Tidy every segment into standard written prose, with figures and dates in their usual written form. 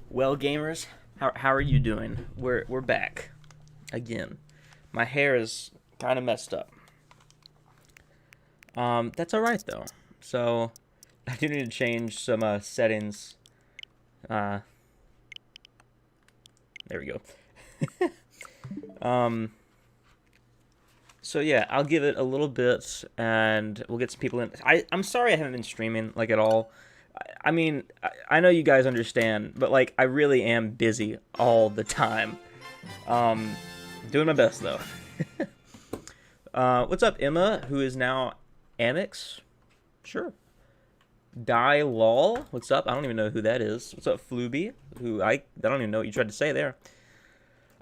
Well, gamers, how are you doing? We're back again. My hair is kind of messed up. That's all right though. So I do need to change some settings. There we go. So yeah, I'll give it a little bit, and we'll get some people in. I'm sorry I haven't been streaming like at all. I mean, I know you guys understand, but like I really am busy all the time. Doing my best though. What's up, Emma, who is now Amex? Sure. Die Lol, what's up? I don't even know who that is. What's up, Fluby? Who I don't even know what you tried to say there.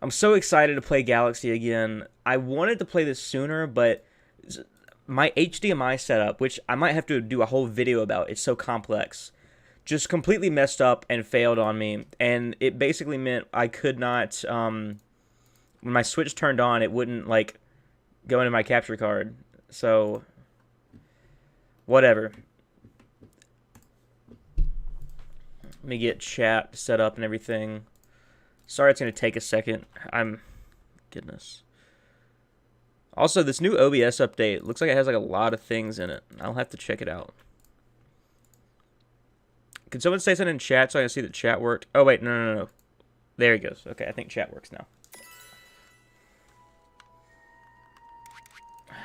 I'm so excited to play Galaxy again. I wanted to play this sooner, but my HDMI setup, which I might have to do a whole video about, it's so complex, just completely messed up and failed on me. And it basically meant I could not, when my Switch turned on, it wouldn't, like, go into my capture card. So, whatever. Let me get chat set up and everything. Sorry it's going to take a second. Goodness. Also, this new OBS update looks like it has like a lot of things in it. I'll have to check it out. Can someone say something in chat so I can see that chat worked? Oh, wait, no. There he goes. Okay, I think chat works now.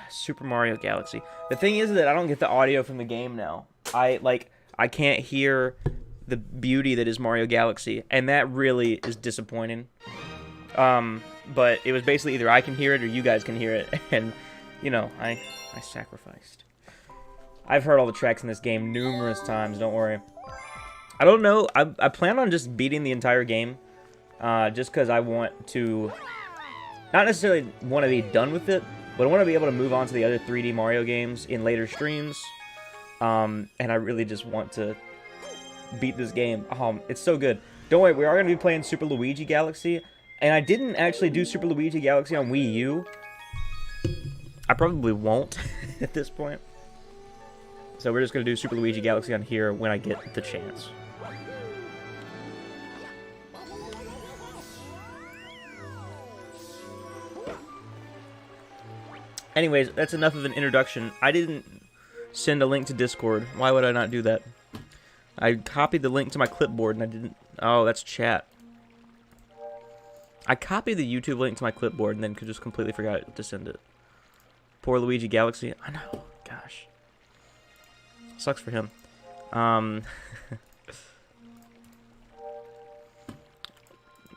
Super Mario Galaxy. The thing is that I don't get the audio from the game now. I can't hear the beauty that is Mario Galaxy, and that really is disappointing. But it was basically either I can hear it or you guys can hear it, and, you know, I sacrificed. I've heard all the tracks in this game numerous times, don't worry. I don't know, I plan on just beating the entire game, just because I want to, not necessarily want to be done with it, but I want to be able to move on to the other 3D Mario games in later streams, and I really just want to beat this game. It's so good. Don't worry, we are going to be playing Super Luigi Galaxy, and I didn't actually do Super Luigi Galaxy on Wii U. I probably won't at this point. So we're just going to do Super Luigi Galaxy on here when I get the chance. Anyways, that's enough of an introduction. I didn't send a link to Discord. Why would I not do that? I copied the link to my clipboard and I didn't... Oh, that's chat. I copied the YouTube link to my clipboard and then just completely forgot to send it. Poor Luigi Galaxy. I know. Gosh. Sucks for him.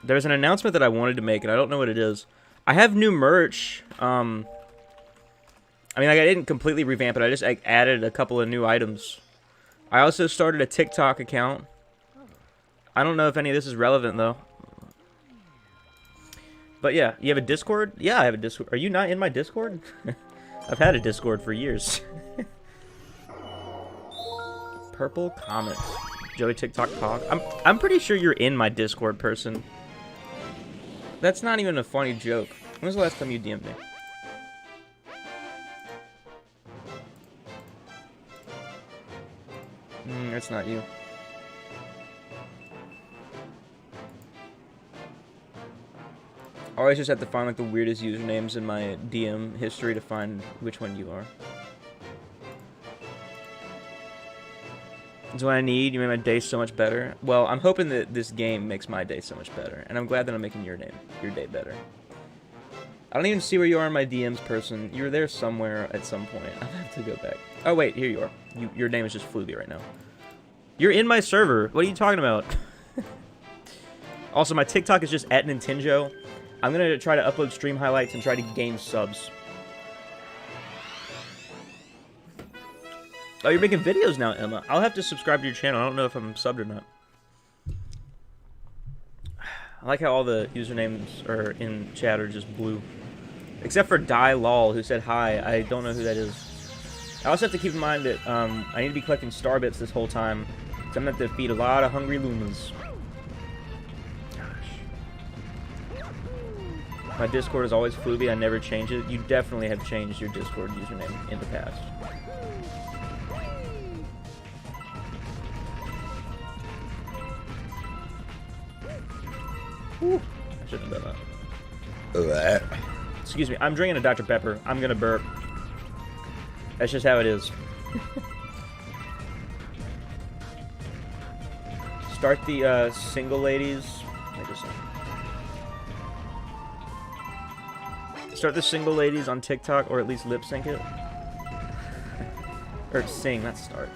There's an announcement that I wanted to make and I don't know what it is. I have new merch. I mean, like, I didn't completely revamp it. I just added a couple of new items. I also started a TikTok account. I don't know if any of this is relevant, though. But yeah, you have a Discord? Yeah, I have a Discord. Are you not in my Discord? I've had a Discord for years. Purple Comet. Joey TikTok Pog. I'm pretty sure you're in my Discord, person. That's not even a funny joke. When was the last time you DM'd me? That's not you. I always just have to find like the weirdest usernames in my DM history to find which one you are. That's what I need. You made my day so much better. Well, I'm hoping that this game makes my day so much better, and I'm glad that I'm making your day better. I don't even see where you are in my DMs, person. You're there somewhere at some point. I'll have to go back. Oh wait, here you are. Your name is just Fluby right now. You're in my server. What are you talking about? Also, my TikTok is just at Nintendo. I'm going to try to upload stream highlights and try to gain subs. Oh, you're making videos now, Emma. I'll have to subscribe to your channel. I don't know if I'm subbed or not. I like how all the usernames are in chat are just blue. Except for Die Lol, who said hi. I don't know who that is. I also have to keep in mind that I need to be collecting star bits this whole time. So I'm going to have to feed a lot of hungry Lumas. My Discord is always Fluby. I never change it. You definitely have changed your Discord username in the past. I shouldn't have done that. Excuse me. I'm drinking a Dr. Pepper. I'm gonna burp. That's just how it is. Start the single ladies. Start the single ladies on TikTok, or at least lip sync it. Or sing, not start.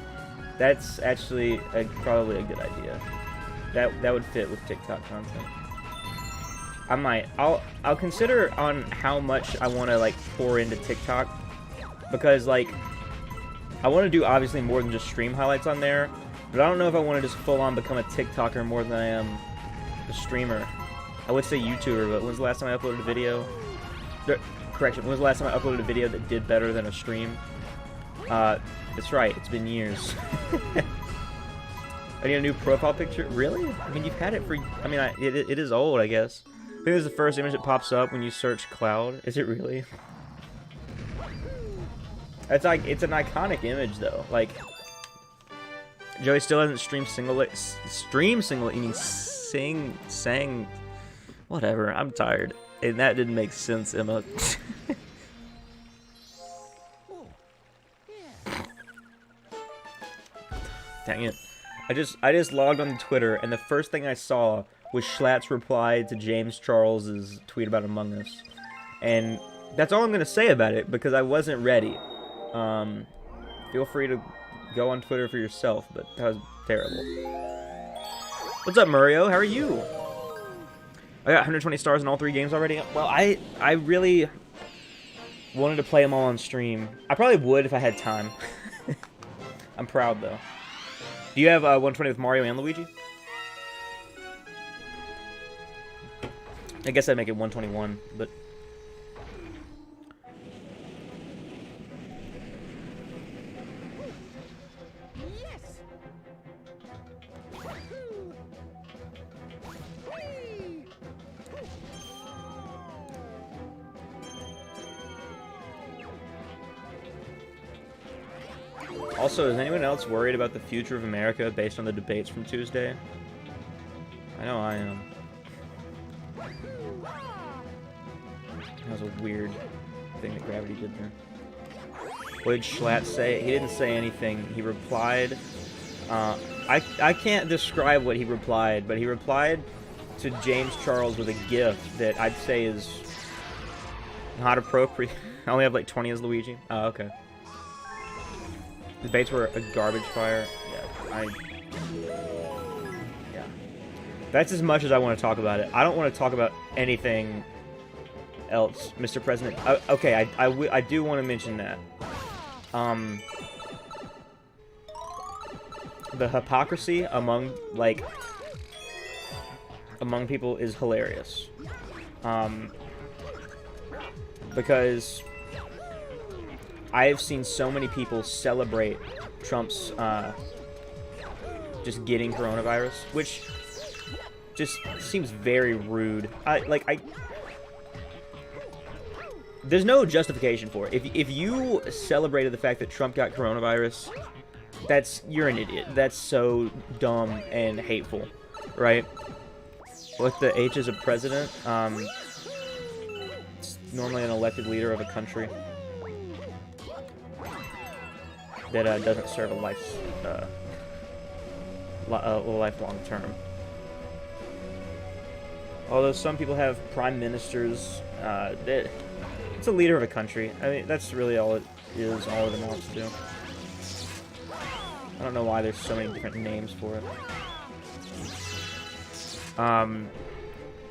That's actually probably a good idea. That would fit with TikTok content. I might. I'll consider on how much I want to like pour into TikTok, because like I want to do obviously more than just stream highlights on there, but I don't know if I want to just full on become a TikToker more than I am a streamer. I would say YouTuber, but when's the last time I uploaded a video? Correction, when was the last time I uploaded a video that did better than a stream? That's right, it's been years. I need a new profile picture? Really? I mean, you've had it for... I mean, it is old, I guess. I think this is the first image that pops up when you search Cloud. Is it really? It's like, it's an iconic image, though. Like, Joey still hasn't streamed single... You mean sang... Whatever, I'm tired. And that didn't make sense, Emma. Dang it. I just logged on Twitter, and the first thing I saw was Schlatt's reply to James Charles's tweet about Among Us. And that's all I'm going to say about it, because I wasn't ready. Feel free to go on Twitter for yourself, but that was terrible. What's up, Mario? How are you? I got 120 stars in all 3 games already. Well, I really wanted to play them all on stream. I probably would if I had time. I'm proud, though. Do you have 120 with Mario and Luigi? I guess I'd make it 121, but... Also, is anyone else worried about the future of America based on the debates from Tuesday? I know I am. That was a weird thing that Gravity did there. What did Schlatt say? He didn't say anything. He replied... I can't describe what he replied, but he replied to James Charles with a GIF that I'd say is not appropriate. I only have like 20 as Luigi. Oh, okay. The debates were a garbage fire. Yeah, that's as much as I want to talk about it. I don't want to talk about anything else, Mr. President. Okay, I do want to mention that. The hypocrisy among people is hilarious. Because I have seen so many people celebrate Trump's just getting coronavirus, which just seems very rude. There's no justification for it. If you celebrated the fact that Trump got coronavirus, you're an idiot. That's so dumb and hateful, right? What the H is a president? It's normally an elected leader of a country that doesn't serve a lifelong term. Although some people have prime ministers, it's a leader of a country. I mean, that's really all it is, all it amounts to. I don't know why there's so many different names for it.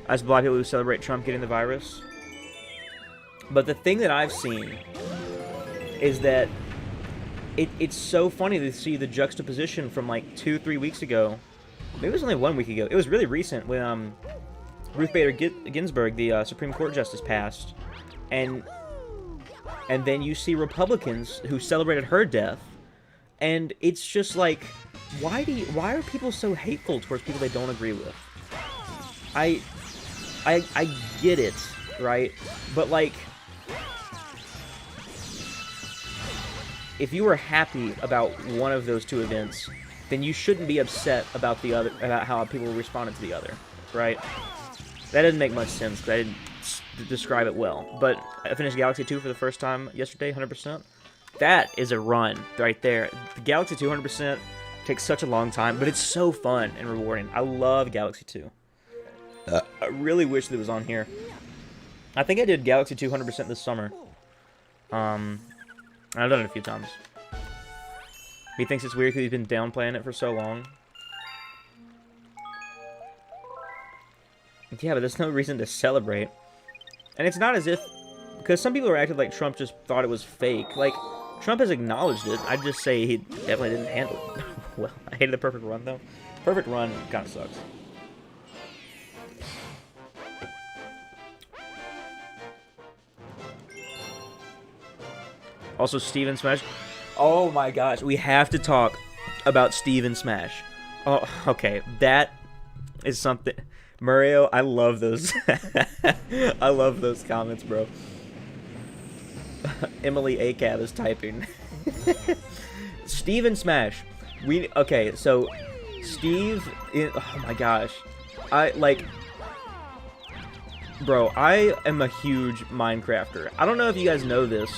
As black people who celebrate Trump getting the virus. But the thing that I've seen is that it's so funny to see the juxtaposition from like 2-3 weeks ago. Maybe it was only 1 week ago. It was really recent when Ruth Bader Ginsburg, the Supreme Court justice, passed, and then you see Republicans who celebrated her death, and it's just like, why are people so hateful towards people they don't agree with? I get it, right? But like, if you were happy about one of those two events, then you shouldn't be upset about the other, about how people responded to the other, right? That doesn't make much sense, because I didn't describe it well. But I finished Galaxy 2 for the first time yesterday, 100%. That is a run right there. The Galaxy 2 100% takes such a long time, but it's so fun and rewarding. I love Galaxy 2. I really wish that it was on here. I think I did Galaxy 2 100% this summer. I've done it a few times. He thinks it's weird because he's been downplaying it for so long. Yeah, but there's no reason to celebrate. And it's not as if... Because some people are acting like Trump just thought it was fake. Like, Trump has acknowledged it. I'd just say he definitely didn't handle it. Well, I hated the perfect run, though. Perfect run kind of sucks. Also, Steven Smash. Oh my gosh, we have to talk about Steven Smash. Oh, okay, that is something. Mario, I love those. I love those comments, bro. Emily ACAB is typing. Steven Smash. Okay, so Steve. Oh my gosh, bro, I am a huge Minecrafter. I don't know if you guys know this,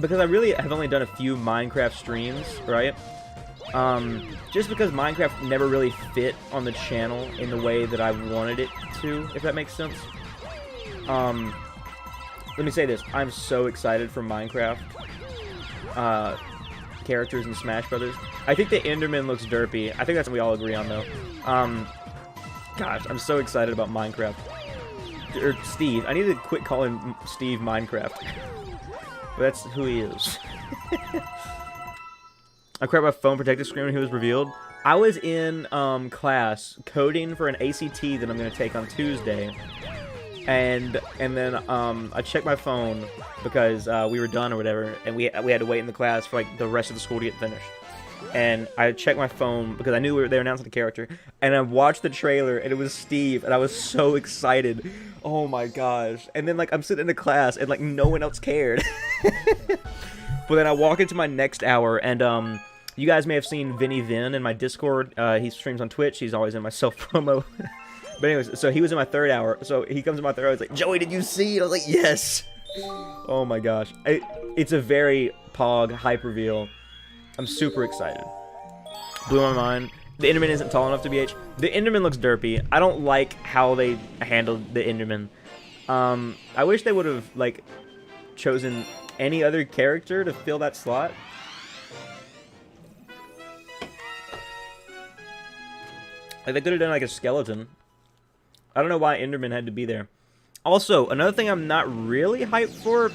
because I really have only done a few Minecraft streams, right? Just because Minecraft never really fit on the channel in the way that I wanted it to, if that makes sense. Let me say this. I'm so excited for Minecraft characters in Smash Brothers. I think the Enderman looks derpy. I think that's what we all agree on, though. Gosh, I'm so excited about Minecraft. Or Steve. I need to quit calling Steve Minecraft. But that's who he is. I cried my phone protective screen when he was revealed. I was in class coding for an ACT that I'm going to take on Tuesday. And then I checked my phone because we were done or whatever, and we had to wait in the class for like the rest of the school to get finished. And I checked my phone because I knew they were announcing the character, and I watched the trailer, and it was Steve, and I was so excited. Oh my gosh. And then like I'm sitting in the class, and like no one else cared. But then I walk into my next hour, and you guys may have seen Vinny Vin in my Discord. He streams on Twitch. He's always in my self-promo. But anyways, so he was in my third hour. So he comes in my third hour. He's like, Joey, did you see it? I was like, yes. Oh my gosh. It's a very Pog hype reveal. I'm super excited. Blew my mind. The Enderman isn't tall enough to be H. The Enderman looks derpy. I don't like how they handled the Enderman. I wish they would have, like, chosen any other character to fill that slot. Like, they could have done, like, a skeleton. I don't know why Enderman had to be there. Also, another thing I'm not really hyped for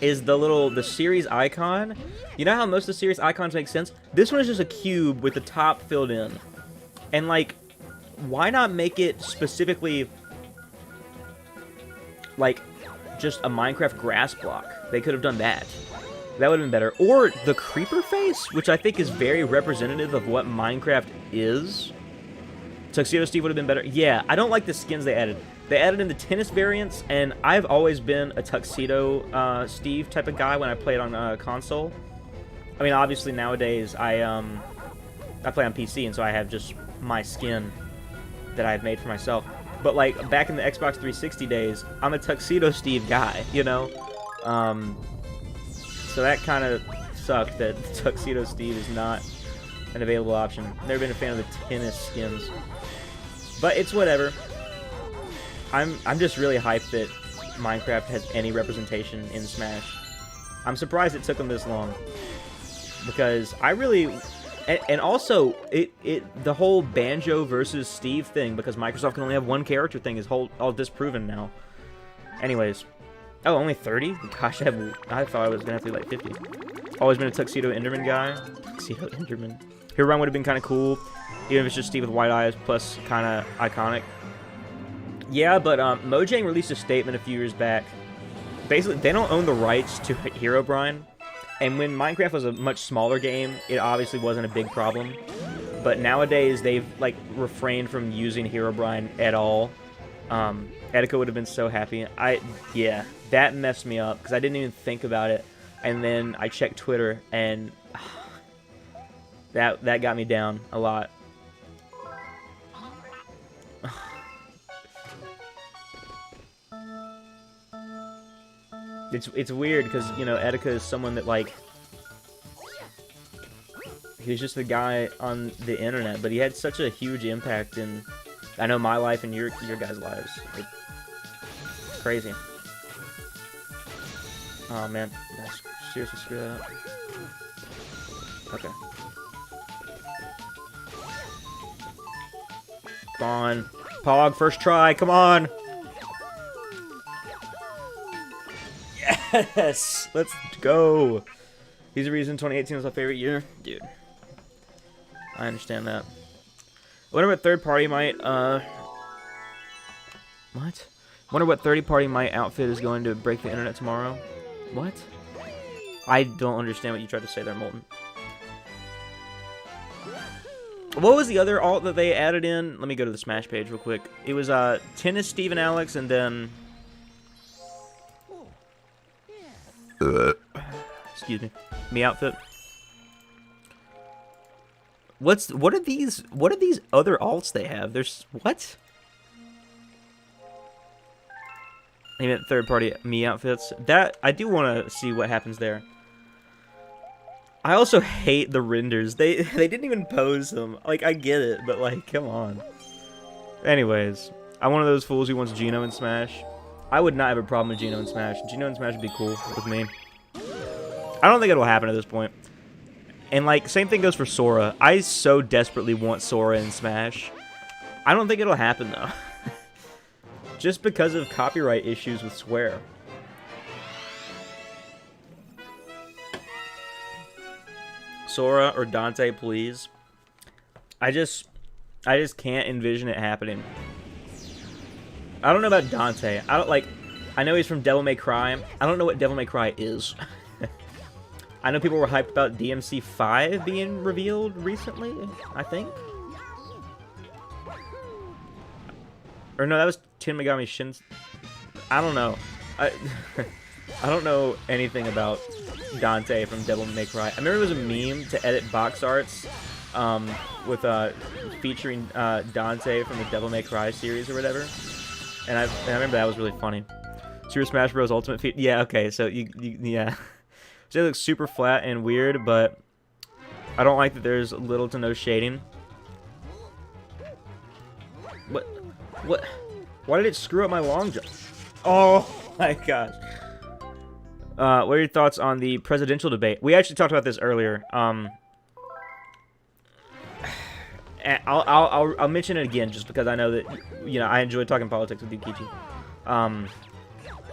is the series icon. You know how most of the series icons make sense? This one is just a cube with the top filled in. And, like, why not make it specifically, like, just a Minecraft grass block? They could have done that. That would have been better. Or the creeper face, which I think is very representative of what Minecraft is. Tuxedo Steve would have been better. Yeah, I don't like the skins they added. They added in the tennis variants, and I've always been a Tuxedo Steve type of guy when I played on console. I mean, obviously nowadays I play on PC, and so I have just my skin that I've made for myself. But like back in the Xbox 360 days, I'm a Tuxedo Steve guy, you know. So that kind of sucked that Tuxedo Steve is not an available option. Never been a fan of the tennis skins, but it's whatever. I'm just really hyped that Minecraft has any representation in Smash. I'm surprised it took them this long, because I really, and also the whole Banjo versus Steve thing, because Microsoft can only have one character thing, is all disproven now. Anyways, oh, only 30? Gosh, I thought I was gonna have to be like 50. Always been a Tuxedo Enderman guy. Tuxedo Enderman. Hero Run would have been kind of cool, even if it's just Steve with white eyes, plus kind of iconic. Yeah, but Mojang released a statement a few years back. Basically, they don't own the rights to Herobrine, and when Minecraft was a much smaller game, it obviously wasn't a big problem. But nowadays, they've like refrained from using Herobrine at all. Etika would have been so happy. Yeah, that messed me up because I didn't even think about it, and then I checked Twitter, and that got me down a lot. It's weird because, you know, Etika is someone that, like, he was just a guy on the internet, but he had such a huge impact in, I know, my life and your guys' lives. It's crazy. Oh man, I seriously screw that up. Okay. Come on, Pog, first try. Come on. Yes, let's go. He's the reason 2018 was my favorite year, dude. I understand that. Wonder what third party might, what? Wonder what 30 party might outfit is going to break the internet tomorrow. What? I don't understand what you tried to say there, Molten. What was the other alt that they added in? Let me go to the Smash page real quick. It was, Tennis, Steve, and Alex, and then... excuse me. Me outfit. What are these other alts they have? There's what? They meant third party me outfits. That I do want to see what happens there. I also hate the renders. They didn't even pose them. Like, I get it, but like, come on. Anyways, I'm one of those fools who wants Geno in Smash. I would not have a problem with Geno in Smash. Geno in Smash would be cool with me. I don't think it'll happen at this point. And, like, same thing goes for Sora. I so desperately want Sora in Smash. I don't think it'll happen, though. Just because of copyright issues with Swear. Sora or Dante, please. I just can't envision it happening. I don't know about Dante. I know he's from Devil May Cry. I don't know what Devil May Cry is. I know people were hyped about DMC 5 being revealed recently, I think. Or no, that was Shin Megami Shin. I don't know. I don't know anything about Dante from Devil May Cry. I remember there was a meme to edit box arts with featuring Dante from the Devil May Cry series or whatever. And I remember that was really funny. Super Smash Bros. Ultimate Feat. Yeah, okay, so yeah. So it looks super flat and weird, but I don't like that there's little to no shading. What? Why did it screw up my long jump? Oh my gosh. What are your thoughts on the presidential debate? We actually talked about this earlier. I'll mention it again just because I know that, you know, I enjoy talking politics with you, Kichi.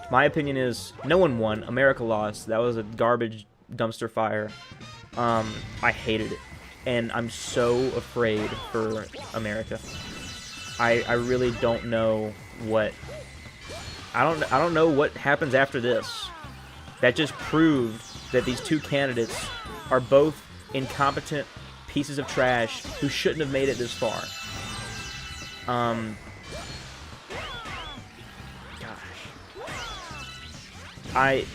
My opinion is no one won. America lost. That was a garbage dumpster fire. I hated it, and I'm so afraid for America. I really don't know what. I don't know what happens after this. That just proved that these two candidates are both incompetent pieces of trash who shouldn't have made it this far. It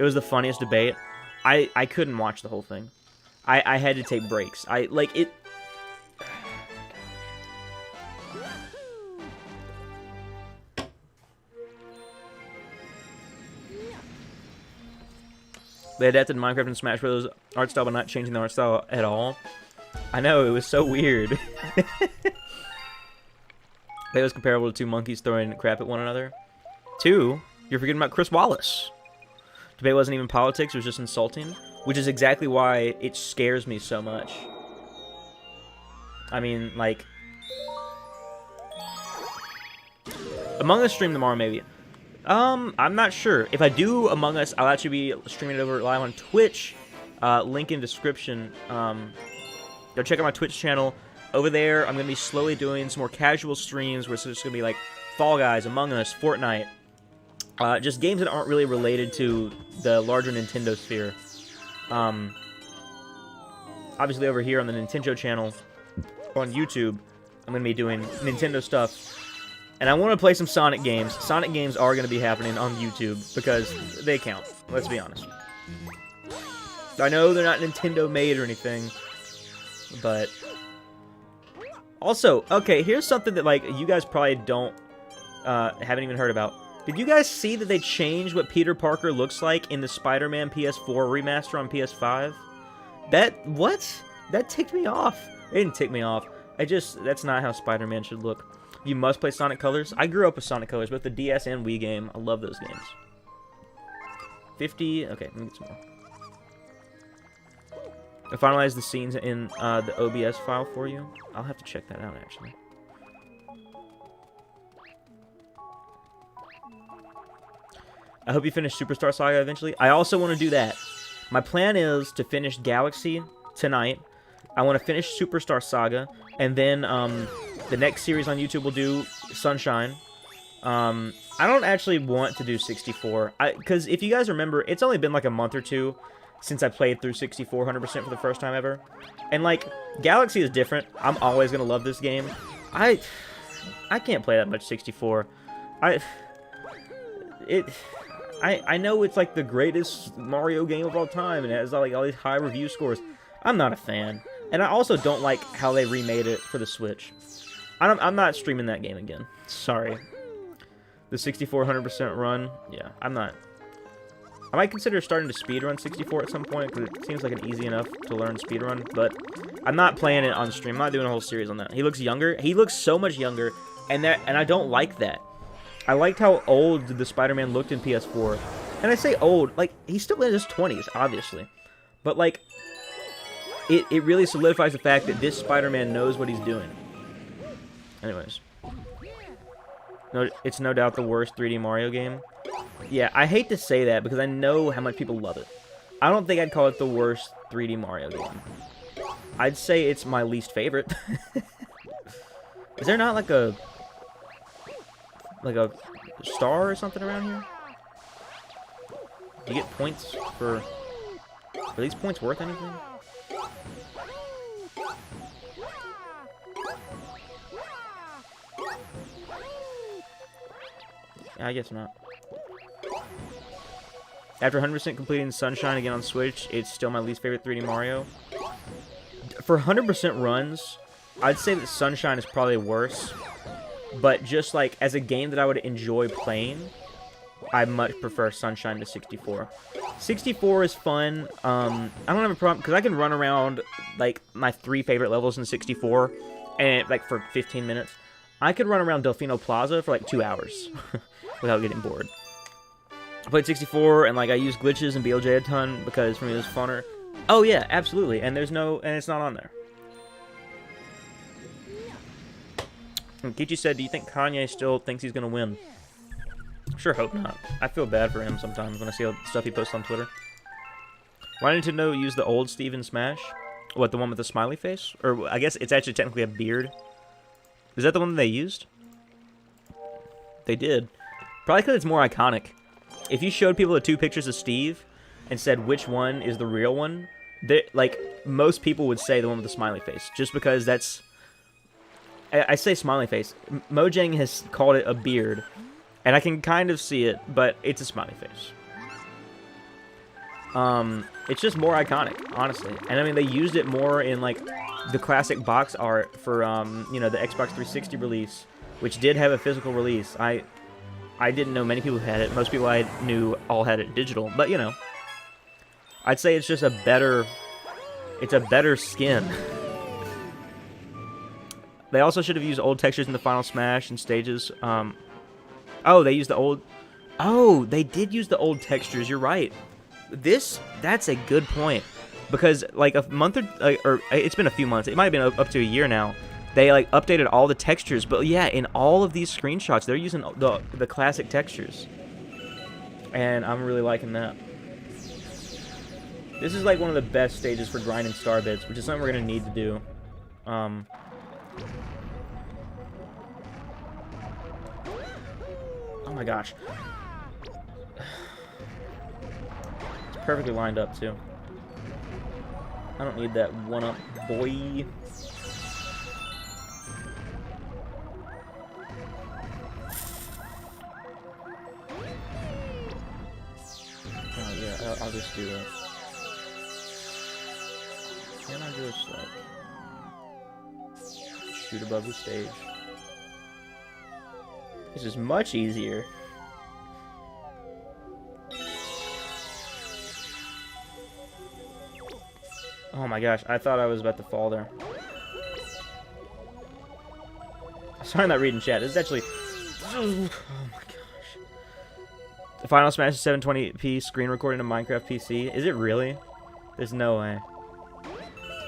was the funniest debate. I couldn't watch the whole thing. I had to take breaks. They adapted Minecraft and Smash Bros. Art style, but not changing the art style at all. I know, it was so weird. It was comparable to two monkeys throwing crap at one another. Two, you're forgetting about Chris Wallace. Debate wasn't even politics, it was just insulting. Which is exactly why it scares me so much. I mean, like... Among Us stream tomorrow, maybe. I'm not sure. If I do Among Us, I'll actually be streaming it over live on Twitch. Link in description. Go check out my Twitch channel. Over there, I'm going to be slowly doing some more casual streams where it's just going to be like Fall Guys, Among Us, Fortnite. Just games that aren't really related to the larger Nintendo sphere. Obviously over here on the Nintendo channel, on YouTube, I'm going to be doing Nintendo stuff. And I want to play some Sonic games. Sonic games are going to be happening on YouTube because they count. Let's be honest. I know they're not Nintendo made or anything, but... Also, okay, here's something that, like, you guys probably don't, haven't even heard about. Did you guys see that they changed what Peter Parker looks like in the Spider-Man PS4 remaster on PS5? What? That ticked me off. It didn't tick me off. That's not how Spider-Man should look. You must play Sonic Colors. I grew up with Sonic Colors, both the DS and Wii game. I love those games. 50. Okay, let me get some more. I finalized the scenes in the OBS file for you. I'll have to check that out, actually. I hope you finish Superstar Saga eventually. I also want to do that. My plan is to finish Galaxy tonight. I want to finish Superstar Saga, and then the next series on YouTube will do Sunshine. I don't actually want to do 64, because if you guys remember, it's only been like a month or two since I played through 64 100% for the first time ever. And like, Galaxy is different. I'm always going to love this game. I can't play that much 64. I know it's like the greatest Mario game of all time, and it has like all these high review scores. I'm not a fan. And I also don't like how they remade it for the Switch. I'm not streaming that game again. Sorry. The 64 100% run, yeah, I'm not. I might consider starting to speedrun 64 at some point, because it seems like an easy enough to learn speedrun, but I'm not playing it on stream. I'm not doing a whole series on that. He looks younger. He looks so much younger, and I don't like that. I liked how old the Spider-Man looked in PS4. And I say old, like, he's still in his 20s, obviously. But, like, it really solidifies the fact that this Spider-Man knows what he's doing. Anyways. No, it's no doubt the worst 3D Mario game. Yeah, I hate to say that because I know how much people love it. I don't think I'd call it the worst 3D Mario game. I'd say it's my least favorite. Is there not like a star or something around here? Do you get points for... Are these points worth anything? I guess not. After 100% completing Sunshine again on Switch, it's still my least favorite 3D Mario. For 100% runs, I'd say that Sunshine is probably worse. But just like as a game that I would enjoy playing, I much prefer Sunshine to 64. 64 is fun. I don't have a problem because I can run around like my 3 favorite levels in 64 and like for 15 minutes. I could run around Delfino Plaza for like 2 hours without getting bored. I played 64 and like I used glitches and BLJ a ton because for me it was funner. Oh yeah, absolutely. And it's not on there. And Kichi said, do you think Kanye still thinks he's gonna win? Sure hope not. I feel bad for him sometimes when I see all the stuff he posts on Twitter. Why did Nintendo use the old Steve in Smash? What, the one with the smiley face? Or I guess it's actually technically a beard. Is that the one that they used? They did. Probably because it's more iconic. If you showed people the 2 pictures of Steve and said which one is the real one, like, most people would say the one with the smiley face. Just because that's... I say smiley face. Mojang has called it a beard. And I can kind of see it, but it's a smiley face. It's just more iconic, honestly. And I mean, they used it more in, like, the classic box art for, you know, the Xbox 360 release, which did have a physical release. I didn't know many people had it. Most people I knew all had it digital. But, you know, I'd say it's just a better... It's a better skin. They also should have used old textures in the Final Smash and stages. Oh, they used the old... Oh, they did use the old textures. You're right. That's a good point. Because, like, a month or it's been a few months. It might have been up to a year now. They, like, updated all the textures. But, yeah, in all of these screenshots, they're using the classic textures. And I'm really liking that. This is, like, one of the best stages for grinding star bits, which is something we're going to need to do. Oh my gosh. It's perfectly lined up, too. I don't need that one-up, boy. Oh, yeah, I'll just do that. Can I just, like, shoot above the stage? This is much easier. Oh my gosh, I thought I was about to fall there. Sorry I'm not reading chat. This is actually... Oh my gosh. The Final Smash is 720p screen recording a Minecraft PC. Is it really? There's no way.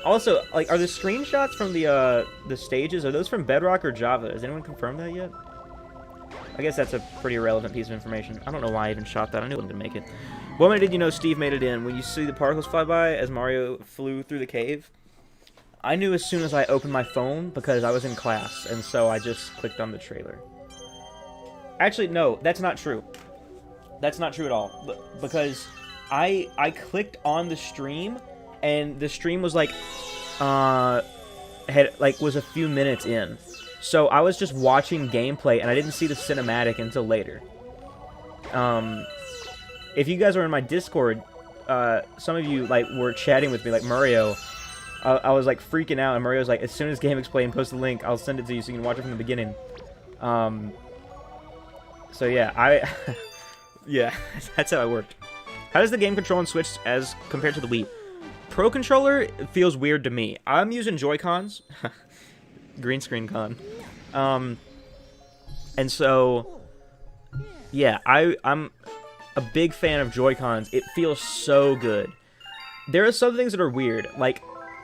Also, like, are the screenshots from the stages, are those from Bedrock or Java? Has anyone confirmed that yet? I guess that's a pretty irrelevant piece of information. I don't know why I even shot that. I knew I wasn't gonna make it. When did you know Steve made it in? When you see the particles fly by as Mario flew through the cave? I knew as soon as I opened my phone because I was in class, and so I just clicked on the trailer. Actually, no, that's not true. That's not true at all. Because I clicked on the stream, and the stream was like, was a few minutes in. So I was just watching gameplay, and I didn't see the cinematic until later. If you guys are in my Discord, some of you like were chatting with me, like Mario. I was like freaking out, and Mario's like, as soon as Game Explain posts the link, I'll send it to you so you can watch it from the beginning. So yeah, yeah, that's how it worked. How does the game control on Switch as compared to the Wii? Pro Controller feels weird to me. I'm using Joy-Cons. Green screen con. And so, yeah, I'm a big fan of Joy-Cons. It feels so good. There are some things that are weird. Like,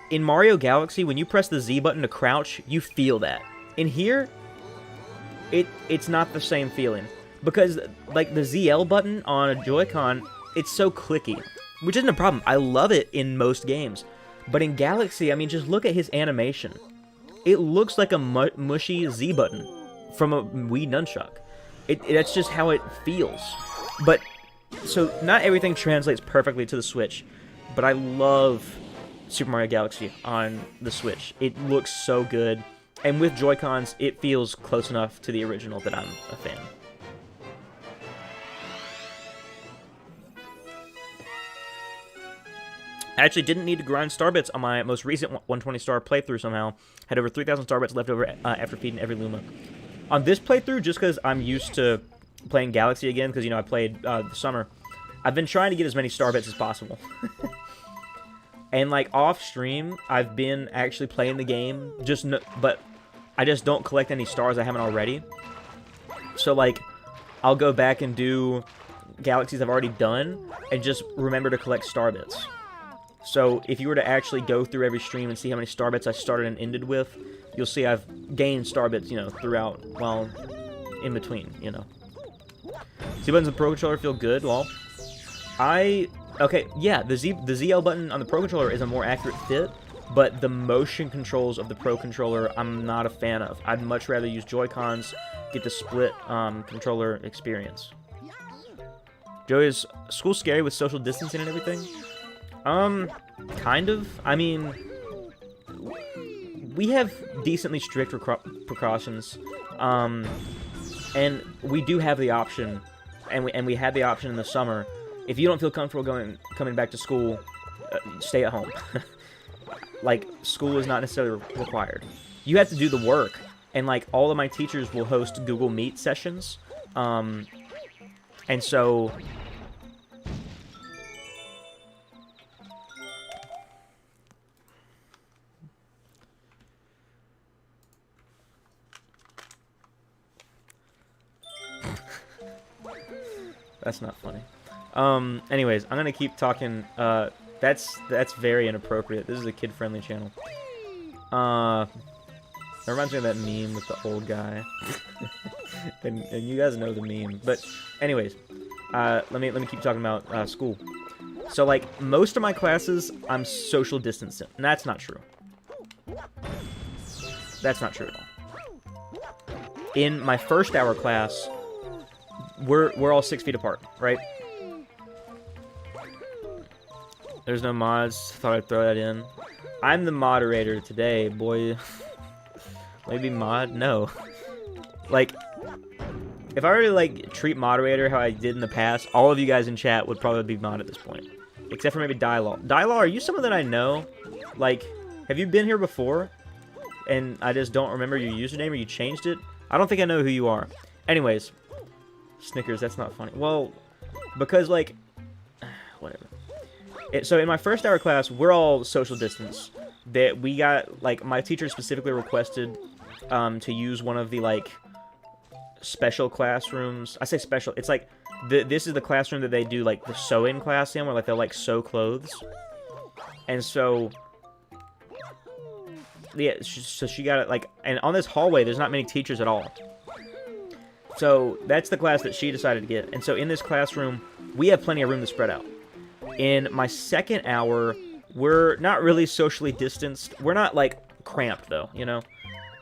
in Mario Galaxy, when you press the Z button to crouch, you feel that. In here, it's not the same feeling. Because, like, the ZL button on a Joy-Con, it's so clicky. Which isn't a problem. I love it in most games. But in Galaxy, I mean, just look at his animation. It looks like a mushy Z button from a Wii Nunchuck. That's just how it feels. But, so, not everything translates perfectly to the Switch. But I love Super Mario Galaxy on the Switch. It looks so good. And with Joy-Cons, it feels close enough to the original that I'm a fan. I actually didn't need to grind Starbits on my most recent 120-star playthrough somehow. Had over 3,000 Starbits left over after feeding every Luma. On this playthrough, just because I'm used to playing Galaxy again, because, you know, I played the summer, I've been trying to get as many Starbits as possible. And, like, off-stream, I've been actually playing the game, but I just don't collect any stars I haven't already. So, like, I'll go back and do Galaxies I've already done, and just remember to collect Starbits. So, if you were to actually go through every stream and see how many Starbits I started and ended with, you'll see I've gained Starbits, you know, throughout, well, in between, you know. Z-buttons on the Pro Controller feel good, lol. Okay, yeah, the ZL button on the Pro Controller is a more accurate fit, but the motion controls of the Pro Controller I'm not a fan of. I'd much rather use Joy-Cons, get the split controller experience. Joey, is school scary with social distancing and everything? Kind of. I mean, we have decently strict precautions, and we do have the option, and we had the option in the summer. If you don't feel comfortable coming back to school, stay at home. Like, school is not necessarily required. You have to do the work, and like all of my teachers will host Google Meet sessions, and so. That's not funny. Anyways, I'm gonna keep talking. That's very inappropriate. This is a kid-friendly channel. That reminds me of that meme with the old guy. and you guys know the meme. But anyways, let me keep talking about school. So like most of my classes, I'm social distancing. And that's not true. That's not true at all. In my first hour class, we're all 6 feet apart, right? There's no mods. Thought I'd throw that in. I'm the moderator today, boy. Maybe mod? No. Like, if I were to, like, treat moderator how I did in the past, all of you guys in chat would probably be mod at this point. Except for maybe Dialaw. Dialaw, are you someone that I know? Like, have you been here before? And I just don't remember your username, or you changed it? I don't think I know who you are. Anyways. Snickers, that's not funny. Well, because, like, whatever. So in my first hour class, we're all social distance. That we got, like, my teacher specifically requested to use one of the, like, special classrooms. I say special. It's like, this is the classroom that they do, like, the sewing class in, where, like, they'll, like, sew clothes. And so, yeah, so she got it, like, and on this hallway, there's not many teachers at all. So that's the class that she decided to get. And so in this classroom, we have plenty of room to spread out. In my second hour, we're not really socially distanced. We're not, like, cramped, though, you know?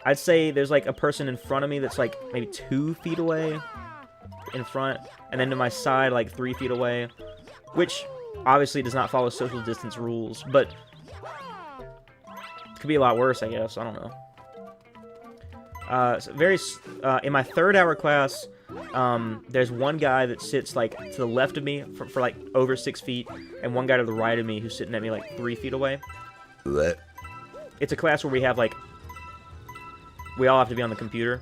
I'd say there's, like, a person in front of me that's, like, maybe 2 feet away in front. And then to my side, like, 3 feet away. Which, obviously, does not follow social distance rules. But it could be a lot worse, I guess. I don't know. In my third hour class, there's one guy that sits, like, to the left of me for like, over 6 feet, and one guy to the right of me who's sitting at me, like, 3 feet away. What? It's a class where we have, like, we all have to be on the computer,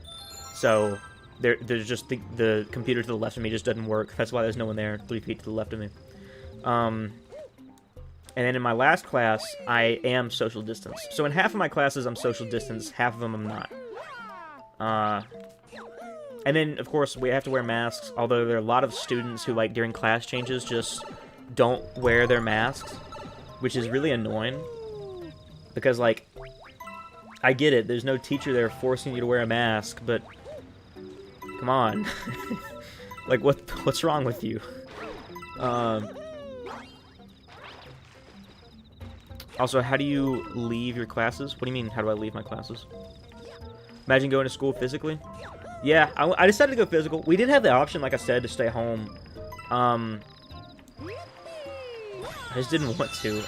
so there's just the computer to the left of me just doesn't work. That's why there's no one there 3 feet to the left of me. And then in my last class, I am social distance. So in half of my classes, I'm social distance, half of them I'm not. And then, of course, we have to wear masks, although there are a lot of students who, like, during class changes just don't wear their masks, which is really annoying. Because, like, I get it, there's no teacher there forcing you to wear a mask, but come on. Like, what's wrong with you? Also, how do you leave your classes? What do you mean, how do I leave my classes? Imagine going to school physically. Yeah, I decided to go physical. We did have the option, like I said, to stay home. I just didn't want to.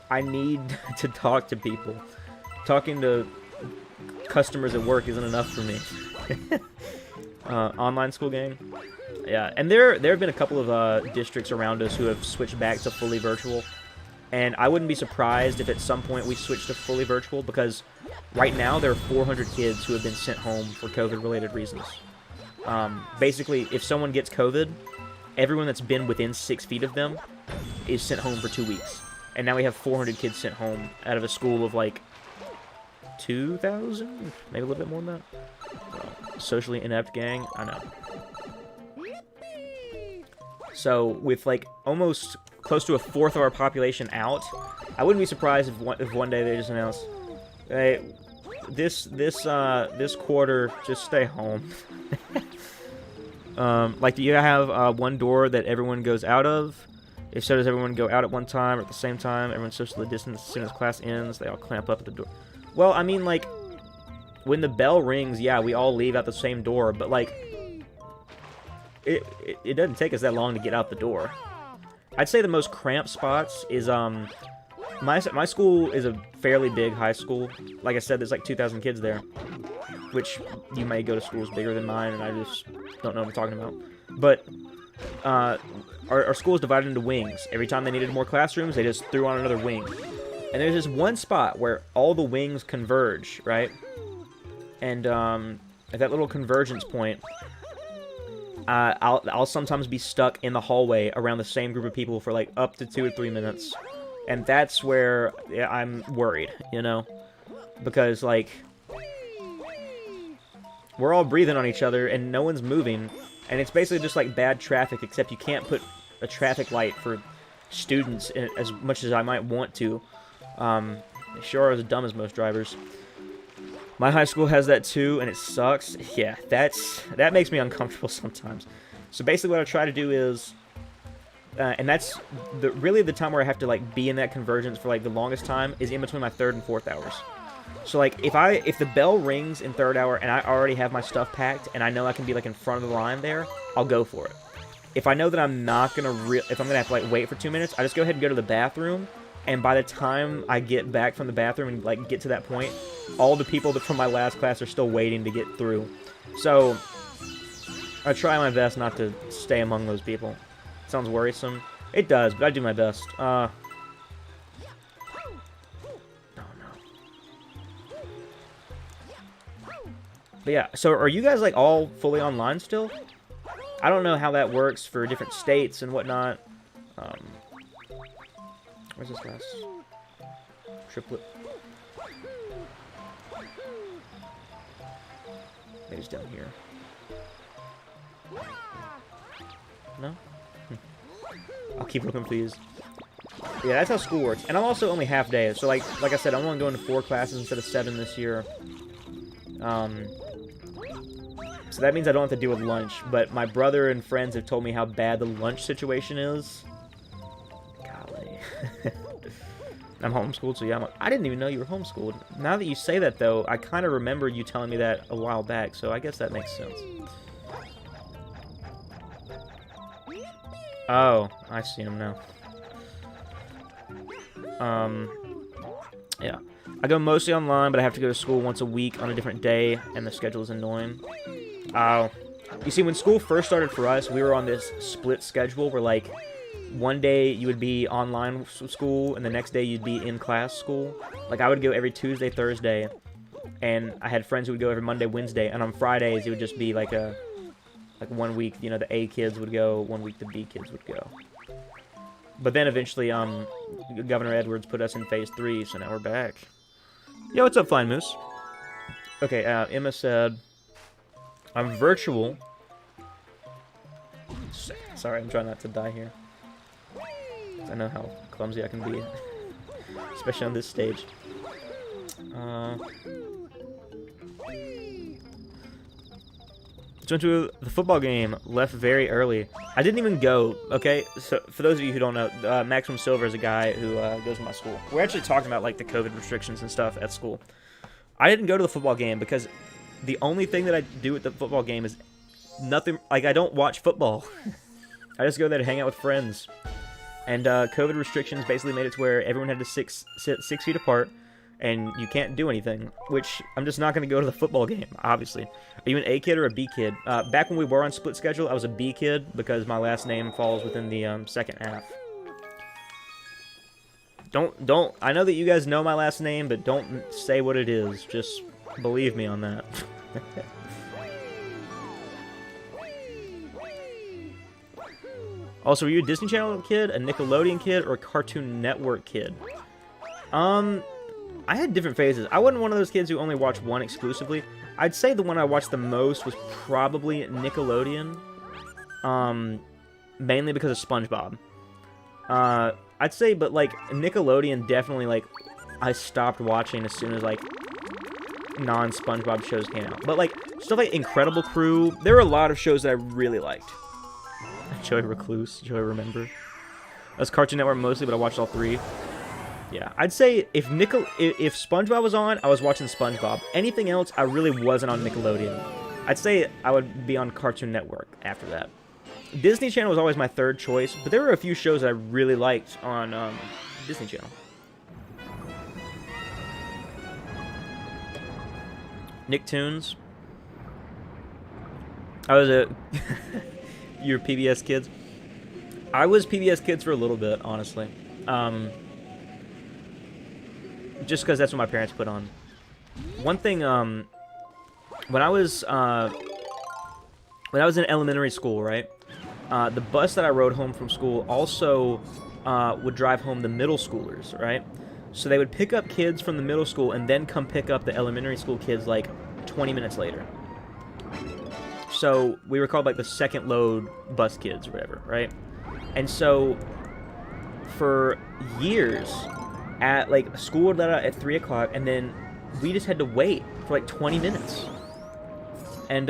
I need to talk to people. Talking to customers at work isn't enough for me. Online school game. Yeah, and there have been a couple of districts around us who have switched back to fully virtual. And I wouldn't be surprised if at some point we switch to fully virtual, because right now there are 400 kids who have been sent home for COVID-related reasons. Basically, if someone gets COVID, everyone that's been within 6 feet of them is sent home for 2 weeks. And now we have 400 kids sent home out of a school of, like, 2,000? Maybe a little bit more than that. Well, socially inept gang? I know. So, with, like, almost close to a fourth of our population out, I wouldn't be surprised if one day they just announce, hey, this quarter, just stay home. Like, do you have one door that everyone goes out of? If so, does everyone go out at one time or at the same time? Everyone's socially distanced. As soon as class ends, they all clamp up at the door. Well, I mean, like, when the bell rings, yeah, we all leave out the same door, but, like, it doesn't take us that long to get out the door. I'd say the most cramped spots is, my school is a fairly big high school. Like I said, there's like 2,000 kids there, which you may go to schools bigger than mine, and I just don't know what I'm talking about. But, our school is divided into wings. Every time they needed more classrooms, they just threw on another wing. And there's this one spot where all the wings converge, right? And, at that little convergence point, I'll sometimes be stuck in the hallway around the same group of people for, like, up to 2 or 3 minutes. And that's where I'm worried, you know? Because, like, we're all breathing on each other and no one's moving. And it's basically just like bad traffic, except you can't put a traffic light for students as much as I might want to. They sure are as dumb as most drivers. My high school has that too, and it sucks. Yeah, that makes me uncomfortable sometimes. So basically what I try to do is, and that's really the time where I have to, like, be in that convergence for, like, the longest time is in between my third and fourth hours. So, like, if the bell rings in third hour and I already have my stuff packed and I know I can be, like, in front of the line there, I'll go for it. If I know that I'm not gonna if I'm gonna have to, like, wait for 2 minutes, I just go ahead and go to the bathroom. And by the time I get back from the bathroom and, like, get to that point, all the people from my last class are still waiting to get through. So, I try my best not to stay among those people. Sounds worrisome. It does, but I do my best. Oh, no. But yeah, so are you guys, like, all fully online still? I don't know how that works for different states and whatnot. Where's this last? Triplet. Maybe it's down here. No? I'll keep looking, please. Yeah, that's how school works. And I'm also only half day. So, like I said, I'm only going to 4 classes instead of 7 this year. So that means I don't have to deal with lunch. But my brother and friends have told me how bad the lunch situation is. Golly. I'm homeschooled, so yeah, I didn't even know you were homeschooled. Now that you say that, though, I kind of remember you telling me that a while back, so I guess that makes sense. Oh, I see him now. Yeah. I go mostly online, but I have to go to school once a week on a different day, and the schedule is annoying. Oh. You see, when school first started for us, we were on this split schedule where, like, one day you would be online school, and the next day you'd be in class school. Like, I would go every Tuesday, Thursday, and I had friends who would go every Monday, Wednesday, and on Fridays it would just be like a, like 1 week, you know, the A kids would go, 1 week the B kids would go. But then eventually, Governor Edwards put us in phase 3, so now we're back. Yo, what's up, Flying Moose? Okay, Emma said, I'm virtual. Sorry, I'm trying not to die here. I know how clumsy I can be, especially on this stage. Just went to the football game, left very early. I didn't even go, okay? So, for those of you who don't know, Maximum Silver is a guy who goes to my school. We're actually talking about, like, the COVID restrictions and stuff at school. I didn't go to the football game because the only thing that I do at the football game is nothing. Like, I don't watch football. I just go there to hang out with friends. And COVID restrictions basically made it to where everyone had to sit 6 feet apart, and you can't do anything, which I'm just not going to go to the football game, obviously. Are you an A kid or a B kid? Back when we were on split schedule, I was a B kid because my last name falls within the second half. Don't, I know that you guys know my last name, but don't say what it is. Just believe me on that. Also, were you a Disney Channel kid, a Nickelodeon kid, or a Cartoon Network kid? I had different phases. I wasn't one of those kids who only watched one exclusively. I'd say the one I watched the most was probably Nickelodeon. Mainly because of SpongeBob. I'd say, but, like, Nickelodeon definitely, like, I stopped watching as soon as, like, non-SpongeBob shows came out. But, like, stuff like Incredible Crew, there were a lot of shows that I really liked. Joey Recluse, Joey Remember. That's Cartoon Network mostly, but I watched all 3. Yeah, I'd say if SpongeBob was on, I was watching SpongeBob. Anything else, I really wasn't on Nickelodeon. I'd say I would be on Cartoon Network after that. Disney Channel was always my third choice, but there were a few shows that I really liked on Disney Channel. Nicktoons. I was a... You were PBS kids? I was PBS kids for a little bit, honestly. Just because that's what my parents put on. One thing, when I was in elementary school, right? The bus that I rode home from school also would drive home the middle schoolers, right? So they would pick up kids from the middle school and then come pick up the elementary school kids like 20 minutes later. So we were called like the second load bus kids or whatever, right? And so for years, at like school would let out at 3 o'clock, and then we just had to wait for like 20 minutes. And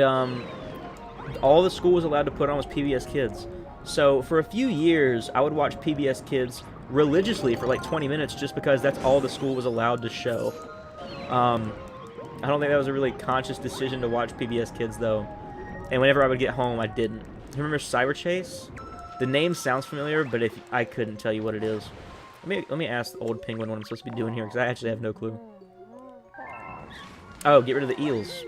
all the school was allowed to put on was PBS Kids. So for a few years, I would watch PBS Kids religiously for like 20 minutes just because that's all the school was allowed to show. I don't think that was a really conscious decision to watch PBS Kids though. And whenever I would get home, I didn't. Remember Cyber Chase? The name sounds familiar, but if I couldn't tell you what it is. Let me ask the old penguin what I'm supposed to be doing here, because I actually have no clue. Oh, get rid of the eels.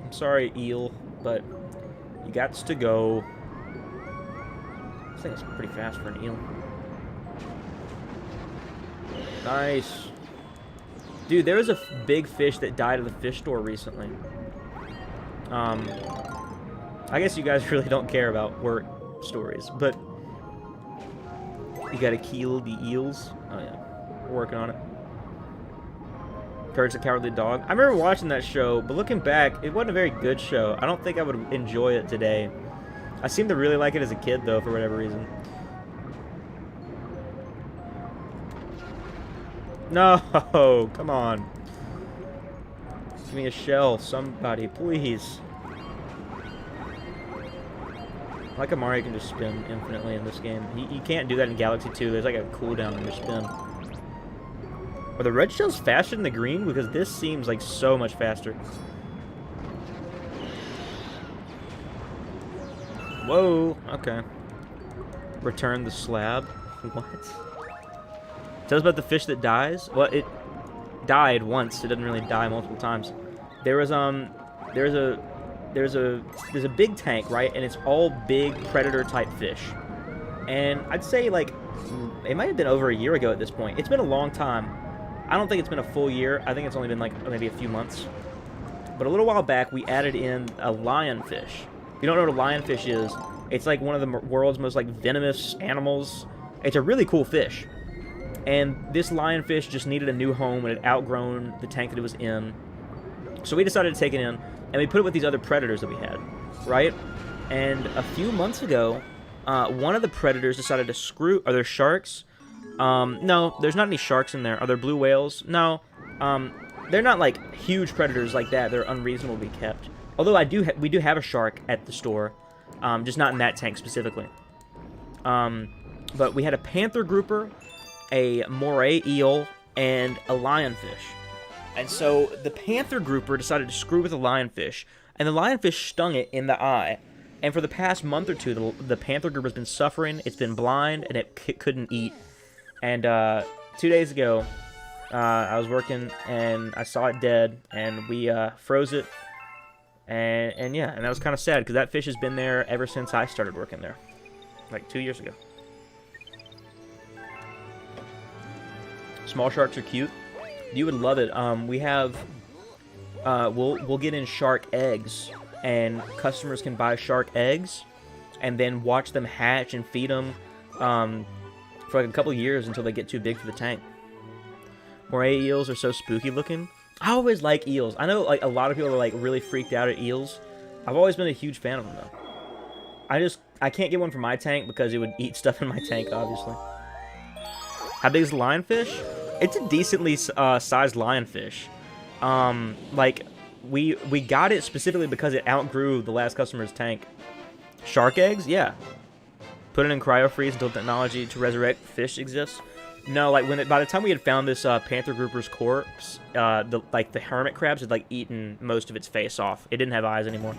I'm sorry, eel, but you gots to go. This thing is pretty fast for an eel. Nice. Dude, there was a big fish that died at the fish store recently. I guess you guys really don't care about work stories, but You gotta kill the eels. Oh yeah, we're working on it. Courage the Cowardly Dog. I remember watching that show, but looking back, it wasn't a very good show. I don't think I would enjoy it today. I seemed to really like it as a kid, though, for whatever reason. No, come on. Give me a shell, somebody, please. I like how Mario can just spin infinitely in this game. You can't do that in Galaxy 2. There's like a cooldown on your spin. Are the red shells faster than the green? Because this seems like so much faster. Whoa, okay. Return the slab. What? Tell us about the fish that dies. Well, it died once. It doesn't really die multiple times. There's a big tank, right? And it's all big predator type fish. And I'd say like it might have been over a year ago at this point. It's been a long time. I don't think it's been a full year. I think it's only been like maybe a few months. But a little while back, we added in a lionfish. If you don't know what a lionfish is, it's like one of the world's most like venomous animals. It's a really cool fish. And this lionfish just needed a new home and it had outgrown the tank that it was in. So we decided to take it in, and we put it with these other predators that we had, right? And a few months ago, one of the predators decided to screw... Are there sharks? No, there's not any sharks in there. Are there blue whales? No. They're not like huge predators like that. They're unreasonably kept. Although we do have a shark at the store, just not in that tank specifically. But we had a panther grouper, a moray eel, and a lionfish. And so the panther grouper decided to screw with the lionfish, and the lionfish stung it in the eye. And for the past month or two, the panther grouper's been suffering. It's been blind, and it couldn't eat. And 2 days ago, I was working, and I saw it dead, and we froze it. And yeah, and that was kind of sad, because that fish has been there ever since I started working there, like 2 years ago. Small sharks are cute. You would love it. We have, we'll get in shark eggs, and customers can buy shark eggs, and then watch them hatch and feed them, for like a couple years until they get too big for the tank. Moray eels are so spooky looking. I always like eels. I know like a lot of people are like really freaked out at eels. I've always been a huge fan of them though. I can't get one for my tank because it would eat stuff in my tank, obviously. How big is the lionfish? It's a decently sized lionfish. Like we got it specifically because it outgrew the last customer's tank. Shark eggs? Yeah. Put it in cryo-freeze until technology to resurrect fish exists. No, like by the time we had found this panther grouper's corpse, the hermit crabs had like eaten most of its face off. It didn't have eyes anymore,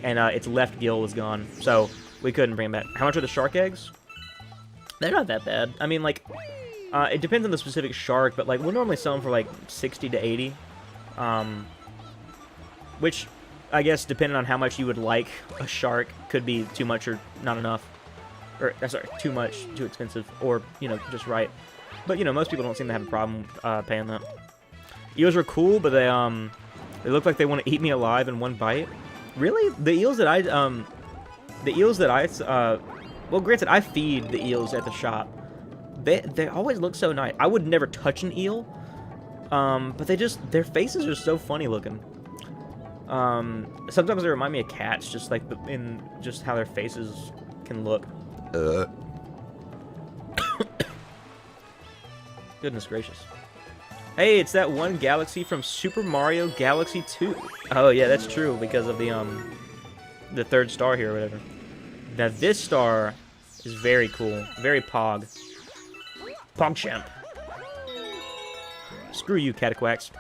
and its left gill was gone, so we couldn't bring it back. How much are the shark eggs? They're not that bad. I mean, like, it depends on the specific shark, but like we'll normally sell them for like 60 to 80, which I guess depending on how much you would like a shark could be too much or not enough. Or, sorry, too much, too expensive, or, you know, just right. But, you know, most people don't seem to have a problem paying that. Eels are cool, but they look like they want to eat me alive in one bite. Really? The eels that well, granted, I feed the eels at the shop. They always look so nice. I would never touch an eel, but their faces are so funny looking. Sometimes they remind me of cats, just like in just how their faces can look. Goodness gracious. Hey, it's that one galaxy from Super Mario Galaxy 2. Oh yeah, that's true because of the third star here or whatever. Now this star is very cool, very pog. PogChamp. Screw you, Cataquax.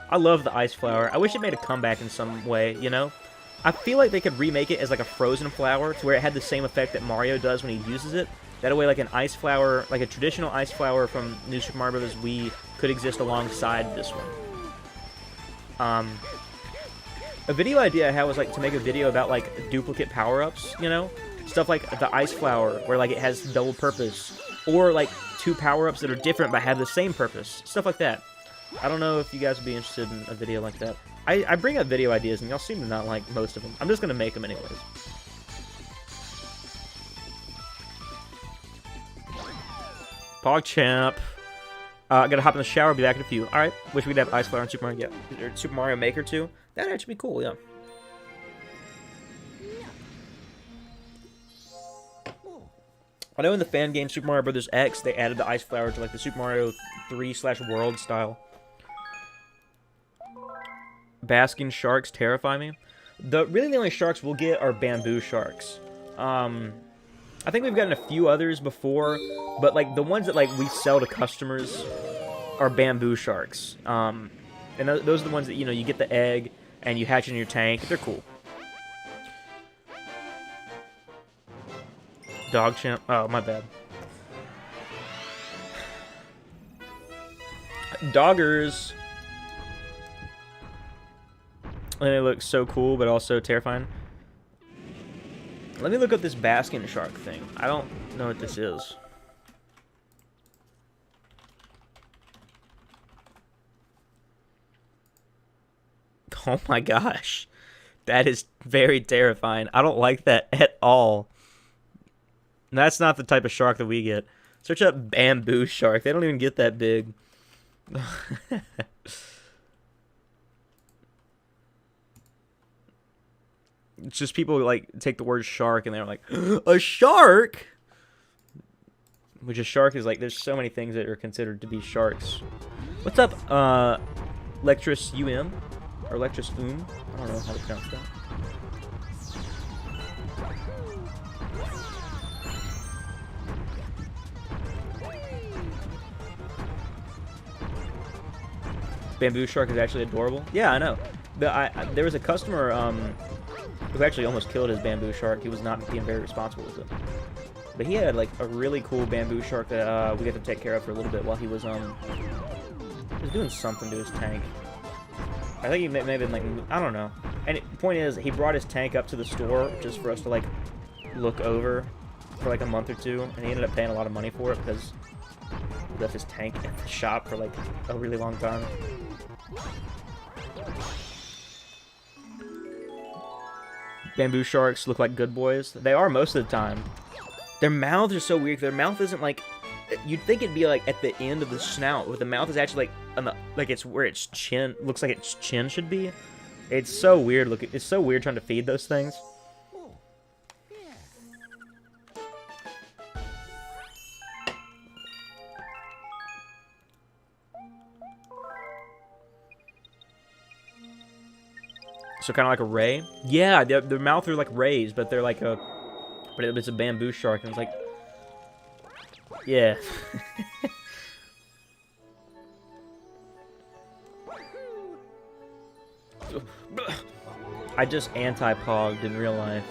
I love the ice flower. I wish it made a comeback in some way, you know? I feel like they could remake it as like a frozen flower to where it had the same effect that Mario does when he uses it. That way, like an ice flower, like a traditional ice flower from New Super Mario Bros. Wii could exist alongside this one. A video idea I had was like to make a video about like duplicate power-ups, you know? Stuff like the ice flower, where like it has double purpose. Or like two power-ups that are different but have the same purpose. Stuff like that. I don't know if you guys would be interested in a video like that. I bring up video ideas, and y'all seem to not like most of them. I'm just going to make them anyways. PogChamp. I gotta hop in the shower. Be back in a few. All right. Wish we could have Ice Flower and Super Mario Maker too. That'd actually be cool. Yeah. I know in the fan game Super Mario Bros. X, they added the Ice Flower to like the Super Mario 3/World style. Basking sharks terrify me. Really the only sharks we'll get are bamboo sharks. I think we've gotten a few others before, but like the ones that like we sell to customers are bamboo sharks. And those are the ones that, you know, you get the egg and you hatch in your tank. They're cool. DogChamp. Oh, my bad. Doggers. And it looks so cool, but also terrifying. Let me look up this basking shark thing. I don't know what this is. Oh my gosh. That is very terrifying. I don't like that at all. That's not the type of shark that we get. Search up bamboo shark. They don't even get that big. It's just people like take the word shark and they're like, a shark? Which a shark is like, there's so many things that are considered to be sharks. What's up, Lectrus UM? Or Lectrus I don't know how to pronounce that. Bamboo shark is actually adorable. Yeah, I know. There was a customer who actually almost killed his bamboo shark. He was not being very responsible with it. But he had like a really cool bamboo shark that we got to take care of for a little bit while he was doing something to his tank. I think he may have been like, I don't know. And the point is, he brought his tank up to the store just for us to like look over for like a month or two, and he ended up paying a lot of money for it because he left his tank at the shop for like a really long time. Bamboo sharks look like good boys. They are most of the time. Their mouths are so weird. Their mouth isn't like, you'd think it'd be like at the end of the snout, but the mouth is actually like on the, like it's where its chin looks like its chin should be. It's so weird looking. It's so weird trying to feed those things. So kind of like a ray. Yeah, their mouth are like rays, but they're like a, but it's a bamboo shark, and it's like, yeah. I just anti-pogged in real life.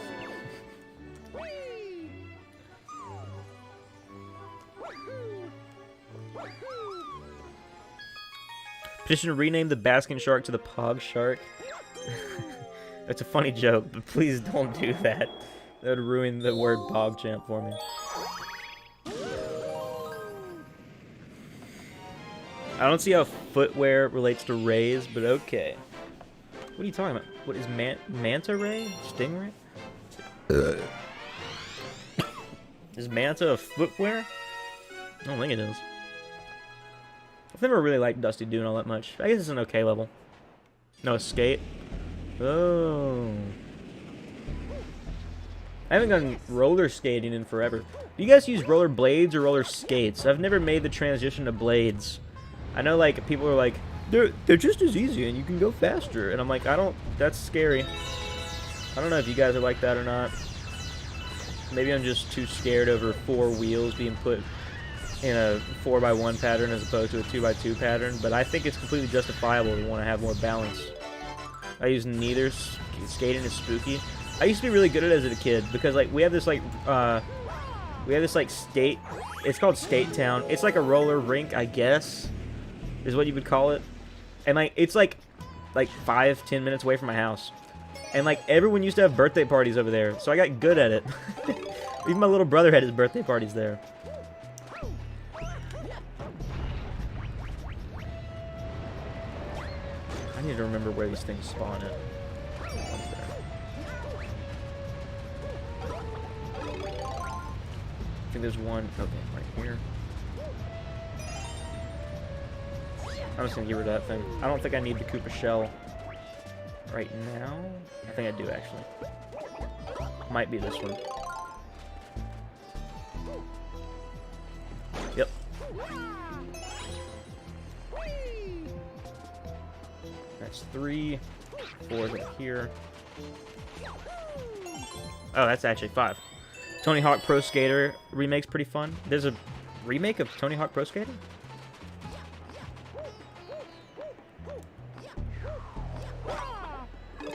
Petition to rename the basking shark to the Pog shark. That's a funny joke, but please don't do that. That would ruin the word PogChamp for me. I don't see how footwear relates to rays, but okay. What are you talking about? What is manta ray? Stingray? Is manta a footwear? I don't think it is. I've never really liked Dusty Dune all that much. I guess it's an okay level. No, skate. Oh. I haven't gone roller skating in forever. Do you guys use roller blades or roller skates? I've never made the transition to blades. I know, like, people are like, they're just as easy and you can go faster. And I'm like, that's scary. I don't know if you guys are like that or not. Maybe I'm just too scared over 4 wheels being put in a 4x1 pattern as opposed to a 2x2 pattern. But I think it's completely justifiable to want to have more balance. I use neither. Skating is spooky. I used to be really good at it as a kid because like we have this like skate. It's called Skate Town. It's like a roller rink, I guess, is what you would call it. And like it's like 5-10 minutes away from my house. And like everyone used to have birthday parties over there, so I got good at it. Even my little brother had his birthday parties there. I need to remember where these things spawn at. I think there's one. Okay, right here. I'm just gonna get rid of that thing. I don't think I need the Koopa shell right now. I think I do, actually. Might be this one. Yep. That's 3. 4 is up here. Oh, that's actually 5. Tony Hawk Pro Skater remake's pretty fun. There's a remake of Tony Hawk Pro Skater?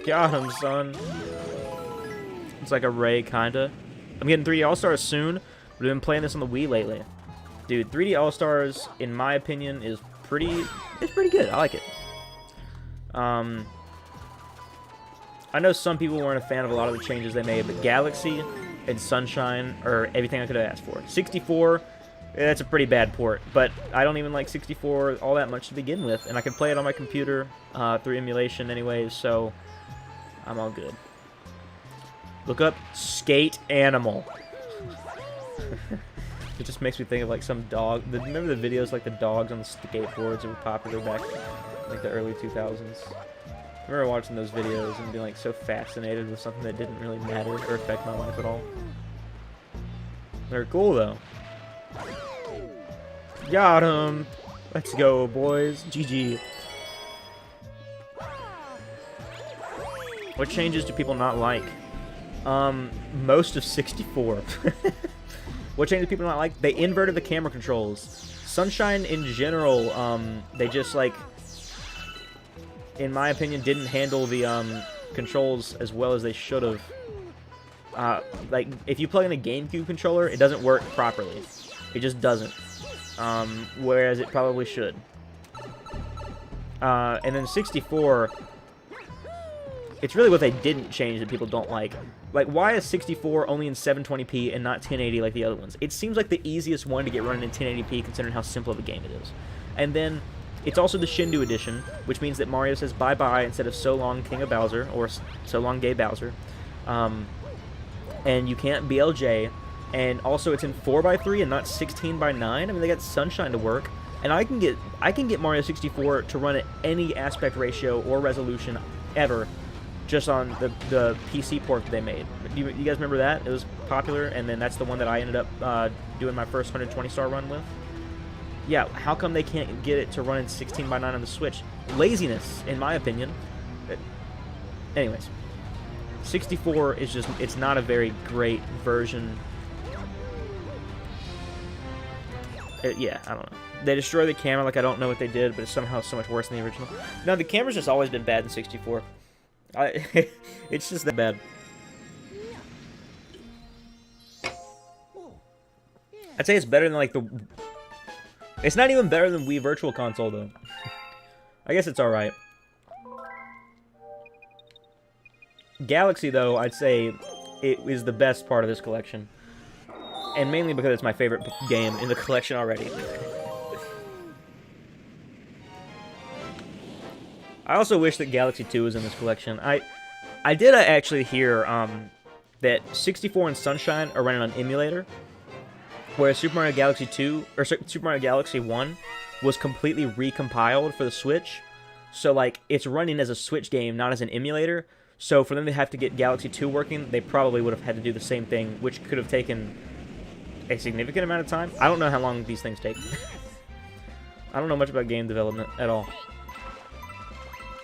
Got him, son. It's like a Ray, kinda. I'm getting 3D All-Stars soon. We've been playing this on the Wii lately. Dude, 3D All-Stars, in my opinion, is pretty good. I like it. I know some people weren't a fan of a lot of the changes they made, but Galaxy and Sunshine are everything I could have asked for. 64, that's a pretty bad port, but I don't even like 64 all that much to begin with, and I can play it on my computer through emulation anyways, so I'm all good. Look up Skate Animal. It just makes me think of like some dog. Remember the videos like the dogs on the skateboards that were popular back in like the early 2000s? I remember watching those videos and being like so fascinated with something that didn't really matter or affect my life at all. They're cool though. Got him. Let's go, boys. GG. What changes do people not like? Most of 64. What changes do people not like? They inverted the camera controls. Sunshine in general, they just like, in my opinion, didn't handle the controls as well as they should have. Like, if you plug in a GameCube controller, it doesn't work properly. It just doesn't. Whereas it probably should. And then 64, it's really what they didn't change that people don't like. Like, why is 64 only in 720p and not 1080 like the other ones? It seems like the easiest one to get running in 1080p considering how simple of a game it is. And then, it's also the Shindu edition, which means that Mario says bye-bye instead of so long King of Bowser, or so long Gay Bowser. And you can't BLJ. And also it's in 4x3 and not 16:9. I mean, they got Sunshine to work. And I can get Mario 64 to run at any aspect ratio or resolution ever, just on the PC port that they made. You guys remember that? It was popular, and then that's the one that I ended up doing my first 120-star run with. Yeah, how come they can't get it to run in 16:9 on the Switch? Laziness, in my opinion. Anyways, 64 is just, it's not a very great version. Yeah, I don't know. They destroy the camera like I don't know what they did, but it's somehow so much worse than the original. No, the camera's just always been bad in 64. It's just that bad. I'd say it's better than like the... It's not even better than Wii Virtual Console though. I guess it's alright. Galaxy though, I'd say it is the best part of this collection. And mainly because it's my favorite game in the collection already. I also wish that Galaxy 2 was in this collection. I did actually hear that 64 and Sunshine are running on emulator, whereas Super Mario Galaxy 2 or Super Mario Galaxy 1 was completely recompiled for the Switch. So like it's running as a Switch game, not as an emulator. So for them to have to get Galaxy 2 working, they probably would have had to do the same thing, which could have taken a significant amount of time. I don't know how long these things take. I don't know much about game development at all.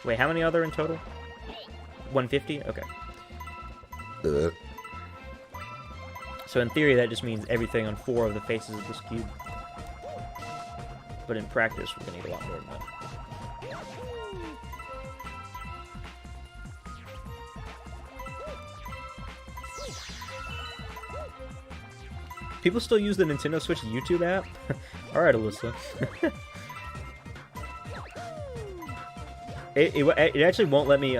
Wait, how many are there in total? 150? Okay. So in theory, that just means everything on 4 of the faces of this cube. But in practice, we're going to need a lot more than that. People still use the Nintendo Switch YouTube app? Alright, Alyssa. It actually won't let me,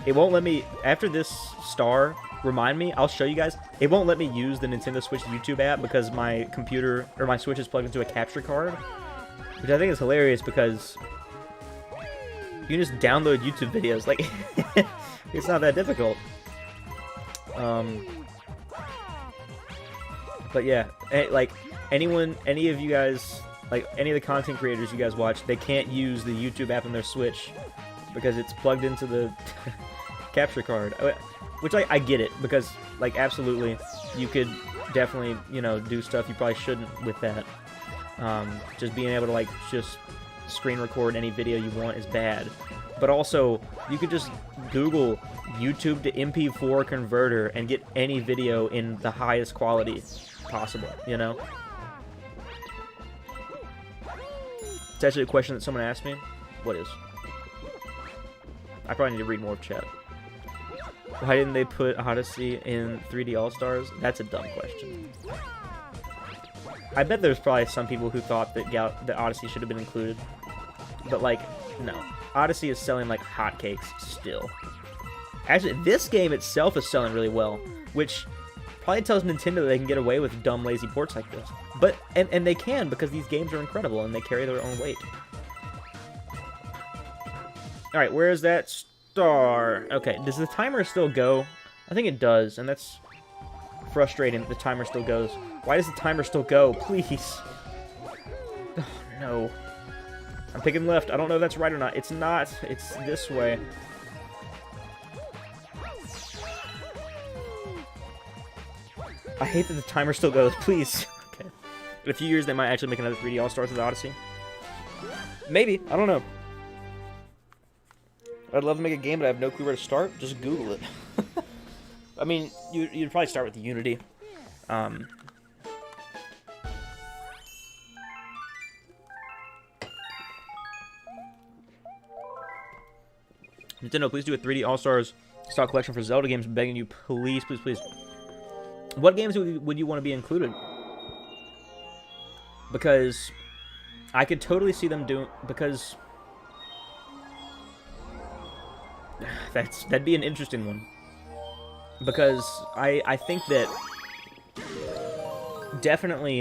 it won't let me, after this star, remind me, I'll show you guys, it won't let me use the Nintendo Switch YouTube app because my computer, or my Switch is plugged into a capture card, which I think is hilarious because you can just download YouTube videos, like, it's not that difficult. But yeah, like, any of you guys like any of the content creators you guys watch, they can't use the YouTube app on their Switch because it's plugged into the capture card. Which I get it, because like absolutely you could definitely, you know, do stuff you probably shouldn't with that. Just being able to like just screen record any video you want is bad. But also, you could just Google YouTube to MP4 converter and get any video in the highest quality possible, you know? It's actually a question that someone asked me. What is? I probably need to read more of chat. Why didn't they put Odyssey in 3D All-Stars? That's a dumb question. I bet there's probably some people who thought that Odyssey should have been included. But, like, no. Odyssey is selling like hotcakes still. Actually, this game itself is selling really well, which probably tells Nintendo that they can get away with dumb, lazy ports like this. But, and they can, because these games are incredible and they carry their own weight. Alright, where is that star? Okay, does the timer still go? I think it does, and that's frustrating that the timer still goes. Why does the timer still go? Please. Oh, no. I'm picking left. I don't know if that's right or not. It's not. It's this way. I hate that the timer still goes. Please. Okay. In a few years, they might actually make another 3D All-Stars with Odyssey. Maybe. I don't know. I'd love to make a game, but I have no clue where to start. Just Google it. I mean, you'd probably start with Unity. Nintendo, please do a 3D All-Stars stock collection for Zelda games. I'm begging you, please, please, please. What games would you want to be included? Because I could totally see them doing... Because... That'd be an interesting one. Because I think that... Definitely,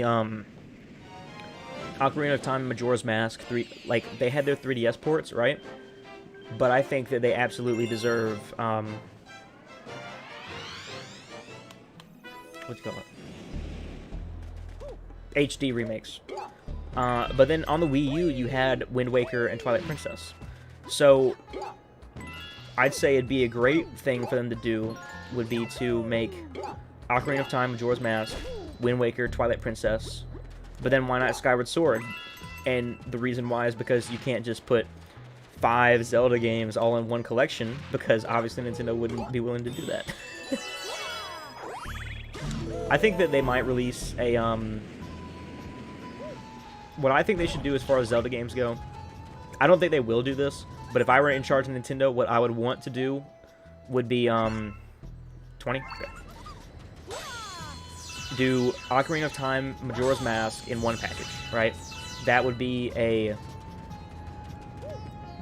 Ocarina of Time and Majora's Mask, they had their 3DS ports, right? But I think that they absolutely deserve, what you call it? HD remakes. But then on the Wii U, you had Wind Waker and Twilight Princess. So, I'd say it'd be a great thing for them to do, would be to make Ocarina of Time, Majora's Mask, Wind Waker, Twilight Princess, but then why not Skyward Sword? And the reason why is because you can't just put 5 Zelda games all in one collection, because obviously Nintendo wouldn't be willing to do that. I think that they might release a, what I think they should do as far as Zelda games go, I don't think they will do this, but if I were in charge of Nintendo, what I would want to do would be, 20? Okay. Do Ocarina of Time, Majora's Mask in one package, right? That would be a...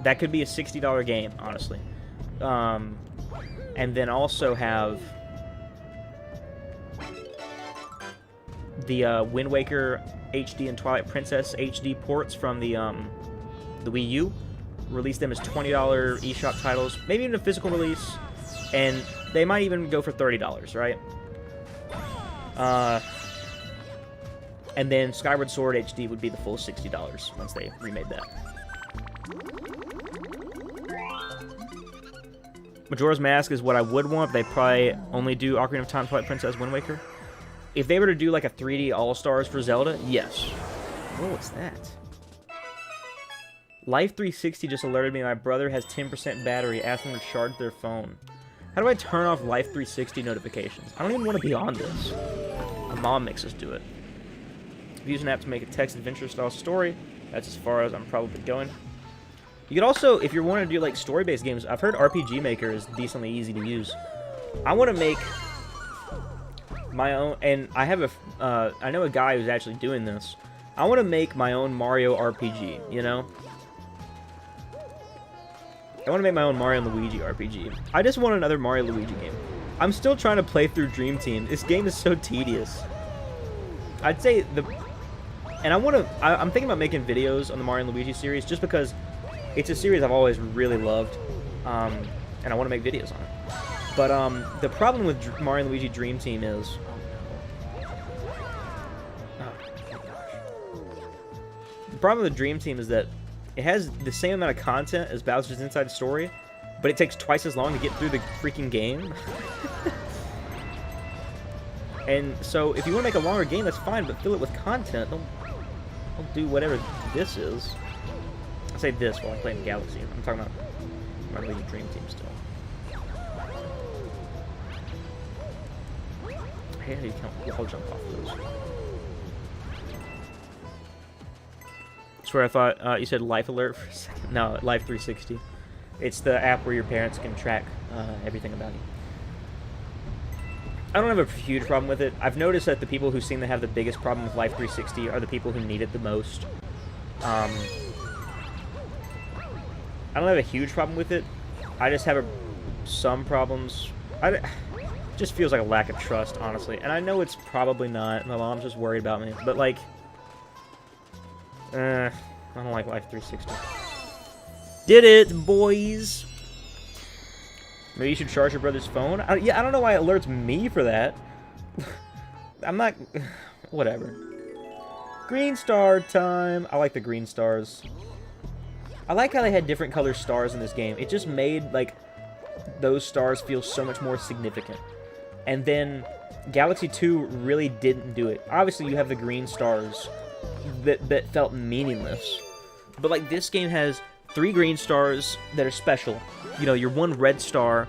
That could be a $60 game, honestly. And then also have the Wind Waker HD and Twilight Princess HD ports from the Wii U. Release them as $20 eShop titles, maybe even a physical release, and they might even go for $30, right? And then Skyward Sword HD would be the full $60 once they remade that. Majora's Mask is what I would want, but they probably only do Ocarina of Time, Twilight Princess, Wind Waker. If they were to do like a 3D All-Stars for Zelda, yes. What was that? Life360 just alerted me my brother has 10% battery, asking them to charge their phone. How do I turn off Life360 notifications? I don't even want to be on this. My mom makes us do it. I've used an app to make a text adventure style story. That's as far as I'm probably going. You could also, if you're wanting to do like story-based games, I've heard RPG Maker is decently easy to use. I want to make my own, and I have I know a guy who's actually doing this. I want to make my own Mario RPG, you know? I want to make my own Mario and Luigi RPG. I just want another Mario Luigi game. I'm still trying to play through Dream Team. This game is so tedious. I'd say and I'm thinking about making videos on the Mario and Luigi series just because it's a series I've always really loved, and I want to make videos on it. But the problem with Mario and Luigi Dream Team is... Oh, problem with Dream Team is that it has the same amount of content as Bowser's Inside Story, but it takes twice as long to get through the freaking game. And so, if you want to make a longer game, that's fine, but fill it with content. Don't do whatever this is. I say this while I'm playing Galaxy. I'm talking about my League Dream Team still. Hey, how do you count? I'll jump off those. I swear I thought you said Life Alert for a second. No, Life 360. It's the app where your parents can track everything about you. I don't have a huge problem with it. I've noticed that the people who seem to have the biggest problem with Life 360 are the people who need it the most. I don't have a huge problem with it. I just have some problems. It just feels like a lack of trust, honestly. And I know it's probably not. My mom's just worried about me. But, like, I don't like Life 360. Did it, boys! Maybe you should charge your brother's phone? Yeah, I don't know why it alerts me for that. I'm not... Whatever. Green star time. I like the green stars. I like how they had different color stars in this game. It just made, like, those stars feel so much more significant. And then Galaxy 2 really didn't do it. Obviously, you have the green stars that felt meaningless. But, like, this game has 3 green stars that are special. You know, your 1 red star.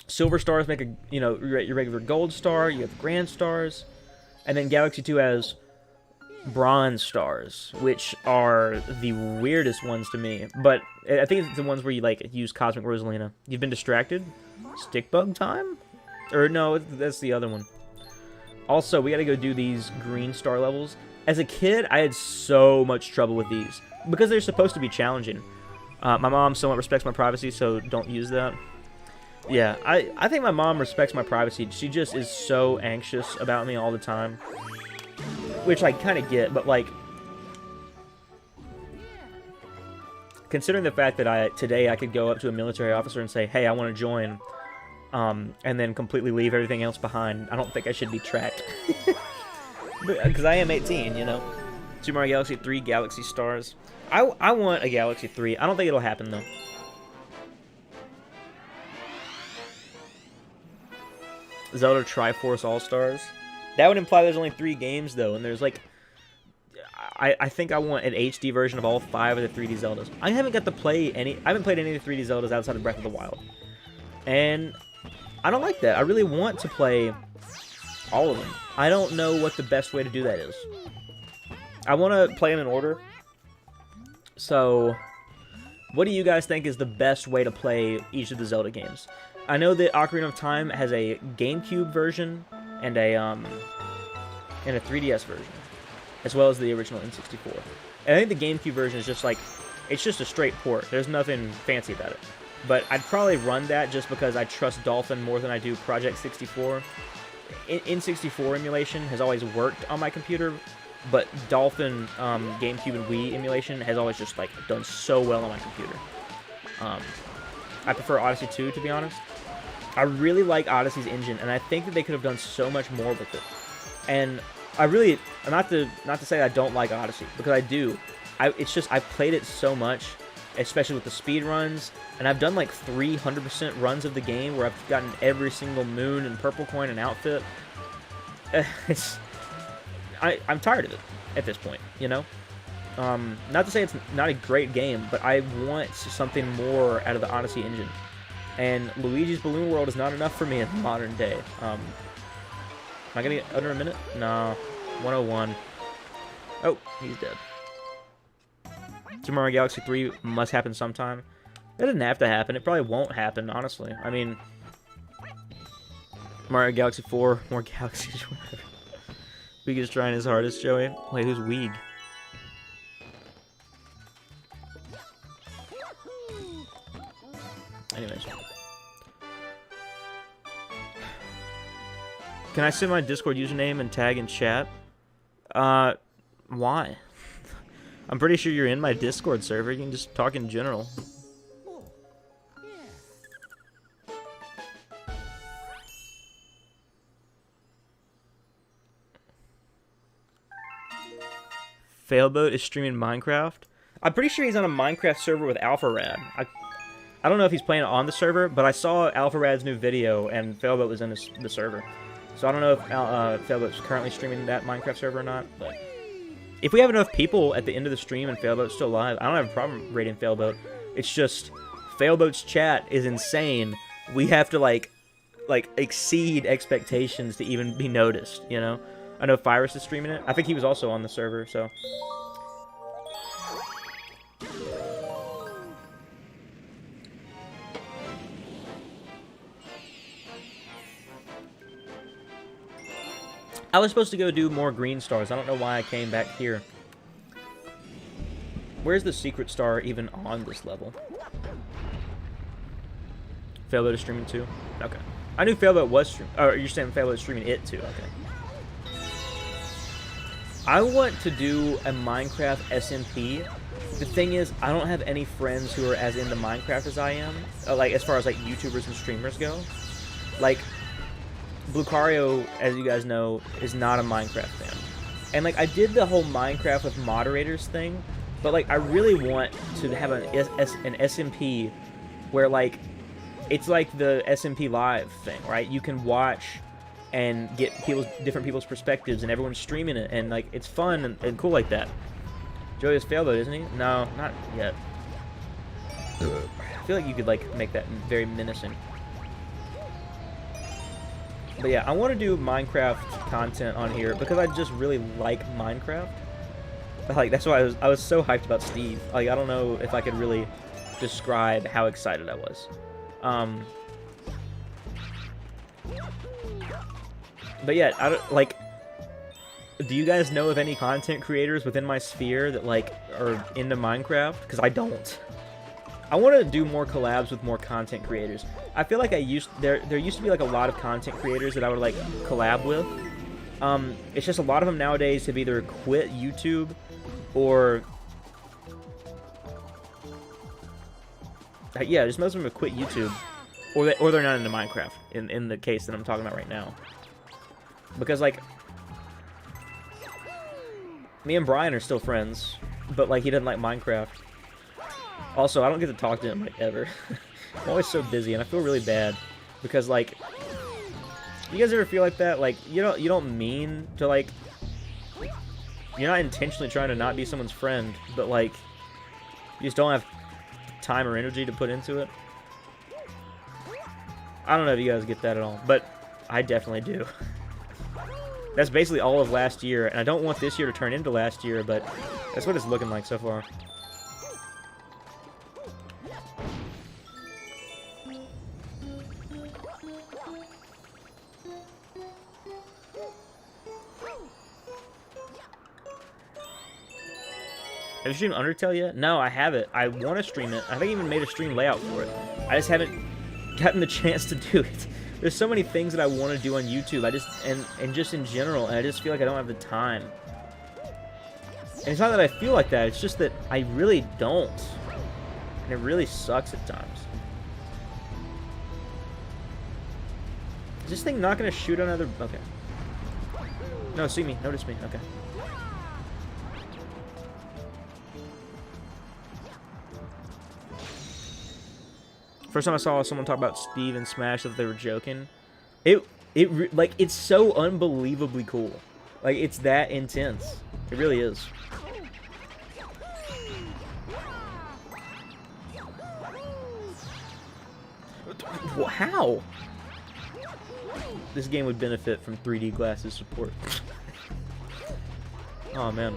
Silver stars make your regular gold star. You have grand stars. And then Galaxy 2 has bronze stars, which are the weirdest ones to me. But I think it's the ones where you, like, use Cosmic Rosalina. You've been distracted? Stickbug time? Or no, that's the other one. Also, we gotta go do these green star levels. As a kid, I had so much trouble with these, because they're supposed to be challenging. My mom somewhat respects my privacy, so don't use that. Yeah, I think my mom respects my privacy. She just is so anxious about me all the time. Which I kind of get, but, like, considering the fact that today I could go up to a military officer and say, hey, I want to join, and then completely leave everything else behind, I don't think I should be tracked. Because I am 18, you know. Super Mario Galaxy 3 Galaxy Stars. I want a Galaxy 3. I don't think it'll happen, though. Zelda Triforce All-Stars. That would imply there's only 3 games, though, and there's, like... I think I want an HD version of all 5 of the 3D Zeldas. I haven't got to play any... I haven't played any of the 3D Zeldas outside of Breath of the Wild. And I don't like that. I really want to play all of them. I don't know what the best way to do that is. I want to play them in order. So, what do you guys think is the best way to play each of the Zelda games? I know that Ocarina of Time has a GameCube version and a 3DS version, as well as the original N64. And I think the GameCube version is just like, it's just a straight port. There's nothing fancy about it. But I'd probably run that just because I trust Dolphin more than I do Project 64. N64 emulation has always worked on my computer, but Dolphin GameCube and Wii emulation has always just, like, done so well on my computer. I prefer Odyssey 2, to be honest. I really like Odyssey's engine, and I think that they could have done so much more with it. And I really, not to say I don't like Odyssey, because I do. It's just, I've played it so much, especially with the speed runs, and I've done like 300% runs of the game where I've gotten every single moon and purple coin and outfit. I'm tired of it at this point, you know? Not to say it's not a great game, but I want something more out of the Odyssey engine. And Luigi's Balloon World is not enough for me in modern day. Am I gonna get under a minute? No. 101. Oh, he's dead. Super Mario Galaxy 3 must happen sometime. It doesn't have to happen. It probably won't happen, honestly. I mean, Mario Galaxy 4, more galaxies, whatever. Weeg is trying his hardest, Joey. Wait, who's Weeg? Anyways. Can I send my Discord username and tag in chat? Why? I'm pretty sure you're in my Discord server. You can just talk in general. Failboat is streaming Minecraft. I'm pretty sure he's on a Minecraft server with AlphaRad. I don't know if he's playing on the server, but I saw AlphaRad's new video, and Failboat was in the server. So I don't know if Failboat's currently streaming that Minecraft server or not, but if we have enough people at the end of the stream and Failboat's still live, I don't have a problem rating Failboat. It's just, Failboat's chat is insane. We have to, like exceed expectations to even be noticed, you know? I know Fyrus is streaming it. I think he was also on the server, so... I was supposed to go do more green stars. I don't know why I came back here. Where's the secret star even on this level? Failboat is streaming too? Okay. I knew Failboat was streaming. Oh, you're saying Failboat is streaming it too? Okay. I want to do a Minecraft SMP. The thing is, I don't have any friends who are as into Minecraft as I am. Like, as far as, like, YouTubers and streamers go. Like... Blucario, as you guys know, is not a Minecraft fan. And, like, I did the whole Minecraft with moderators thing, but, like, I really want to have an SMP where, like, it's like the SMP Live thing, right? You can watch and get different people's perspectives, and everyone's streaming it, and, like, it's fun and cool like that. Joey has failed, though, isn't he? No, not yet. I feel like you could, like, make that very menacing. But yeah, I want to do Minecraft content on here because I just really like Minecraft. Like, that's why I was so hyped about Steve. Like, I don't know if I could really describe how excited I was. But yeah, I don't, like, do you guys know of any content creators within my sphere that, like, are into Minecraft? Because I don't. I want to do more collabs with more content creators. I feel like there used to be, like, a lot of content creators that I would, like, collab with. It's just a lot of them nowadays have either quit YouTube or... yeah, just most of them have quit YouTube. Or they're not into Minecraft, in the case that I'm talking about right now. Because, like... me and Brian are still friends, but, like, he doesn't like Minecraft. Also, I don't get to talk to him, like, ever. I'm always so busy, and I feel really bad. Because, like... you guys ever feel like that? Like, you don't mean to, like... you're not intentionally trying to not be someone's friend, but, like... you just don't have time or energy to put into it. I don't know if you guys get that at all, but I definitely do. That's basically all of last year, and I don't want this year to turn into last year, but that's what it's looking like so far. Have you streamed Undertale yet? No, I haven't. I want to stream it. I think I even made a stream layout for it. I just haven't gotten the chance to do it. There's so many things that I want to do on YouTube. And just in general, and I just feel like I don't have the time. And it's not that I feel like that. It's just that I really don't. And it really sucks at times. Is this thing not going to shoot another... okay. No, see me. Notice me. Okay. First time I saw someone talk about Steve and Smash that they were joking, like, it's so unbelievably cool. Like, it's that intense. It really is. How? This game would benefit from 3D glasses support. Oh man.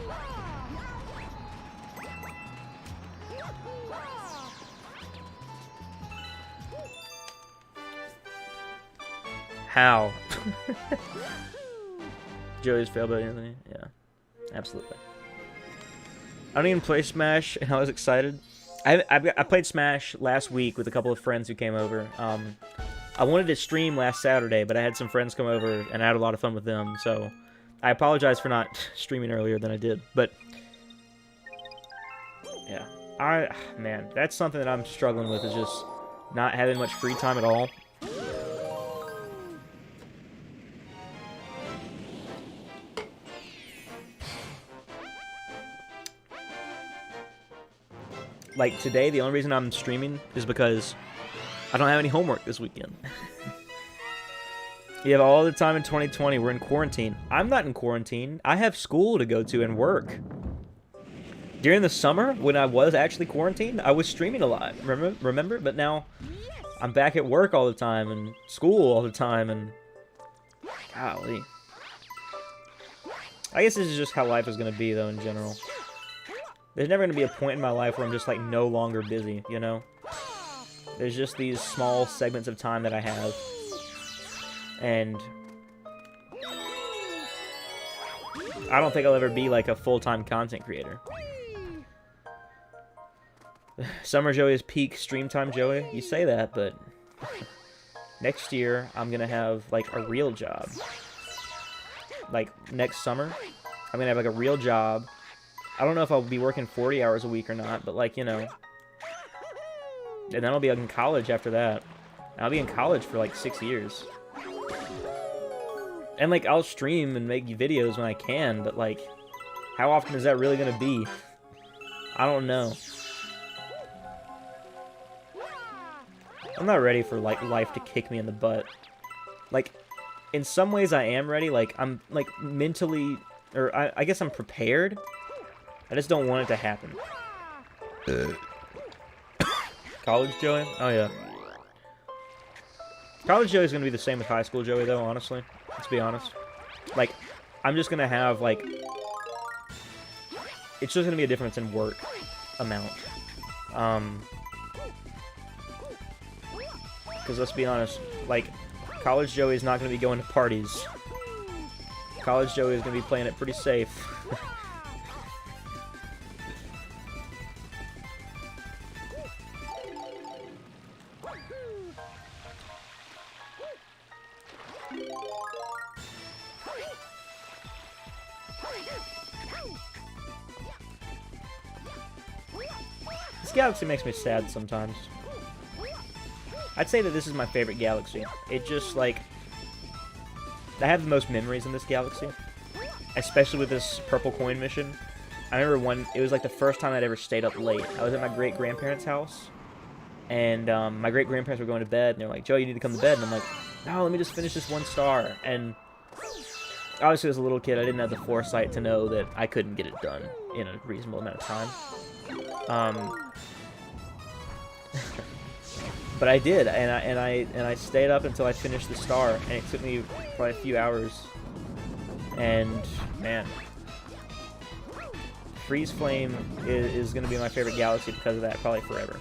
How? Joey's failed by Anthony? Yeah. Absolutely. I don't even play Smash, and I was excited. I played Smash last week with a couple of friends who came over. I wanted to stream last Saturday, but I had some friends come over, and I had a lot of fun with them, so... I apologize for not streaming earlier than I did, but... yeah. Man, that's something that I'm struggling with, is just not having much free time at all. Like, today, the only reason I'm streaming is because I don't have any homework this weekend. You have all the time in 2020. We're in quarantine. I'm not in quarantine. I have school to go to and work. During the summer, when I was actually quarantined, I was streaming a lot. Remember? But now, I'm back at work all the time and school all the time and... Golly. I guess this is just how life is going to be, though, in general. There's never going to be a point in my life where I'm just, like, no longer busy, you know? There's just these small segments of time that I have. And... I don't think I'll ever be, like, a full-time content creator. Summer Joey is peak stream time, Joey. You say that, but... Next year, I'm gonna have, like, a real job. Like, next summer, I'm gonna have, like, a real job. I don't know if I'll be working 40 hours a week or not, but, like, you know. And then I'll be, like, in college after that. And I'll be in college for, like, 6 years. And, like, I'll stream and make videos when I can, but, like, how often is that really gonna be? I don't know. I'm not ready for, like, life to kick me in the butt. Like, in some ways I am ready. Like, I'm, like, mentally... Or, I guess I'm prepared. I just don't want it to happen. College Joey? Oh, yeah. College Joey's gonna be the same with high school Joey, though, honestly. Let's be honest. Like, I'm just gonna have, like... It's just gonna be a difference in work amount. Because let's be honest, like, college Joey is not going to be going to parties. College Joey is going to be playing it pretty safe. This galaxy makes me sad sometimes. I'd say that this is my favorite galaxy. It just, like... I have the most memories in this galaxy. Especially with this purple coin mission. I remember when... It was, like, the first time I'd ever stayed up late. I was at my great-grandparents' house. And, my great-grandparents were going to bed. And they're like, Joe, you need to come to bed. And I'm like, no, let me just finish this one star. And... Obviously, as a little kid, I didn't have the foresight to know that I couldn't get it done in a reasonable amount of time. But I did, and I stayed up until I finished the star, and it took me probably a few hours. And man, Freeze Flame is going to be my favorite galaxy because of that, probably forever.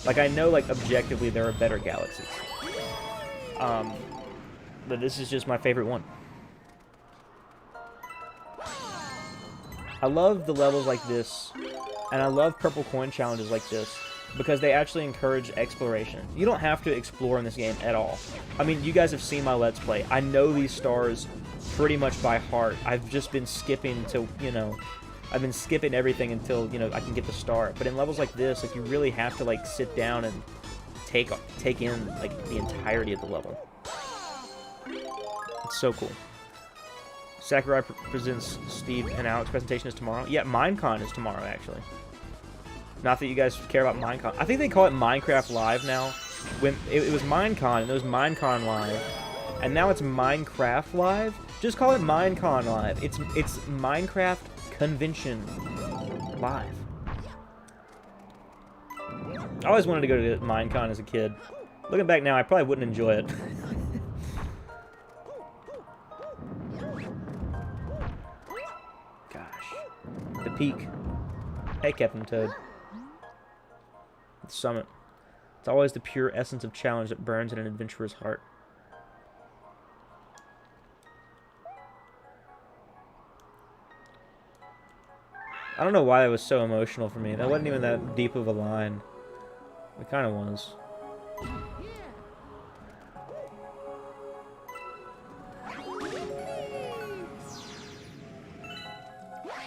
Like, I know, like, objectively there are better galaxies, but this is just my favorite one. I love the levels like this, and I love purple coin challenges like this, because they actually encourage exploration. You don't have to explore in this game at all. I mean, you guys have seen my Let's Play. I know these stars pretty much by heart. I've just been skipping to, you know, I've been skipping everything until, you know, I can get the star. But in levels like this, like, you really have to, like, sit down and take in, like, the entirety of the level. It's so cool. Sakurai presents Steve and Alex. Presentation is tomorrow. Yeah, Minecon is tomorrow, actually. Not that you guys care about Minecon. I think they call it Minecraft Live now. When it was Minecon, and it was Minecon Live. And now it's Minecraft Live? Just call it Minecon Live. It's Minecraft Convention Live. I always wanted to go to Minecon as a kid. Looking back now, I probably wouldn't enjoy it. Gosh. The peak. Hey, Captain Toad. The summit. It's always the pure essence of challenge that burns in an adventurer's heart. I don't know why that was so emotional for me. That wasn't even that deep of a line. It kind of was.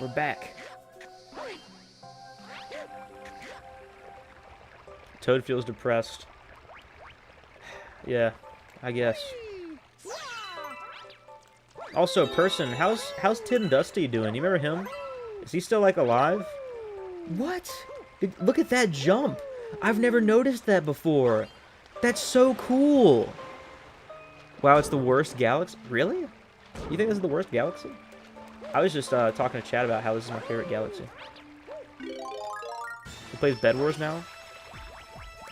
We're back. Toad feels depressed. Yeah, I guess. Also, person, how's Tim Dusty doing? You remember him? Is he still, like, alive? What? Look at that jump. I've never noticed that before. That's so cool. Wow, it's the worst galaxy. Really? You think this is the worst galaxy? I was just talking to Chad about how this is my favorite galaxy. He plays Bed Wars now.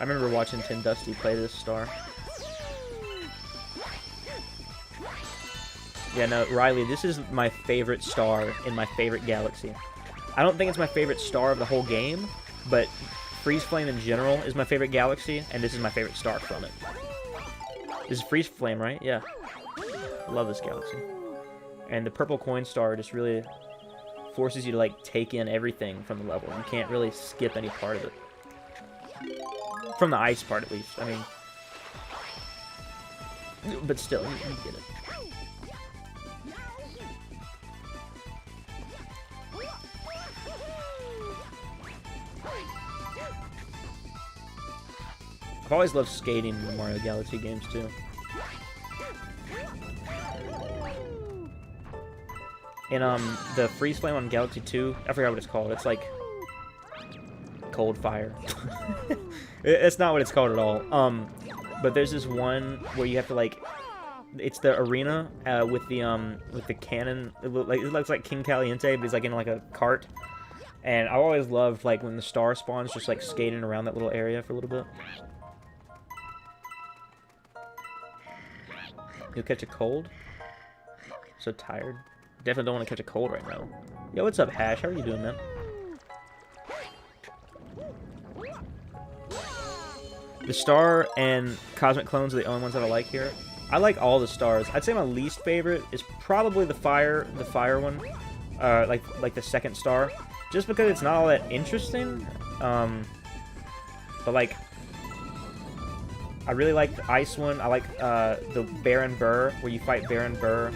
I remember watching Tin Dusty play this star. Yeah, no, Riley, this is my favorite star in my favorite galaxy. I don't think it's my favorite star of the whole game, but Freeze Flame in general is my favorite galaxy, and this is my favorite star from it. This is Freeze Flame, right? Yeah. I love this galaxy. And the purple coin star just really forces you to, like, take in everything from the level. You can't really skip any part of it. From the ice part, at least. I mean... But still, you get it. I've always loved skating in the Mario Galaxy games, too. In, the Freeze Flame on Galaxy 2, I forgot what it's called. It's, like, Cold Fire. It's not what it's called at all. But there's this one where you have to, like... It's the arena, with the cannon. It looks like King Caliente, but he's, like, in, like, a cart. And I always loved, like, when the star spawns, just, like, skating around that little area for a little bit. You'll catch a cold? So tired. Definitely don't want to catch a cold right now. Yo, what's up, Hash? How are you doing, man? The star and Cosmic Clones are the only ones that I like here. I like all the stars. I'd say my least favorite is probably the fire one. Like the second star. Just because it's not all that interesting. But like... I really like the ice one. I like the Baron Burr, where you fight Baron Burr,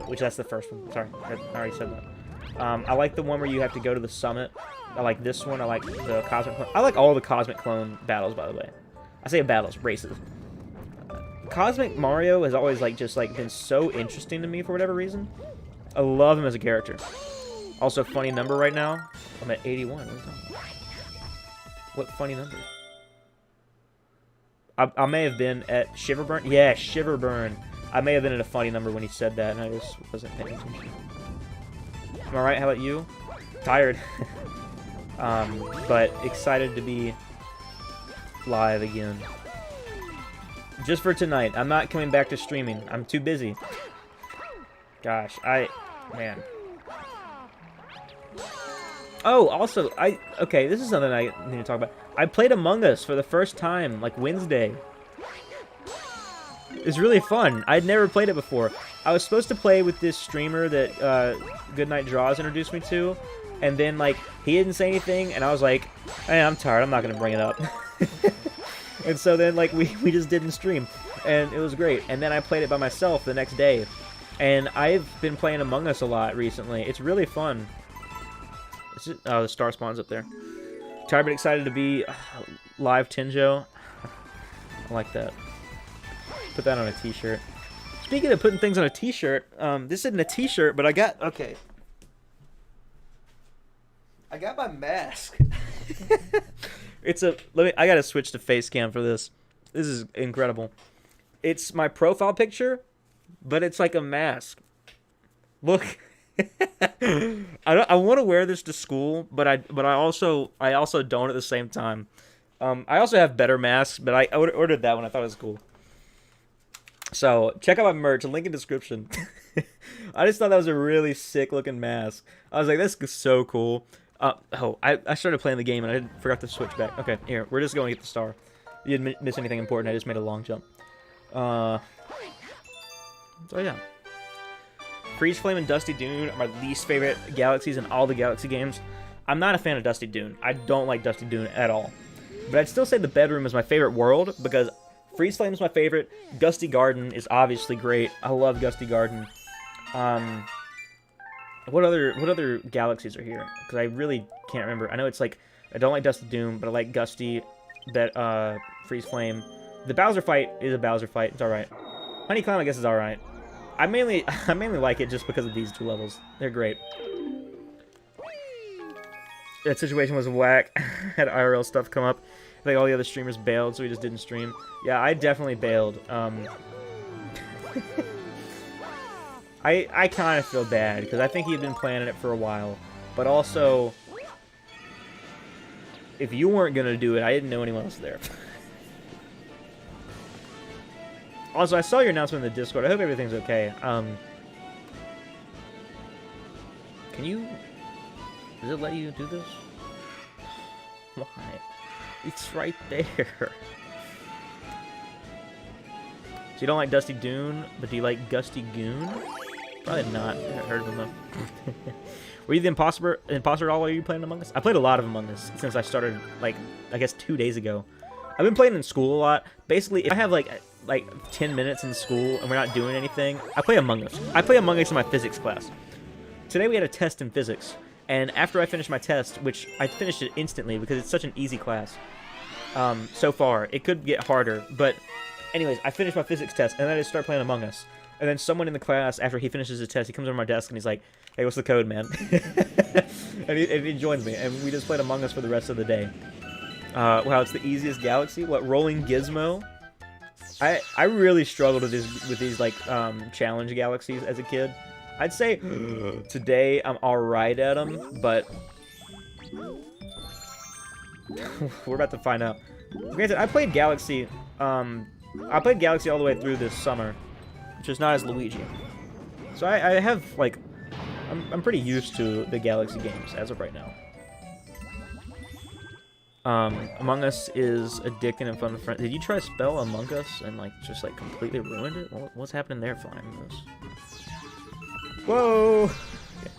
which that's the first one. Sorry, I already said that. I like the one where you have to go to the summit. I like this one. I like the Cosmic Clone. I like all the Cosmic Clone battles, by the way. I say battles, races. Cosmic Mario has always just been so interesting to me for whatever reason. I love him as a character. Also, funny number right now. I'm at 81. What are you talking about? What funny number? I may have been at Shiverburn. Yeah, Shiverburn. I may have been at a funny number when he said that, and I just wasn't paying attention. Am I right? How about you? Tired. But excited to be live again. Just for tonight. I'm not coming back to streaming. I'm too busy. Gosh, man. Oh, also, okay, this is something I need to talk about. I played Among Us for the first time, like, Wednesday. It's really fun. I'd never played it before. I was supposed to play with this streamer that Goodnight Draws introduced me to, and then, like, he didn't say anything, and I was like, hey, I'm tired, I'm not gonna bring it up. And so then, like, we just didn't stream, and it was great. And then I played it by myself the next day, and I've been playing Among Us a lot recently. It's really fun. Oh, the star spawns up there. Tired but excited to be live, Tenjo. I like that. Put that on a t-shirt. Speaking of putting things on a t-shirt, this isn't a t-shirt, but I got my mask. I gotta switch to face cam for this. This is incredible. It's my profile picture, but it's like a mask. Look. I want to wear this to school, but I also don't at the same time. I also have better masks, but I ordered that one. I thought it was cool. So check out my merch. Link in description. I just thought that was a really sick looking mask. I was like, this is so cool. I started playing the game and I forgot to switch back. Okay, here we're just going to get the star. You didn't miss anything important. I just made a long jump. So yeah. Freeze Flame and Dusty Dune are my least favorite galaxies in all the Galaxy games. I'm not a fan of Dusty Dune. I don't like Dusty Dune at all. But I'd still say the bedroom is my favorite world because Freeze Flame is my favorite. Gusty Garden is obviously great. I love Gusty Garden. What other galaxies are here? Because I really can't remember. I know it's like I don't like Dusty Dune, but I like Gusty, Freeze Flame. The Bowser fight is a Bowser fight. It's all right. Honeycomb, I guess, is all right. I mainly like it just because of these two levels. They're great. that situation was whack. Had IRL stuff come up. Like all the other streamers bailed, so we just didn't stream. Yeah, I definitely bailed. I kind of feel bad because I think he'd been planning it for a while, but also, if you weren't gonna do it, I didn't know anyone else there. Also, I saw your announcement in the Discord. I hope everything's okay. Can you? Does it let you do this? Why? It's right there. So you don't like Dusty Dune, but do you like Gusty Goon? Probably not. I haven't heard of him though. Were you the imposter at all while you were playing Among Us? I played a lot of Among Us since I started, like, I guess 2 days ago. I've been playing in school a lot. Basically, if I have like 10 minutes in school and we're not doing anything, I play Among Us. I play Among Us in my physics class. Today we had a test in physics, and after I finished my test, which I finished it instantly because it's such an easy class, so far, it could get harder, but anyways, I finished my physics test, and then I just start playing Among Us. And then someone in the class, after he finishes his test, he comes over my desk and he's like, "Hey, what's the code, man?" and he joins me, and we just played Among Us for the rest of the day. Wow, it's the easiest galaxy. What, Rolling Gizmo? I really struggled with these like challenge galaxies as a kid. I'd say today I'm all right at them, but we're about to find out. Granted, I played Galaxy. I played Galaxy all the way through this summer, which is not as Luigi. So I have like, I'm pretty used to the Galaxy games as of right now. Among Us is addicting and fun with friends. Did you try to spell Among Us and like just like completely ruined it? What's happening there, flying this? Whoa! Okay.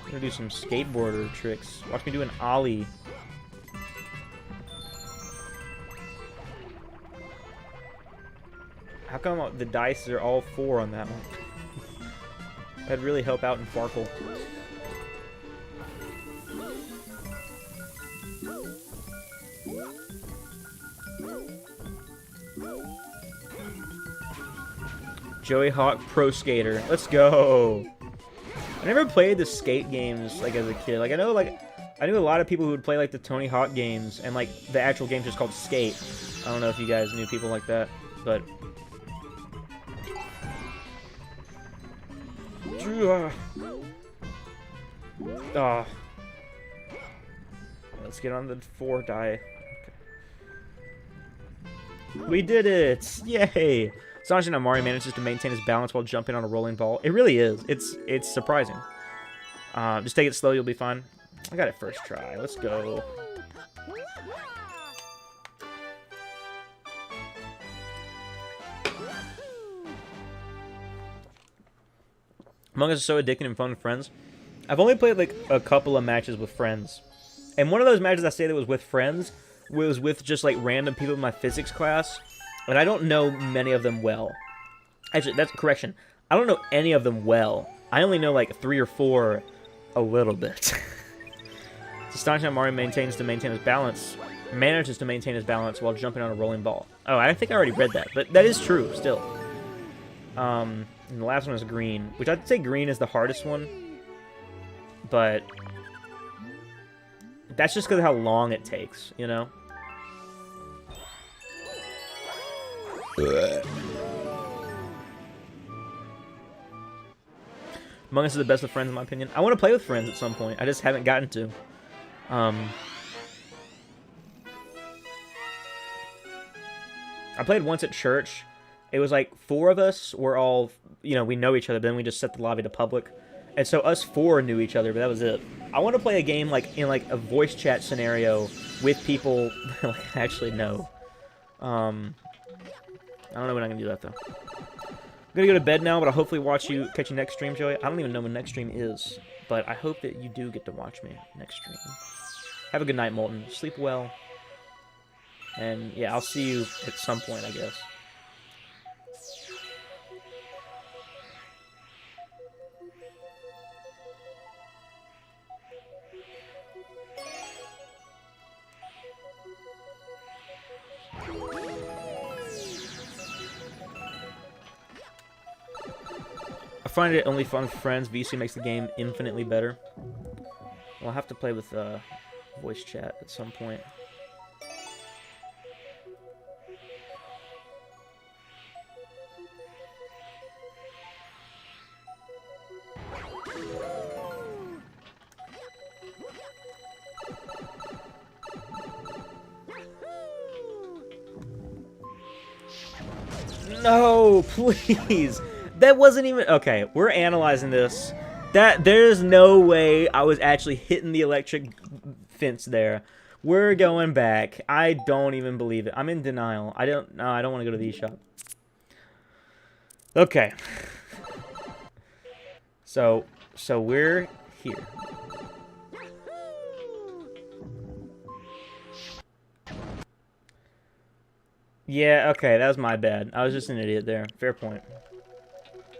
I'm gonna do some skateboarder tricks. Watch me do an ollie. How come the dice are all 4 on that one? That'd really help out in Farkle. Joey Hawk Pro Skater. Let's go. I never played the skate games like as a kid. Like I knew a lot of people who would play like the Tony Hawk games and like the actual game just called Skate. I don't know if you guys knew people like that, but let's get on the 4 die. Okay. We did it! Yay! Astonishing how Mario manages to maintain his balance while jumping on a rolling ball. It really is. It's surprising. Just take it slow, you'll be fine. I got it first try. Let's go. Among Us is so addicting and fun with friends. I've only played like a couple of matches with friends. And one of those matches I say that was with friends was with just like random people in my physics class. And I don't know many of them well. Actually, that's a correction. I don't know any of them well. I only know like 3 or 4 a little bit. It's astonishing how Mario manages to maintain his balance while jumping on a rolling ball. Oh, I think I already read that, but that is true still. And the last one is green, which I'd say green is the hardest one. But that's just because of how long it takes, you know? Among Us is the best of friends, in my opinion. I want to play with friends at some point. I just haven't gotten to. I played once at church. It was like 4 of us were all, you know, we know each other, but then we just set the lobby to public. And so us 4 knew each other, but that was it. I want to play a game like in like a voice chat scenario with people that like, actually know. I don't know when I'm going to do that, though. I'm going to go to bed now, but I'll hopefully catch you next stream, Joey. I don't even know when next stream is, but I hope that you do get to watch me next stream. Have a good night, Molten. Sleep well. And, yeah, I'll see you at some point, I guess. I find it only fun with friends. VC makes the game infinitely better. We'll have to play with voice chat at some point. No, please. That wasn't even... Okay, we're analyzing this. There's no way I was actually hitting the electric fence there. We're going back. I don't even believe it. I'm in denial. I don't want to go to the eShop. Okay. So we're here. Yeah, okay, that was my bad. I was just an idiot there. Fair point.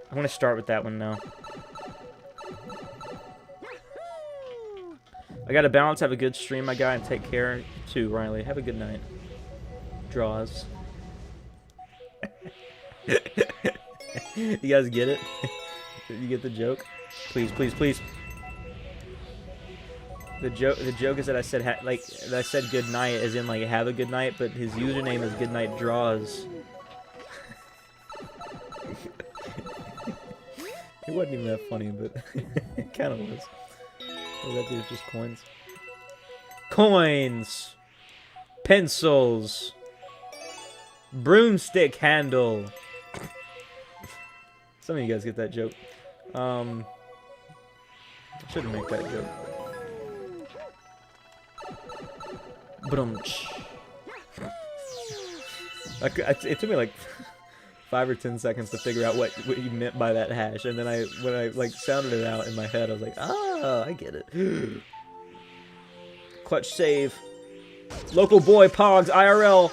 I want to start with that one now. I gotta balance, have a good stream, my guy, and take care too, Riley. Have a good night. Draws. You guys get it? You get the joke? Please, please, please. The joke is that I said good night as in like have a good night, but his username is Goodnight Draws. It wasn't even that funny, but it kind of was. Oh, that dude's just coins. Coins! Pencils! Broomstick handle! Some of you guys get that joke. I shouldn't make that joke. Brunch. It took me like 5 or 10 seconds to figure out what you meant by that hash, and then when I like sounded it out in my head, I was like, ah, I get it. Clutch save. Local boy Pogs IRL.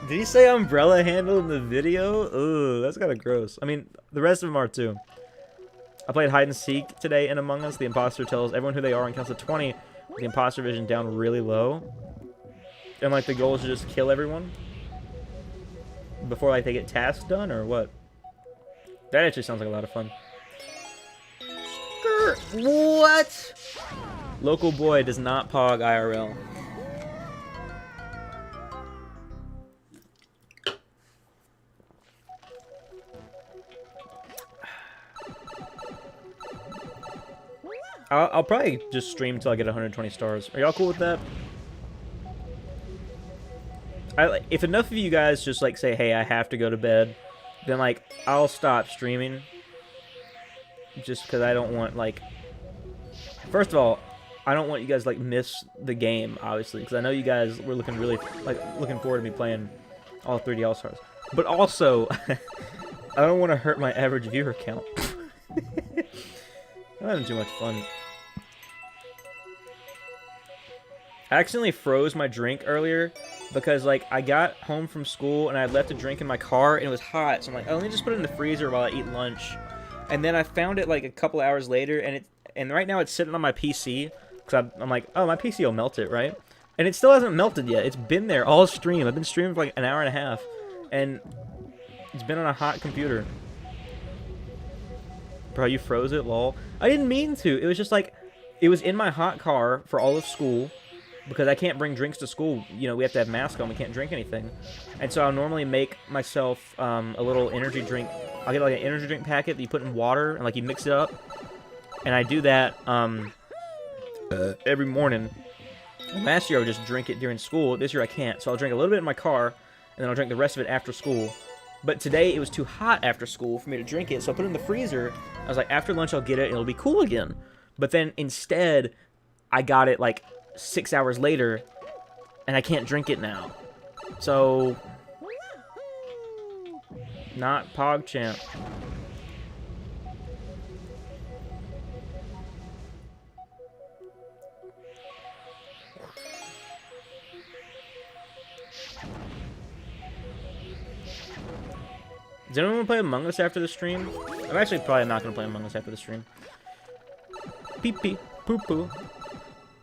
Did he say umbrella handle in the video? Ugh, that's kind of gross. I mean, the rest of them are too. I played hide and seek today in Among Us. The imposter tells everyone who they are and counts to 20 with the imposter vision down really low. And like the goal is to just kill everyone before like they get tasks done, or what? That actually sounds like a lot of fun. What? Local boy does not pog IRL. I'll probably just stream until I get 120 stars. Are y'all cool with that? If enough of you guys just like say, hey, I have to go to bed, then like I'll stop streaming. Just because I don't want like... First of all, I don't want you guys like miss the game, obviously, because I know you guys were looking forward to me playing all 3D All-Stars. But also, I don't want to hurt my average viewer count. I'm having too much fun. I accidentally froze my drink earlier because like I got home from school and I left a drink in my car and it was hot, so I'm like, oh, let me just put it in the freezer while I eat lunch. And then I found it like a couple hours later, and right now it's sitting on my PC because I'm like, oh, my PC will melt it, right? And it still hasn't melted yet. It's been there all stream. I've been streaming for like an hour and a half, and it's been on a hot computer. Bro, you froze it, lol. I didn't mean to. It was just like, it was in my hot car for all of school because I can't bring drinks to school. You know, we have to have masks on. We can't drink anything. And so I'll normally make myself a little energy drink. I'll get like an energy drink packet that you put in water and like you mix it up. And I do that every morning. And last year I would just drink it during school. This year I can't. So I'll drink a little bit in my car and then I'll drink the rest of it after school. But today it was too hot after school for me to drink it, so I put it in the freezer. I was like, after lunch I'll get it and it'll be cool again. But then instead, I got it like 6 hours later, and I can't drink it now. So, not PogChamp. Does anyone want to play Among Us after the stream? I'm actually probably not going to play Among Us after the stream. Pee-pee, poo-poo.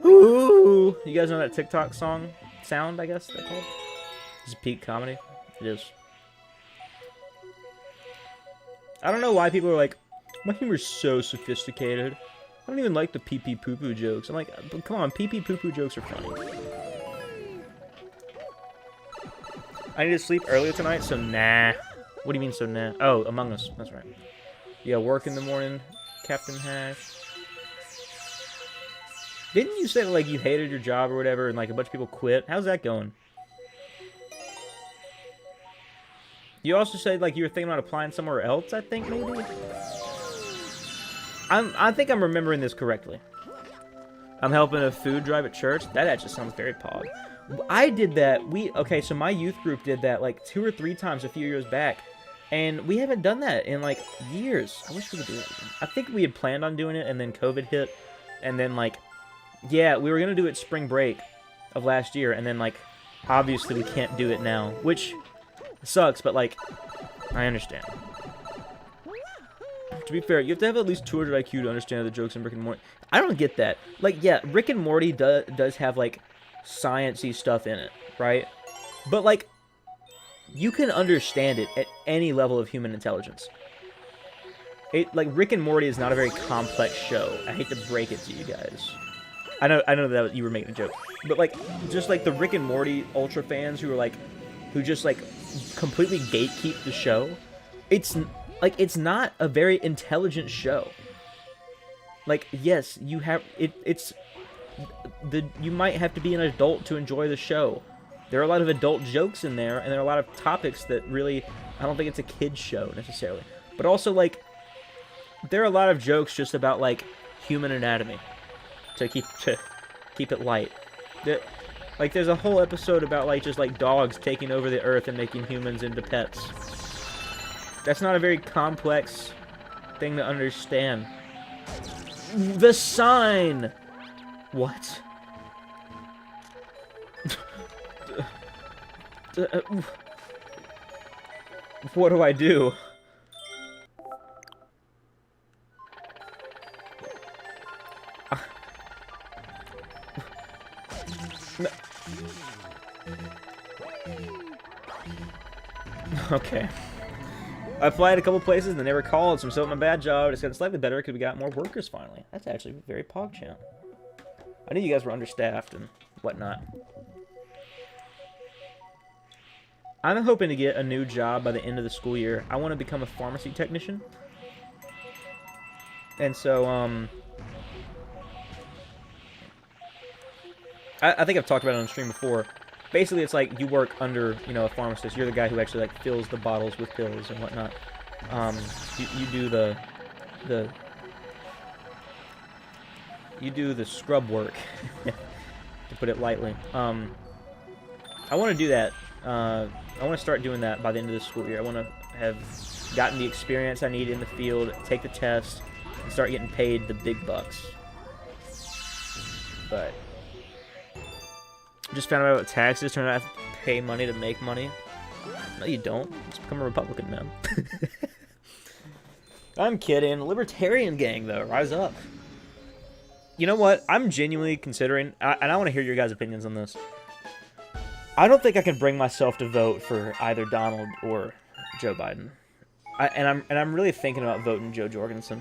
Ooh! You guys know that TikTok sound, I guess they're called? This is peak comedy. It is. I don't know why people are like, My humor's so sophisticated. I don't even like the pee-pee poo-poo jokes. I'm like, but come on, pee-pee poo-poo jokes are funny. I need to sleep earlier tonight, so nah. What do you mean, so nah? Oh, Among Us. That's right. Yeah, work in the morning, Captain Hash. Didn't you say, like, you hated your job or whatever, and, like, a bunch of people quit? How's that going? You also said, like, you were thinking about applying somewhere else, I think, maybe? I think I'm remembering this correctly. I'm helping a food drive at church. That actually sounds very pog. I did that. Okay, so my youth group did that, like, 2 or 3 times a few years back. And we haven't done that in, like, years. I wish we could do it again. I think we had planned on doing it, and then COVID hit. And then, like, yeah, we were going to do it spring break of last year. And then, like, obviously we can't do it now. Which sucks, but, like, I understand. To be fair, you have to have at least 200 IQ to understand the jokes in Rick and Morty. I don't get that. Like, yeah, Rick and Morty does have, like, science-y stuff in it, right? But, like, you can understand it at any level of human intelligence. Like, Rick and Morty is not a very complex show. I hate to break it to you guys. I know that you were making a joke. But, like, just, like, the Rick and Morty ultra fans who are, like, who just, like, completely gatekeep the show, it's not a very intelligent show. Like, yes, you have you might have to be an adult to enjoy the show. There are a lot of adult jokes in there, and there are a lot of topics that really, I don't think it's a kid's show necessarily. But also, like, there are a lot of jokes just about, like, human anatomy to keep it light. Like, there's a whole episode about, like, just, like, dogs taking over the earth and making humans into pets. That's not a very complex thing to understand. The sign! What? What do I do? No. Okay. I applied a couple places and they never called, so I'm still at my bad job. It's gotten slightly better because we got more workers finally. That's actually very PogChamp. I knew you guys were understaffed and whatnot. I'm hoping to get a new job by the end of the school year. I want to become a pharmacy technician. And so, I think I've talked about it on the stream before. Basically, it's like you work under, you know, a pharmacist. You're the guy who actually, like, fills the bottles with pills and whatnot. You do the scrub work, to put it lightly. I want to do that. I want to start doing that by the end of the school year. I want to have gotten the experience I need in the field, take the test, and start getting paid the big bucks. But just found out about taxes. Turns out I have to pay money to make money. No, you don't. Just become a Republican, man. I'm kidding. Libertarian gang, though. Rise up. You know what? I'm genuinely considering, and I want to hear your guys' opinions on this. I don't think I can bring myself to vote for either Donald or Joe Biden. I'm really thinking about voting Joe Jorgensen.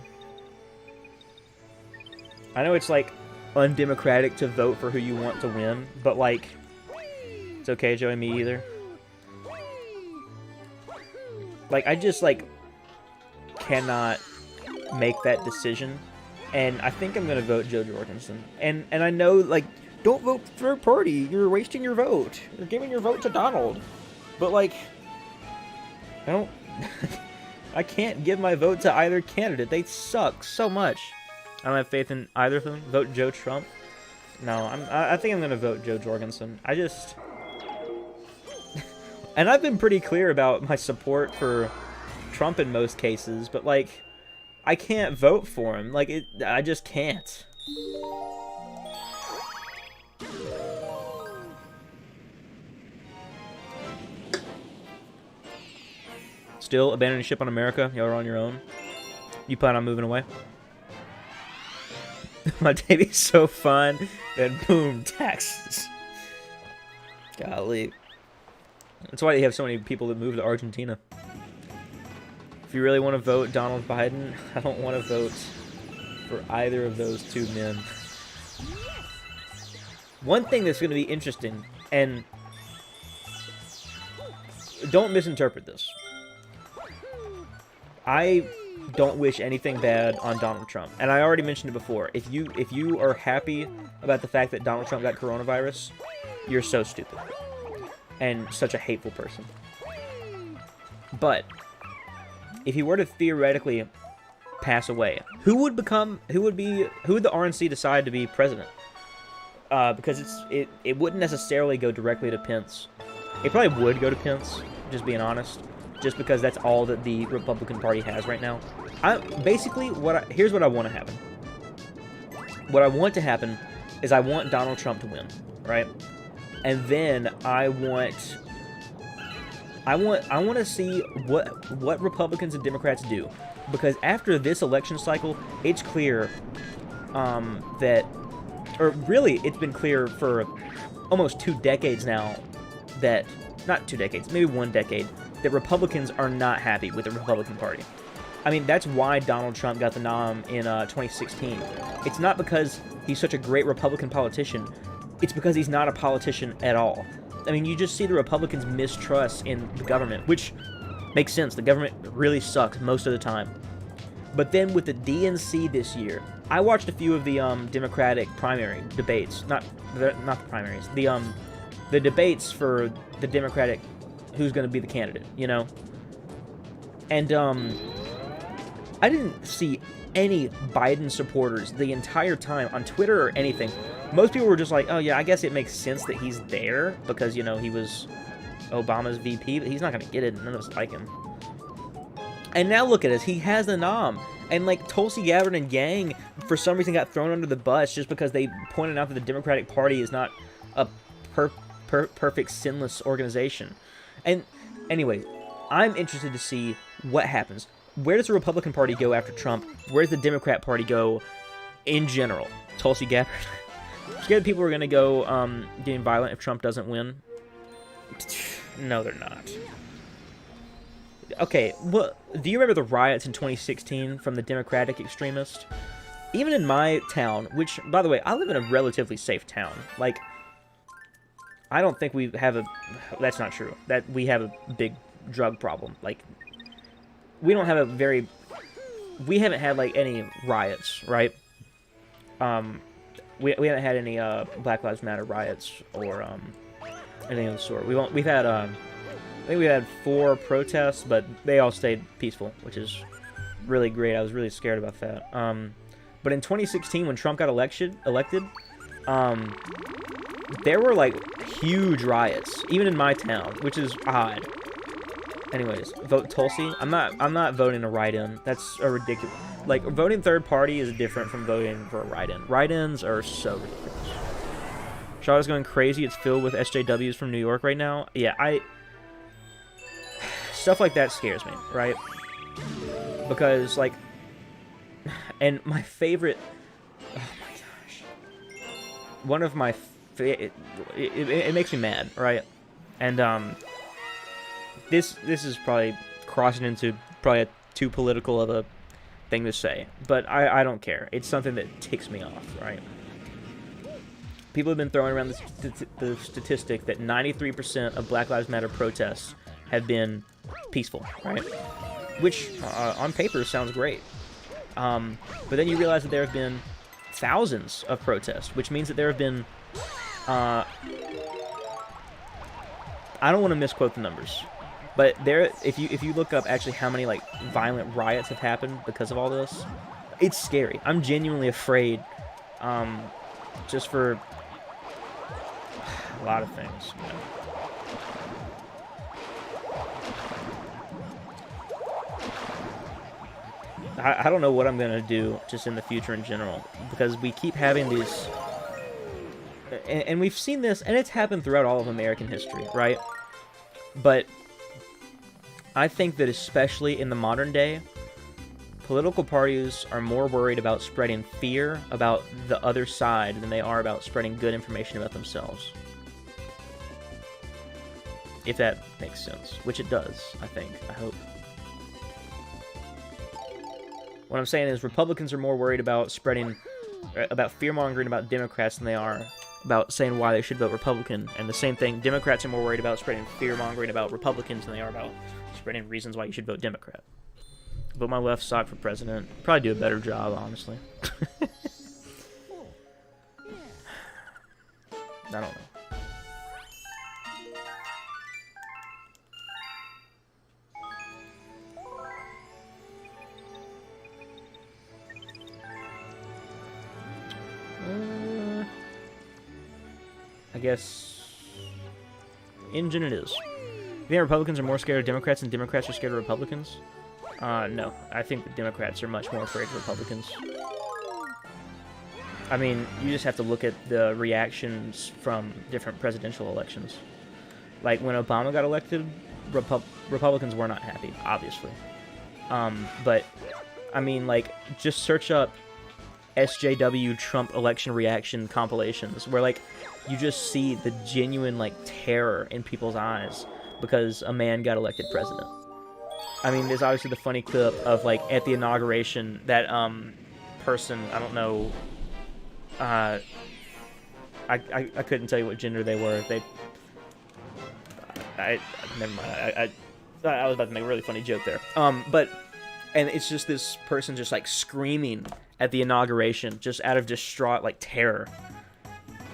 I know it's, like, undemocratic to vote for who you want to win, but, like, it's okay, Joey, me either. Like, I just, like, cannot make that decision, and I think I'm gonna vote Joe Jorgensen. And I know, like, don't vote for a party, you're wasting your vote. You're giving your vote to Donald. But, like, I don't... I can't give my vote to either candidate. They suck so much. I don't have faith in either of them. Vote Joe Trump. No, I think I'm gonna vote Joe Jorgensen. I just... And I've been pretty clear about my support for Trump in most cases, but, like, I can't vote for him. Like, I just can't. Still abandoning ship on America? Y'all are on your own? You plan on moving away? My baby's so fun. And boom, taxes. Golly. That's why you have so many people that move to Argentina. If you really want to vote Donald Biden, I don't want to vote for either of those two men. One thing that's going to be interesting, and don't misinterpret this. I don't wish anything bad on Donald Trump, and I already mentioned it before. If you are happy about the fact that Donald Trump got coronavirus, you're so stupid and such a hateful person. But if he were to theoretically pass away, who would the RNC decide to be president? Because it wouldn't necessarily go directly to Pence. It probably would go to Pence, just being honest, just because that's all that the Republican Party has right now. Here's what I want to happen. What I want to happen is I want Donald Trump to win, right? And then I want to see what Republicans and Democrats do, because after this election cycle, it's clear it's been clear for almost 2 decades now that, not 2 decades, maybe 1 decade, that Republicans are not happy with the Republican Party. I mean, that's why Donald Trump got the nom in 2016. It's not because he's such a great Republican politician. It's because he's not a politician at all. I mean, you just see the Republicans' mistrust in the government, which makes sense. The government really sucks most of the time. But then with the DNC this year, I watched a few of the Democratic primary debates. Not the primaries. The debates for the Democratic, who's going to be the candidate, you know? And I didn't see any Biden supporters the entire time on Twitter or anything. Most people were just like, oh yeah, I guess it makes sense that he's there because, you know, he was Obama's VP, but he's not going to get it, and none of us like him. And now look at us, he has the nom. And like Tulsi Gabbard and Yang, for some reason, got thrown under the bus just because they pointed out that the Democratic Party is not a perfect, sinless organization. And anyway, I'm interested to see what happens. Where does the Republican Party go after Trump? Where does the Democrat Party go in general? Tulsi Gabbard. Scared people are going to go getting violent if Trump doesn't win? No, they're not. Okay, well, do you remember the riots in 2016 from the Democratic extremists? Even in my town, which, by the way, I live in a relatively safe town. Like, I don't think we have a... That's not true. That we have a big drug problem. Like, we don't have a very... We haven't had, like, any riots, right? We haven't had any Black Lives Matter riots or anything of the sort. We've had I think we had 4 protests, but they all stayed peaceful, which is really great. I was really scared about that. But in 2016, when Trump got elected, there were like huge riots, even in my town, which is odd. Anyways, vote Tulsi. I'm not voting a write-in. That's a ridiculous. Like, voting third party is different from voting for a write-in. Write-ins are so ridiculous. Charlotte's going crazy. It's filled with SJWs from New York right now. Yeah, stuff like that scares me, right? Because, like, and my favorite, oh my gosh, one of my, it makes me mad, right? And, this is probably crossing into probably too political of a thing to say, but I don't care. It's something that ticks me off, right? People have been throwing around the statistic that 93% of Black Lives Matter protests have been peaceful, right? Which, on paper, sounds great. But then you realize that there have been thousands of protests, which means that there have been, I don't want to misquote the numbers, but if you look up actually how many, like, violent riots have happened because of all this, it's scary. I'm genuinely afraid, just for a lot of things, you know. I don't know what I'm going to do just in the future in general, because we keep having these, and we've seen this, and it's happened throughout all of American history, right? But I think that especially in the modern day, political parties are more worried about spreading fear about the other side than they are about spreading good information about themselves. If that makes sense, which it does, I think, I hope. What I'm saying is Republicans are more worried about about fear-mongering about Democrats than they are about saying why they should vote Republican. And the same thing, Democrats are more worried about spreading fear-mongering about Republicans than they are about spreading reasons why you should vote Democrat. Vote my left side for president. Probably do a better job, honestly. I don't know. I guess engine it is. You think Republicans are more scared of Democrats than Democrats are scared of Republicans? No. I think the Democrats are much more afraid of Republicans. I mean, you just have to look at the reactions from different presidential elections. Like, when Obama got elected, Republicans were not happy, obviously. But, I mean, like, just search up SJW Trump election reaction compilations, where, like, you just see the genuine, like, terror in people's eyes because a man got elected president. I mean, there's obviously the funny clip of, like, at the inauguration, that, person, I don't know, I couldn't tell you what gender they were. Never mind. I was about to make a really funny joke there. And it's just this person just, like, screaming at the inauguration, just out of distraught, like, terror.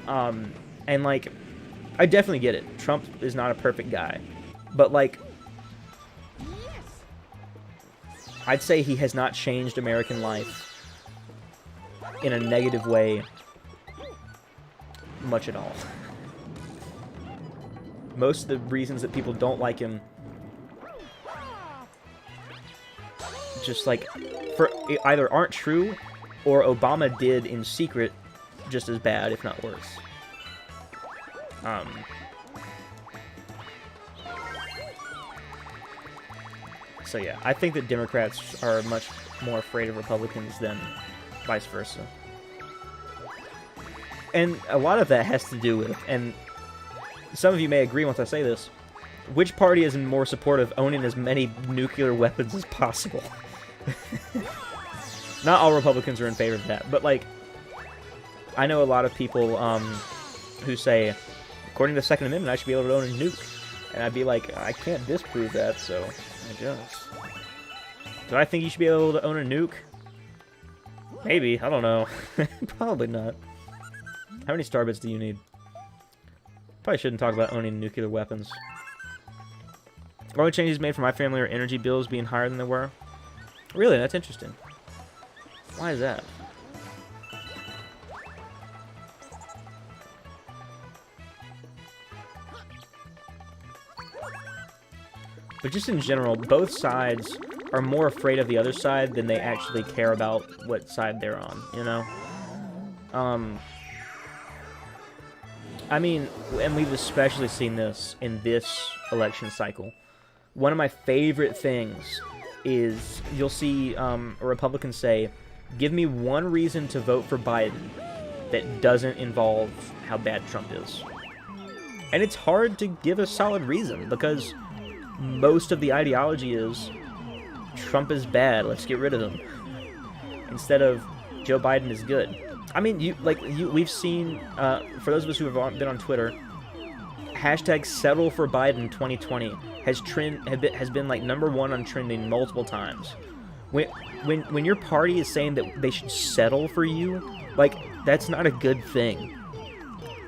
And, like, I definitely get it. Trump is not a perfect guy. But, like, I'd say he has not changed American life in a negative way much at all. Most of the reasons that people don't like him just, like, either aren't true, or Obama did in secret just as bad, if not worse. So yeah, I think that Democrats are much more afraid of Republicans than vice versa. And a lot of that has to do with, and some of you may agree once I say this, which party is in more support of owning as many nuclear weapons as possible? Not all Republicans are in favor of that, but, like, I know a lot of people who say, according to the Second Amendment, I should be able to own a nuke. And I'd be like, I can't disprove that, so I guess. Do I think you should be able to own a nuke? Maybe, I don't know. Probably not. How many star bits do you need? Probably shouldn't talk about owning nuclear weapons. Only changes made for my family are energy bills being higher than they were. Really? That's interesting. Why is that? But just in general, both sides are more afraid of the other side than they actually care about what side they're on, you know? I mean, and we've especially seen this in this election cycle. One of my favorite things is you'll see a Republican say, give me one reason to vote for Biden that doesn't involve how bad Trump is. And it's hard to give a solid reason because most of the ideology is Trump is bad, let's get rid of him, instead of Joe Biden is good. I mean, we've seen, for those of us who have been on Twitter, hashtag settle for Biden 2020 has been like #1 on trending multiple times. When your party is saying that they should settle for you, like, that's not a good thing.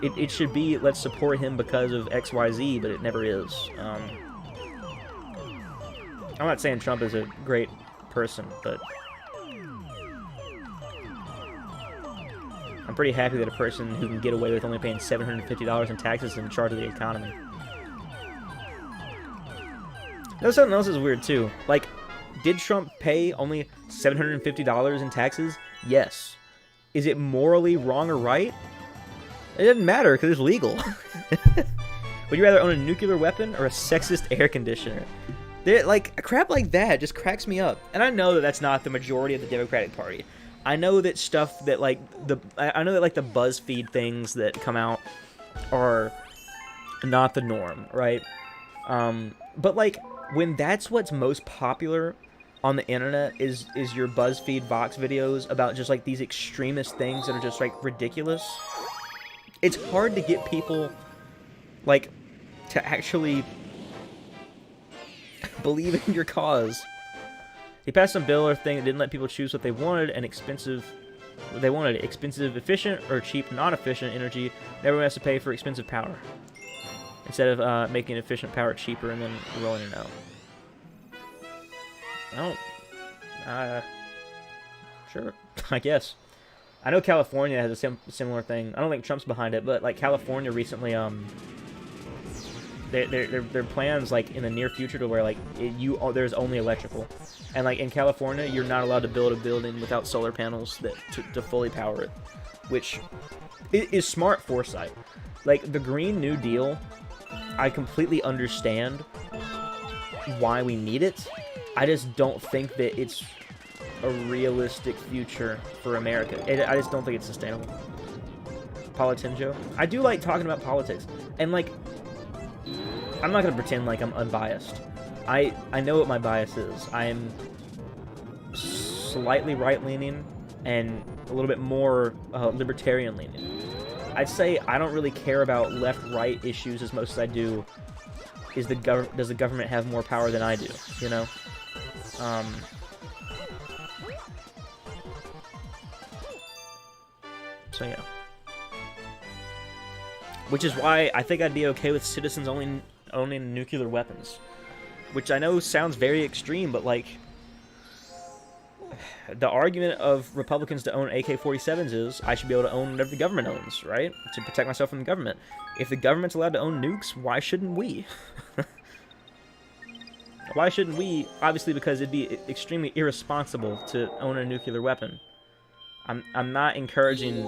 It should be, let's support him because of XYZ, but it never is. I'm not saying Trump is a great person, but I'm pretty happy that a person who can get away with only paying $750 in taxes is in charge of the economy. You know, something else is weird, too. Like, did Trump pay only $750 in taxes? Yes. Is it morally wrong or right? It doesn't matter, because it's legal. Would you rather own a nuclear weapon or a sexist air conditioner? Like, crap like that just cracks me up. And I know that that's not the majority of the Democratic Party. I know that stuff that, like, I know that, like, the BuzzFeed things that come out are not the norm, right? But, like, when that's what's most popular on the internet is your BuzzFeed Vox videos about just like these extremist things that are just like ridiculous. It's hard to get people like to actually believe in your cause. He passed some bill or thing that didn't let people choose what they wanted, and expensive, efficient, or cheap, non-efficient energy. Everyone has to pay for expensive power instead of making efficient power cheaper and then rolling it out. Sure, I guess. I know California has a similar thing. I don't think Trump's behind it, but like California recently, their plans like in the near future to where like there's only electrical, and like in California you're not allowed to build a building without solar panels to fully power it, which is smart foresight. Like the Green New Deal, I completely understand why we need it. I just don't think that it's a realistic future for America. I just don't think it's sustainable. Politinjo. I do like talking about politics, and like I'm not gonna pretend like I'm unbiased. I know what my bias is. I am slightly right-leaning and a little bit more libertarian-leaning. I'd say I don't really care about left-right issues as much as I do does the government have more power than I do, you know? So yeah. Which is why I think I'd be okay with citizens only owning nuclear weapons. Which I know sounds very extreme, but like the argument of Republicans to own AK-47s is I should be able to own whatever the government owns, right? To protect myself from the government. If the government's allowed to own nukes, why shouldn't we? Why shouldn't we? Obviously because it'd be extremely irresponsible to own a nuclear weapon. I'm not encouraging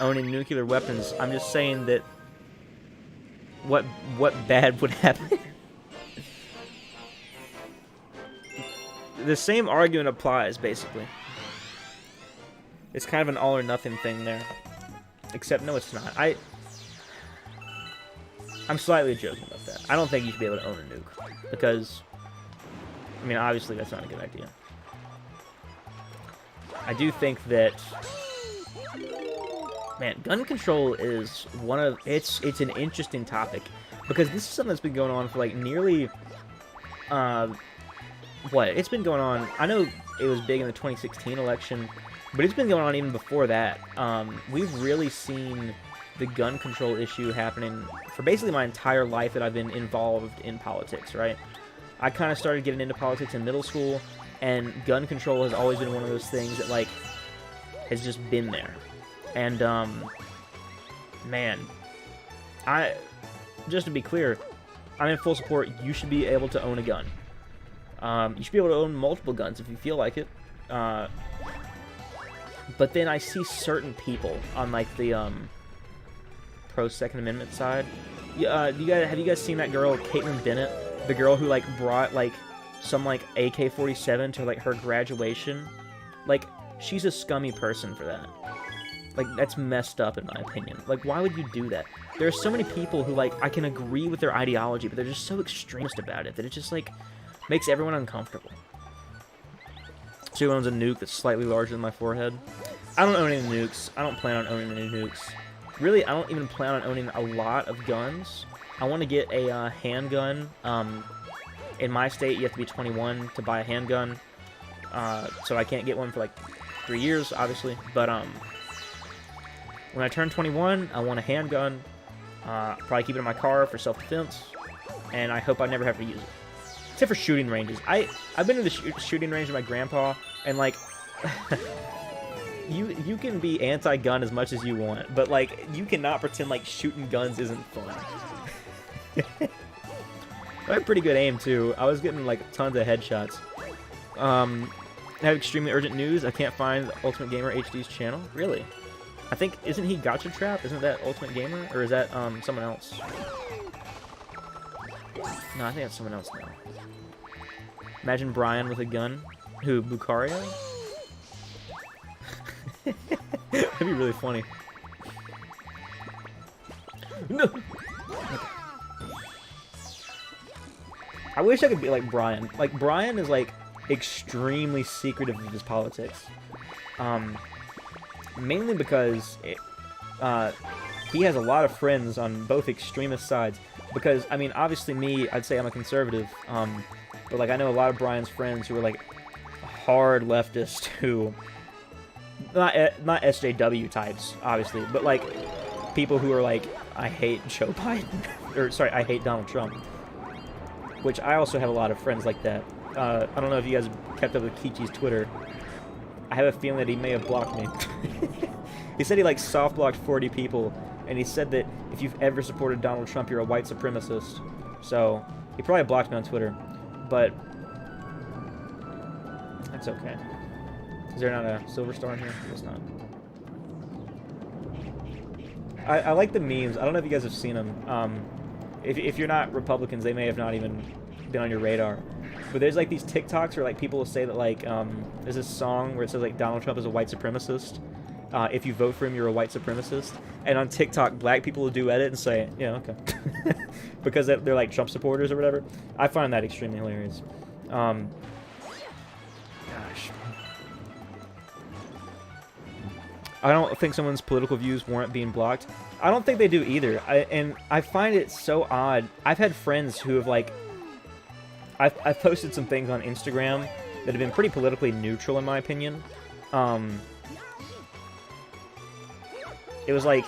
owning nuclear weapons. I'm just saying that what bad would happen? The same argument applies, basically. It's kind of an all or nothing thing there. Except, no, it's not. I'm slightly joking about that. I don't think you should be able to own a nuke. Because, I mean, obviously that's not a good idea. I do think that, man, gun control is one of, it's an interesting topic. Because this is something that's been going on for like nearly, it's been going on, I know it was big in the 2016 election, but it's been going on even before that. We've really seen the gun control issue happening for basically my entire life that I've been involved in politics, right? I kind of started getting into politics in middle school, and gun control has always been one of those things that, like, has just been there. And, man, just to be clear, I'm in full support. You should be able to own a gun. You should be able to own multiple guns if you feel like it. But then I see certain people on, like, the, pro-Second Amendment side. Have you guys seen that girl, Caitlyn Bennett? The girl who, like, brought, like, some, like, AK-47 to, like, her graduation? Like, she's a scummy person for that. Like, that's messed up, in my opinion. Like, why would you do that? There are so many people who, like, I can agree with their ideology, but they're just so extremist about it that it just, like, makes everyone uncomfortable. She owns a nuke that's slightly larger than my forehead. I don't own any nukes. I don't plan on owning any nukes. Really, I don't even plan on owning a lot of guns. I want to get a handgun. In my state, you have to be 21 to buy a handgun. So I can't get one for like 3 years, obviously. But when I turn 21, I want a handgun. Probably keep it in my car for self-defense. And I hope I never have to use it. Except for shooting ranges. I've been to the shooting range with my grandpa, and like... You can be anti-gun as much as you want, but like you cannot pretend like shooting guns isn't fun. I have pretty good aim too. I was getting like tons of headshots. I have extremely urgent news. I can't find Ultimate Gamer HD's channel. Really? I think, isn't he Gotcha Trap? Isn't that Ultimate Gamer, or is that someone else? No, I think that's someone else now. Imagine Brian with a gun. Who? Lucario? That'd be really funny. No. I wish I could be like Brian. Like, Brian is, like, extremely secretive of his politics. Mainly because he has a lot of friends on both extremist sides. Because, I mean, obviously me, I'd say I'm a conservative. But, like, I know a lot of Brian's friends who are, like, hard leftist who... Not SJW types, obviously, but, like, people who are like, I hate Joe Biden. Or, sorry, I hate Donald Trump. Which I also have a lot of friends like that. I don't know if you guys kept up with Kichi's Twitter. I have a feeling that he may have blocked me. He said he, like, soft-blocked 40 people, and he said that if you've ever supported Donald Trump, you're a white supremacist. So, he probably blocked me on Twitter. But, that's okay. Is there not a silver star in here? It's not. I like the memes. I don't know if you guys have seen them. If you're not Republicans, they may have not even been on your radar. But there's, like, these TikToks where, like, people will say that, like, there's this song where it says, like, Donald Trump is a white supremacist. If you vote for him, you're a white supremacist. And on TikTok, black people will duet it and say, yeah, okay. Because they're, like, Trump supporters or whatever. I find that extremely hilarious. Gosh. I don't think someone's political views warrant being blocked. I don't think they do either. And I find it so odd. I've had friends who have, like... I've posted some things on Instagram that have been pretty politically neutral, in my opinion. It was like...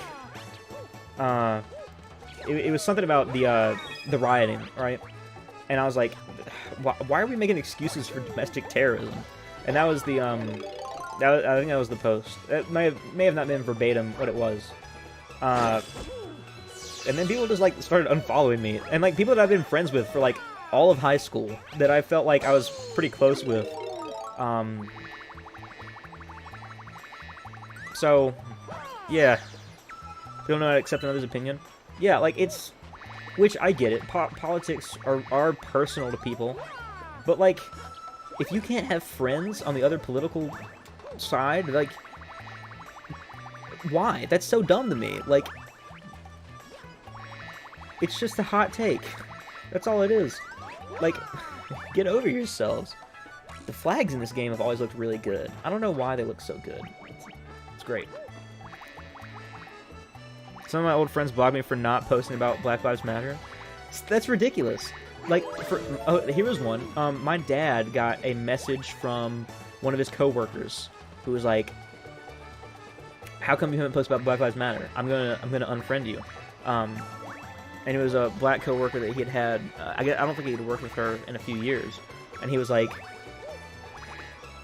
It was something about the rioting, right? And I was like, why are we making excuses for domestic terrorism? And that was the... I think that was the post. It may have not been verbatim what it was. And then people just, like, started unfollowing me. And, like, people that I've been friends with for, like, all of high school that I felt like I was pretty close with. So, yeah. People know how to accept another's opinion. Yeah, like, it's... Which, I get it. Politics are personal to people. But, like, if you can't have friends on the other political... side, like, why? That's so dumb to me. Like, it's just a hot take. That's all it is. Like, get over yourselves. The flags in this game have always looked really good. I don't know why they look so good. It's great. Some of my old friends blocked me for not posting about Black Lives Matter. That's ridiculous. Like, here's one. My dad got a message from one of his co-workers who was like, how come you haven't posted about Black Lives Matter? I'm gonna unfriend you. And it was a black coworker that he had I don't think he'd worked with her in a few years. And he was like,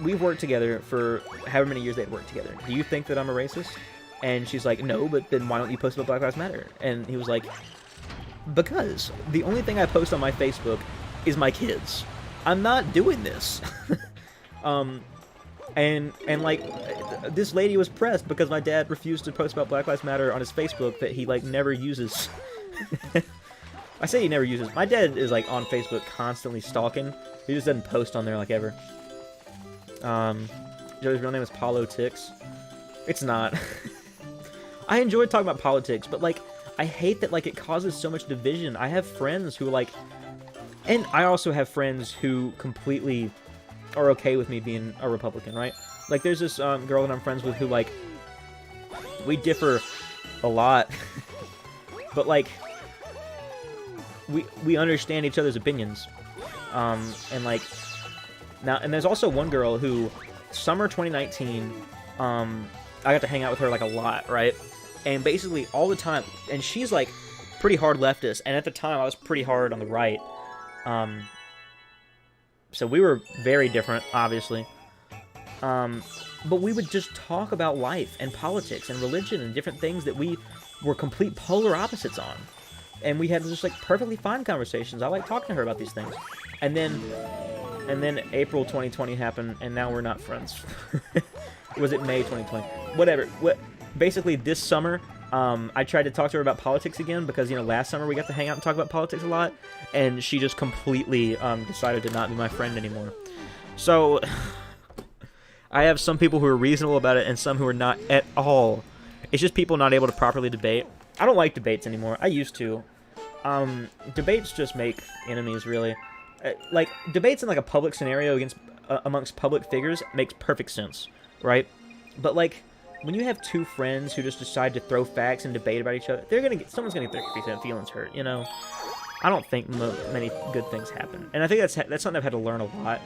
we've worked together for however many years they'd worked together. Do you think that I'm a racist? And she's like, no, but then why don't you post about Black Lives Matter? And he was like, because the only thing I post on my Facebook is my kids. I'm not doing this. And like, this lady was pressed because my dad refused to post about Black Lives Matter on his Facebook that he, like, never uses. I say he never uses. My dad is, like, on Facebook constantly stalking. He just doesn't post on there, like, ever. Joe's real name is Paulo Tix. It's not. I enjoy talking about politics, but, like, I hate that, like, it causes so much division. I have friends who, like... And I also have friends who completely... are okay with me being a Republican, right? Like, there's this girl that I'm friends with who, like, we differ a lot, but, like, we understand each other's opinions, and, like, now, and there's also one girl who, summer 2019, I got to hang out with her, like, a lot, right? And basically, all the time, and she's, like, pretty hard leftist, and at the time, I was pretty hard on the right, so we were very different, obviously. But we would just talk about life and politics and religion and different things that we were complete polar opposites on. And we had just, like, perfectly fine conversations. I like talking to her about these things. And then April 2020 happened, and now we're not friends. Was it May 2020? Whatever. Basically, this summer... I tried to talk to her about politics again because, you know, last summer we got to hang out and talk about politics a lot, and she just completely decided to not be my friend anymore. So, I have some people who are reasonable about it and some who are not at all. It's just people not able to properly debate. I don't like debates anymore. I used to. Debates just make enemies, really. Like, debates in, like, a public scenario against amongst public figures makes perfect sense, right? But, like, when you have two friends who just decide to throw facts and debate about each other, someone's gonna get their feelings hurt, you know? I don't think many good things happen. And I think that's something I've had to learn a lot,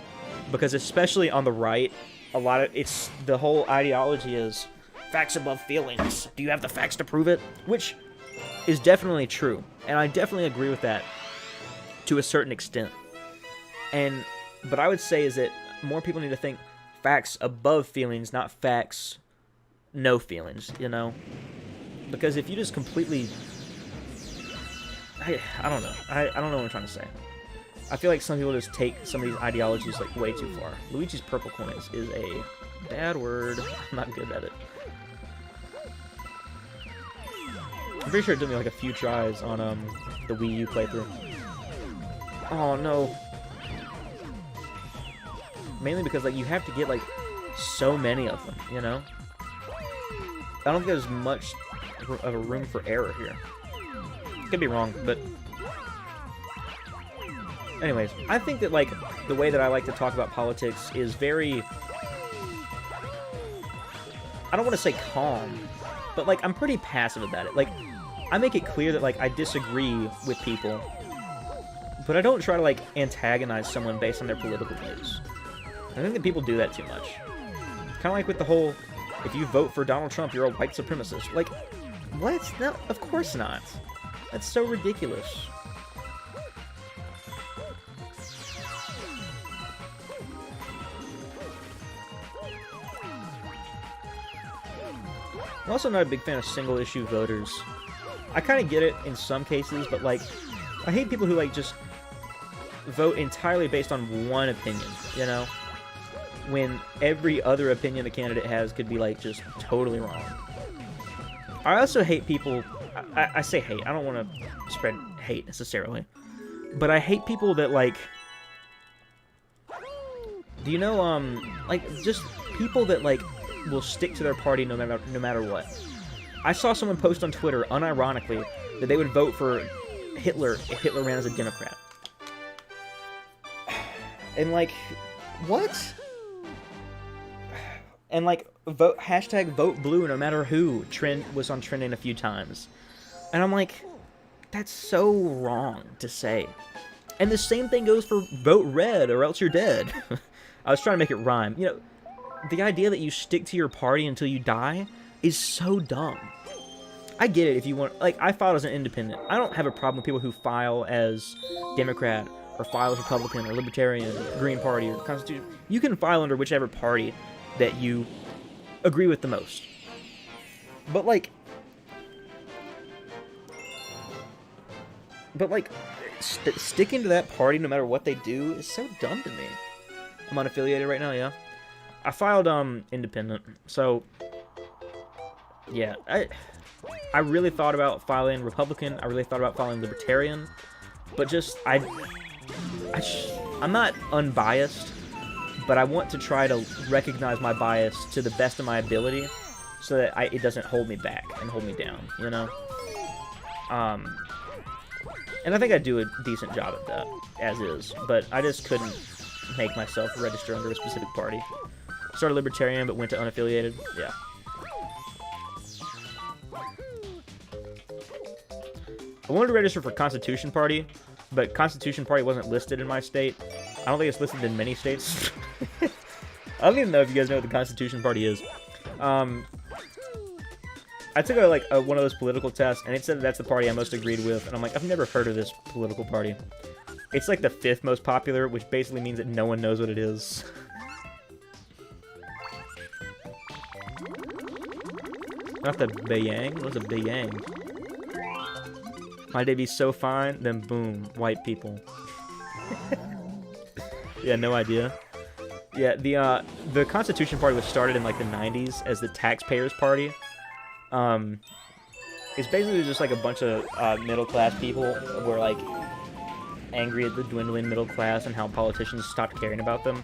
because especially on the right, the whole ideology is facts above feelings. Do you have the facts to prove it? Which is definitely true, and I definitely agree with that to a certain extent. But I would say is that more people need to think facts above feelings, not facts no feelings, you know? Because if you just completely... I don't know. I don't know what I'm trying to say. I feel like some people just take some of these ideologies, like, way too far. Luigi's Purple Coins is a bad word. I'm not good at it. I'm pretty sure it took me, like, a few tries on, the Wii U playthrough. Oh, no. Mainly because, like, you have to get, like, so many of them, you know? I don't think there's much of a room for error here. Could be wrong, but... Anyways, I think that, like, the way that I like to talk about politics is very... I don't want to say calm, but, like, I'm pretty passive about it. Like, I make it clear that, like, I disagree with people, but I don't try to, like, antagonize someone based on their political views. I think that people do that too much. Kind of like with the whole, if you vote for Donald Trump, you're a white supremacist. Like, what? No, of course not. That's so ridiculous. I'm also not a big fan of single-issue voters. I kind of get it in some cases, but, like, I hate people who, like, just vote entirely based on one opinion, you know? When every other opinion a candidate has could be, like, just totally wrong. I also hate people... I say hate. I don't want to spread hate, necessarily. But I hate people that, like... Do you know, like, just people that, like, will stick to their party no matter what. I saw someone post on Twitter, unironically, that they would vote for Hitler if Hitler ran as a Democrat. And, like, what? And, like, hashtag vote blue no matter who was on trending a few times. And I'm like, that's so wrong to say. And the same thing goes for vote red or else you're dead. I was trying to make it rhyme. You know, the idea that you stick to your party until you die is so dumb. I get it if you want... Like, I filed as an independent. I don't have a problem with people who file as Democrat or file as Republican or Libertarian, Green Party, or Constitution. You can file under whichever party that you agree with the most. But, like... sticking to that party no matter what they do is so dumb to me. I'm unaffiliated right now, yeah. I filed, independent, so... Yeah, I really thought about filing Republican, I really thought about filing Libertarian, but just, I'm not unbiased, but I want to try to recognize my bias to the best of my ability, so that it doesn't hold me back and hold me down, you know? And I think I do a decent job at that, as is, but I just couldn't make myself register under a specific party. Started Libertarian, but went to unaffiliated, yeah. I wanted to register for Constitution Party, but Constitution Party wasn't listed in my state. I don't think it's listed in many states. I don't even know if you guys know what the Constitution Party is. I took one of those political tests, and it said that's the party I most agreed with, and I'm like, I've never heard of this political party. It's like the 5th most popular, which basically means that no one knows what it is. Not the Bayang? What's a Bayang? My day be so fine, then boom, white people. Yeah, no idea. Yeah, the Constitution Party was started in, like, the 90s as the Taxpayers Party. It's basically just, like, a bunch of middle-class people who were, like, angry at the dwindling middle class and how politicians stopped caring about them.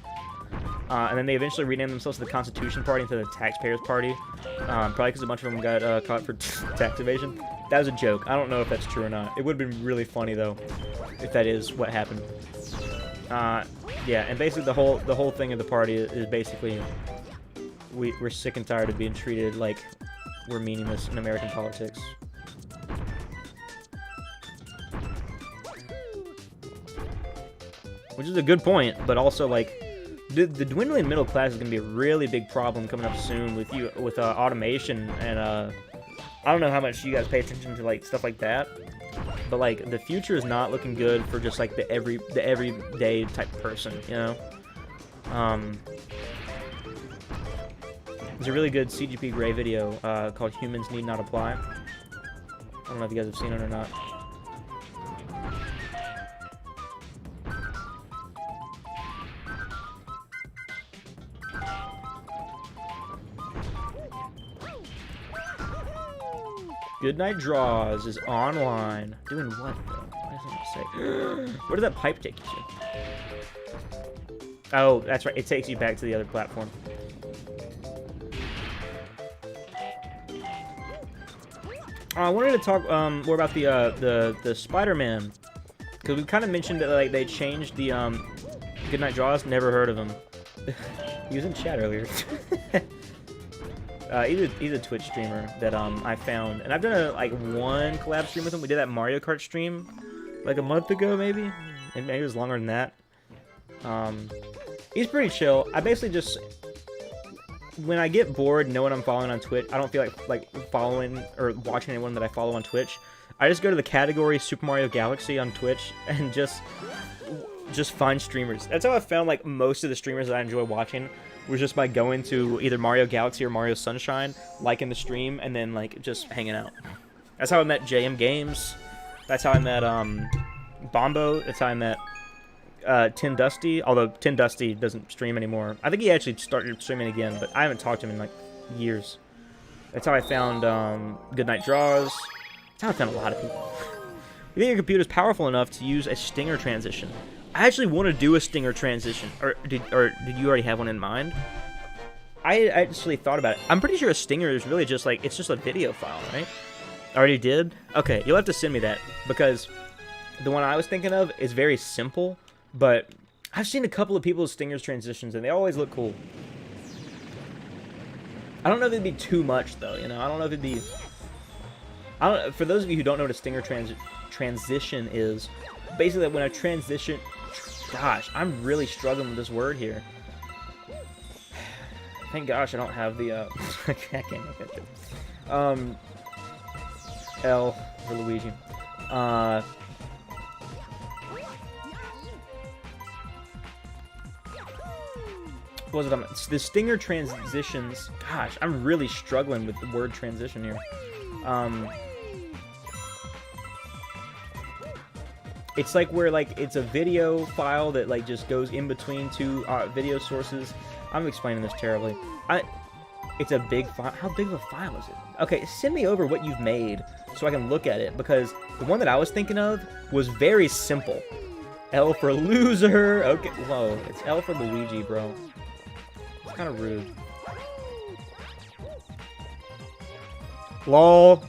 And then they eventually renamed themselves to the Constitution Party instead of the Taxpayers Party. Probably because a bunch of them got caught for tax evasion. That was a joke. I don't know if that's true or not. It would have been really funny, though, if that is what happened. Yeah, and basically the whole thing of the party is basically we're sick and tired of being treated like we're meaningless in American politics. Which is a good point, but also like the dwindling middle class is gonna be a really big problem coming up soon with automation and I don't know how much you guys pay attention to like stuff like that, but like the future is not looking good for just like the everyday type person, you know. There's a really good CGP Grey video called "Humans Need Not Apply." I don't know if you guys have seen it or not. Goodnight Draws is online. Doing what, though? Why doesn't it say? Where did that pipe take you to? Oh, that's right. It takes you back to the other platform. I wanted to talk more about the Spider-Man, because we kind of mentioned that like they changed the Goodnight Draws. Never heard of him. He was in chat earlier. He's a Twitch streamer that I found, and I've done like one collab stream with him. We did that Mario Kart stream like a month ago, maybe, and maybe it was longer than that. He's pretty chill. I basically just, when I get bored knowing I'm following on Twitch, I don't feel like following or watching anyone that I follow on Twitch. I just go to the category Super Mario Galaxy on Twitch and just find streamers. That's how I found like most of the streamers that I enjoy watching. Was just by going to either Mario Galaxy or Mario Sunshine, liking the stream, and then like just hanging out. That's how I met JM Games. That's how I met Bombo. That's how I met Tin Dusty. Although Tin Dusty doesn't stream anymore. I think he actually started streaming again, but I haven't talked to him in like years. That's how I found Goodnight Draws. That's how I found a lot of people. You think your computer's powerful enough to use a stinger transition? I actually want to do a stinger transition, or did you already have one in mind? I actually thought about it. I'm pretty sure a stinger is really just like, it's just a video file, right? Already did? Okay, you'll have to send me that, because the one I was thinking of is very simple, but I've seen a couple of people's stingers transitions, and they always look cool. I don't know if it'd be too much, though, you know? I don't know if it'd be... For those of you who don't know what a stinger transition is, basically when a transition... Gosh, I'm really struggling with this word here. Thank gosh I don't have the, I can't make that joke. L for Luigi. What was it? It's the stinger transitions. Gosh, I'm really struggling with the word transition here. It's like where like it's a video file that like just goes in between two video sources. I'm explaining this terribly. It's a big file. How big of a file is it? Okay, send me over what you've made so I can look at it, because the one that I was thinking of was very simple. L for loser. Okay, whoa, it's L for Luigi, bro. It's kind of rude. LOL.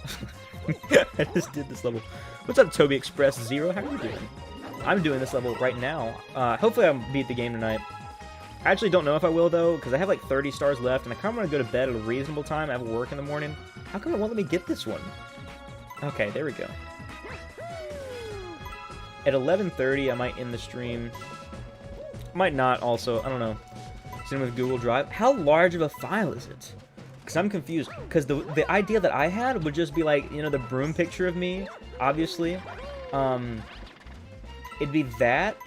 I just did this level. What's up, Toby Express Zero? How are you doing? I'm doing this level right now. Hopefully I'll beat the game tonight. I actually don't know if I will, though, because I have like 30 stars left, and I kind of want to go to bed at a reasonable time. I have work in the morning. How come it won't let me get this one? Okay, there we go. At 11:30, I might end the stream. Might not, also. I don't know. Same with Google Drive. How large of a file is it? Because I'm confused. Because the idea that I had would just be like, you know, the broom picture of me, obviously. It'd be that.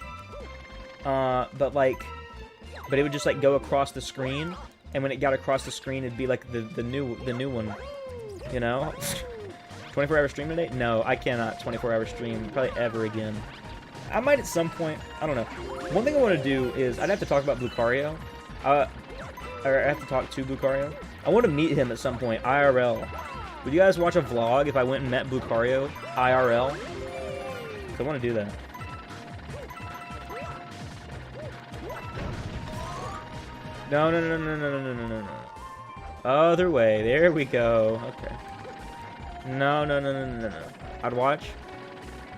But it would just like go across the screen, and when it got across the screen, it'd be like the new one, you know. 24-hour stream today? No, I cannot 24-hour stream probably ever again. I might at some point. I don't know. One thing I want to do is I'd have to talk about Lucario. Or I have to talk to Lucario. I want to meet him at some point, IRL. Would you guys watch a vlog if I went and met Lucario, IRL? Because I want to do that. No. Other way. There we go. Okay. No. I'd watch.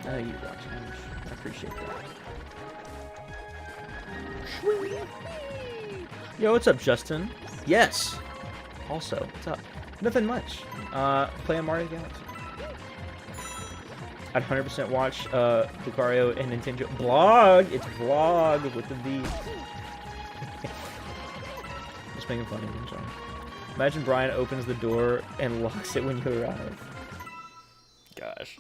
No, you'd watch. I appreciate that. Yo, what's up, Justin? Yes. Also, what's up? Nothing much. Playing Mario Galaxy. I'd 100% watch Lucario and Nintendo blog. It's vlog with the V. Just making fun of you, John. Imagine Brian opens the door and locks it when you arrive. Gosh.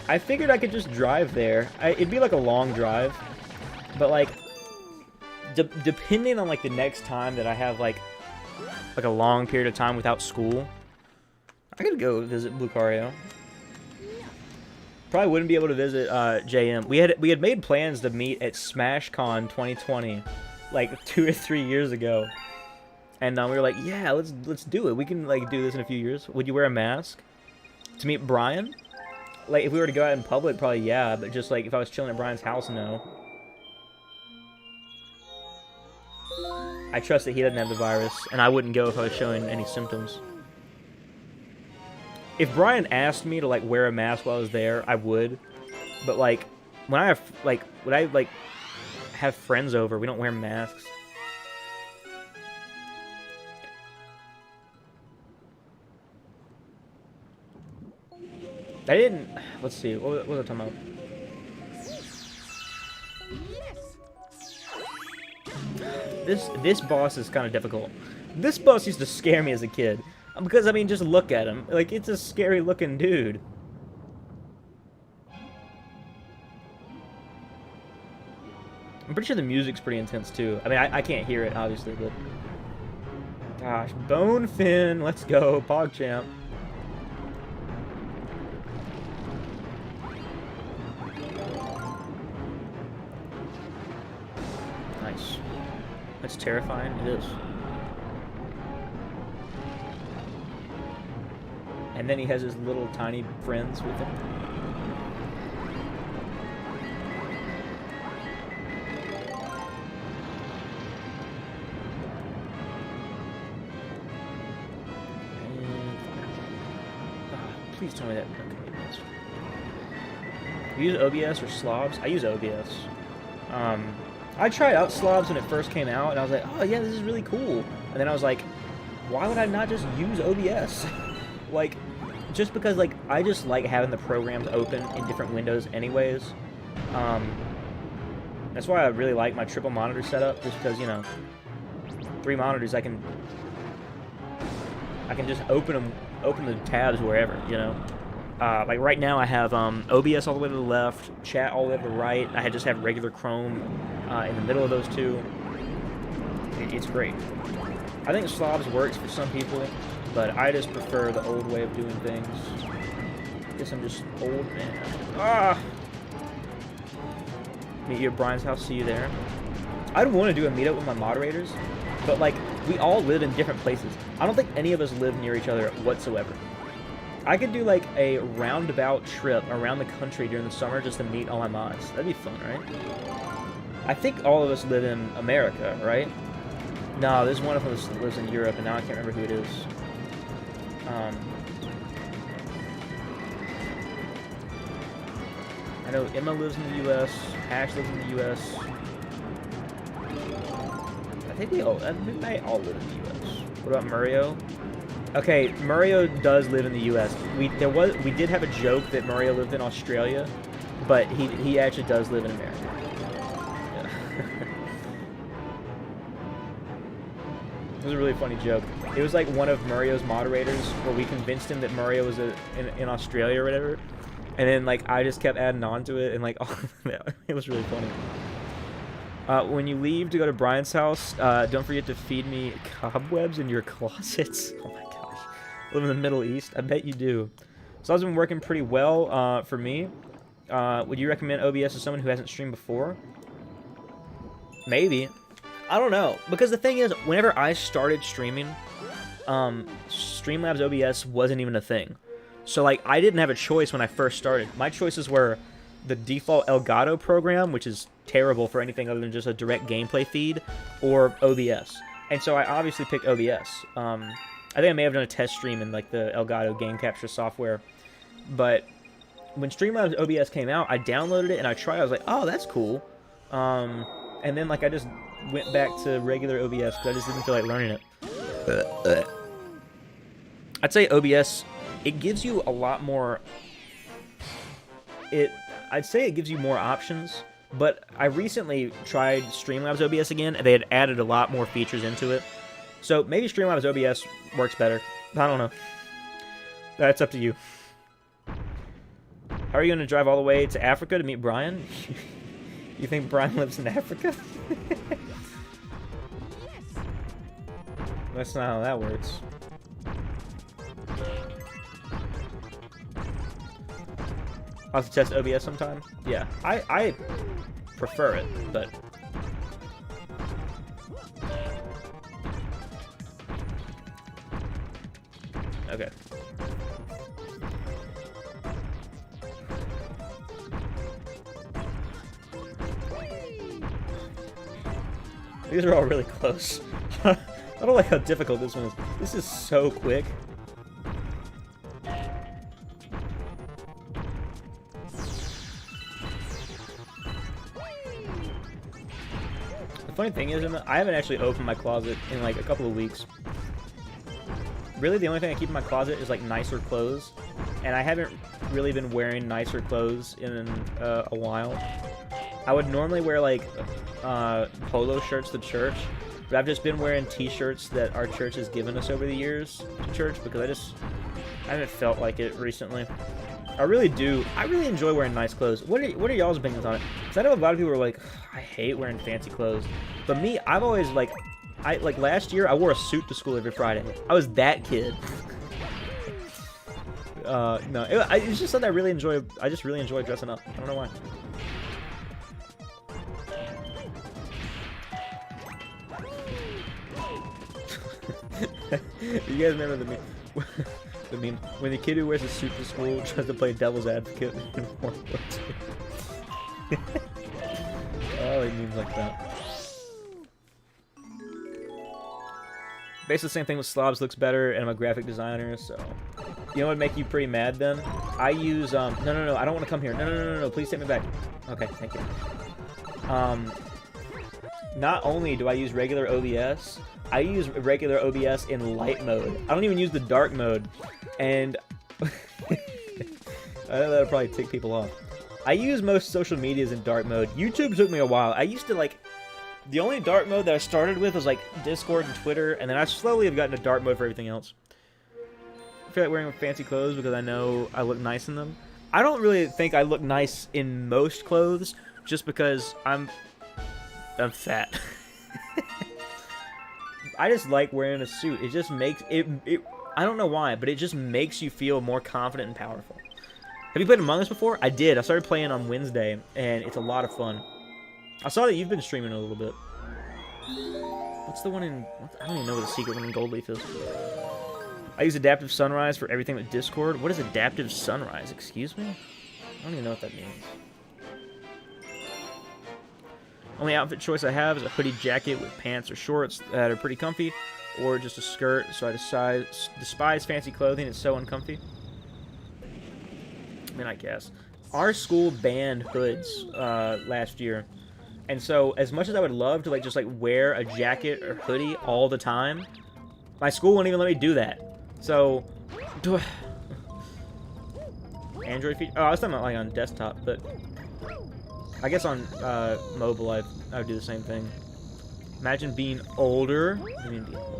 I figured I could just drive there. It'd be like a long drive, but like, depending on like the next time that I have like a long period of time without school, I could go visit Lucario. Probably wouldn't be able to visit JM. We had made plans to meet at SmashCon 2020, like 2 or 3 years ago, and we were like, yeah, let's do it. We can like do this in a few years. Would you wear a mask to meet Brian? Like, if we were to go out in public, probably yeah, but just, like, if I was chilling at Brian's house, no. I trust that he doesn't have the virus, and I wouldn't go if I was showing any symptoms. If Brian asked me to, like, wear a mask while I was there, I would. But, like, when I have friends over, we don't wear masks. I didn't... Let's see. What was I talking about? This boss is kind of difficult. This boss used to scare me as a kid. Because, I mean, just look at him. Like, it's a scary-looking dude. I'm pretty sure the music's pretty intense, too. I mean, I can't hear it, obviously, but... Gosh, Bonefin, let's go, PogChamp. Nice. That's terrifying. It is. And then he has his little tiny friends with him. Please tell me that. Okay, you use OBS or Slobs? I use OBS. I tried out Slobs when it first came out, and I was like, oh yeah, this is really cool. And then I was like, why would I not just use OBS? Like, just because, like, I just like having the programs open in different windows anyways. That's why I really like my triple monitor setup, just because, you know, 3 monitors, I can just open the tabs wherever, you know. Like right now I have OBS all the way to the left, chat all the way to the right. I just have regular Chrome in the middle of those two. It's great. I think Slobs works for some people, but I just prefer the old way of doing things. I guess I'm just old, man. Ah! Meet you at Brian's house, see you there. I'd want to do a meetup with my moderators, but like, we all live in different places. I don't think any of us live near each other whatsoever. I could do like a roundabout trip around the country during the summer just to meet all my mods. That'd be fun, right? I think all of us live in America, right? No, there's one of us that lives in Europe, and now I can't remember who it is. I know Emma lives in the U.S., Ash lives in the U.S. I think we might all live in the U.S. What about Mario? Okay, Mario does live in the U.S. We did have a joke that Mario lived in Australia, but he actually does live in America. Yeah. It was a really funny joke. It was like one of Mario's moderators where we convinced him that Mario was in Australia or whatever, and then like I just kept adding on to it, and like it was really funny. When you leave to go to Brian's house, don't forget to feed me cobwebs in your closets. Oh my gosh. Live in the Middle East? I bet you do. So it's been working pretty well for me. Would you recommend OBS to someone who hasn't streamed before? Maybe. I don't know. Because the thing is, whenever I started streaming, Streamlabs OBS wasn't even a thing. So like, I didn't have a choice when I first started. My choices were the default Elgato program, which is terrible for anything other than just a direct gameplay feed, or OBS. And so I obviously picked OBS. I think I may have done a test stream in like the Elgato game capture software, but when Streamlabs OBS came out, I downloaded it and I tried. I was like, oh, that's cool. And then like I just went back to regular OBS because I just didn't feel like learning it. I'd say OBS, it gives you a lot more. I'd say it gives you more options. But I recently tried Streamlabs OBS again, and they had added a lot more features into it. So maybe Streamlabs OBS works better. I don't know. That's up to you. How are you going to drive all the way to Africa to meet Brian? You think Brian lives in Africa? That's not how that works. I'll have to test OBS sometime. Yeah, I prefer it, but okay. These are all really close. I don't like how difficult this one is. This is so quick. The funny thing is, I haven't actually opened my closet in like a couple of weeks. Really, the only thing I keep in my closet is like nicer clothes, and I haven't really been wearing nicer clothes in a while. I would normally wear like polo shirts to church, but I've just been wearing t-shirts that our church has given us over the years to church because I haven't felt like it recently. I really enjoy wearing nice clothes. What are y'all's opinions on it? Because I know a lot of people are like, I hate wearing fancy clothes. But me, I've always like last year, I wore a suit to school every Friday. I was that kid. No, it's just something I really enjoy. I just really enjoy dressing up. I don't know why. You guys remember the meme? The meme when the kid who wears a suit to school tries to play devil's advocate in World War II. Oh, like memes like that. Basically the same thing with slobs looks better, and I'm a graphic designer, so you know what would make you pretty mad then? I use no, I don't want to come here. No, please take me back. Okay, thank you. Not only do I use regular OBS, I use regular OBS in light mode. I don't even use the dark mode. And I know that'll probably tick people off. I use most social medias in dark mode. YouTube took me a while. I used to like, the only dark mode that I started with was like Discord and Twitter, and then I slowly have gotten to dark mode for everything else. I feel like wearing fancy clothes because I know I look nice in them. I don't really think I look nice in most clothes, just because I'm fat. I just like wearing a suit. It just makes it I don't know why, but it just makes you feel more confident and powerful. Have you played Among Us before? I did. I started playing on Wednesday, and it's a lot of fun. I saw that you've been streaming a little bit. What's the one in... I don't even know what the secret one in Gold Leaf is. I use Adaptive Sunrise for everything with Discord. What is Adaptive Sunrise? Excuse me? I don't even know what that means. Only outfit choice I have is a hoodie jacket with pants or shorts that are pretty comfy, or just a skirt, so I despise fancy clothing. It's so uncomfy. I mean, I guess. Our school banned hoods last year, and so as much as I would love to just wear a jacket or hoodie all the time, my school wouldn't even let me do that. So, Android feature. Oh, I was talking about like on desktop, but I guess on mobile I would do the same thing. Imagine being older. I mean, being older.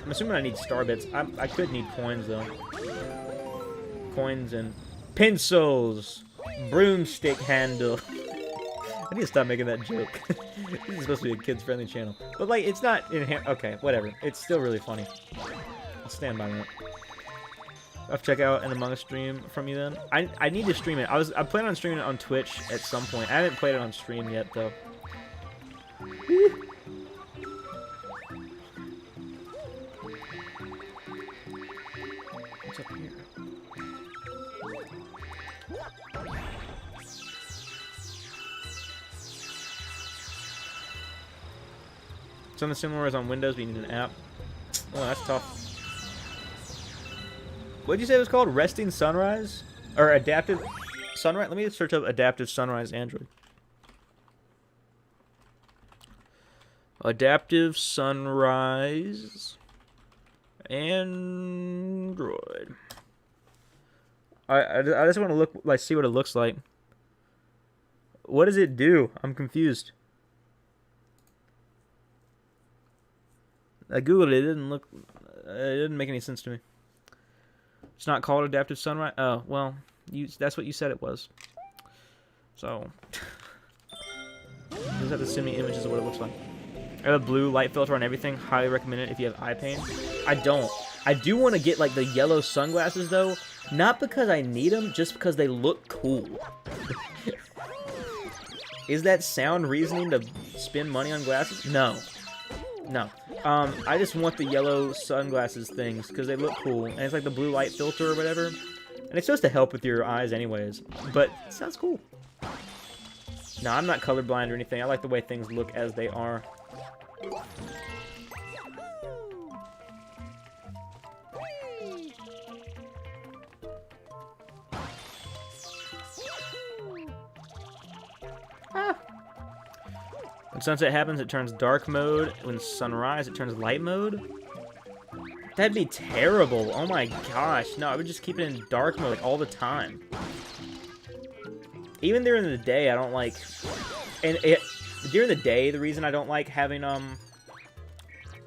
I'm assuming I need star bits. I could need coins though. Coins and pencils. Broomstick handle. I need to stop making that joke. This is supposed to be a kids-friendly channel, but like it's not inherent. Okay, whatever. It's still really funny. I'll stand by that. I'll check out an Among Us stream from you then. I need to stream it. I plan on streaming it on Twitch at some point. I haven't played it on stream yet though. What's up here? Something similar is on Windows, but you need an app. Oh, that's tough. What'd you say it was called? Resting Sunrise? Or Adaptive Sunrise? Let me search up Adaptive Sunrise Android. Adaptive Sunrise Android. I just want to look, like, see what it looks like. What does it do? I'm confused. I googled it. It didn't look. It didn't make any sense to me. It's not called Adaptive Sunrise. Oh well, that's what you said it was. So you just have to send me images of what it looks like. I have a blue light filter on everything. Highly recommend it if you have eye pain. I don't. I do want to get like the yellow sunglasses though, not because I need them, just because they look cool. Is that sound reasoning to spend money on glasses? No. No. I just want the yellow sunglasses things because they look cool. And it's like the blue light filter or whatever. And it's supposed to help with your eyes anyways. But it sounds cool. No, I'm not colorblind or anything. I like the way things look as they are. When sunset happens, it turns dark mode. When sunrise, it turns light mode. That'd be terrible. Oh my gosh. No, I would just keep it in dark mode like, all the time. Even during the day, I don't like... during the day, the reason I don't like having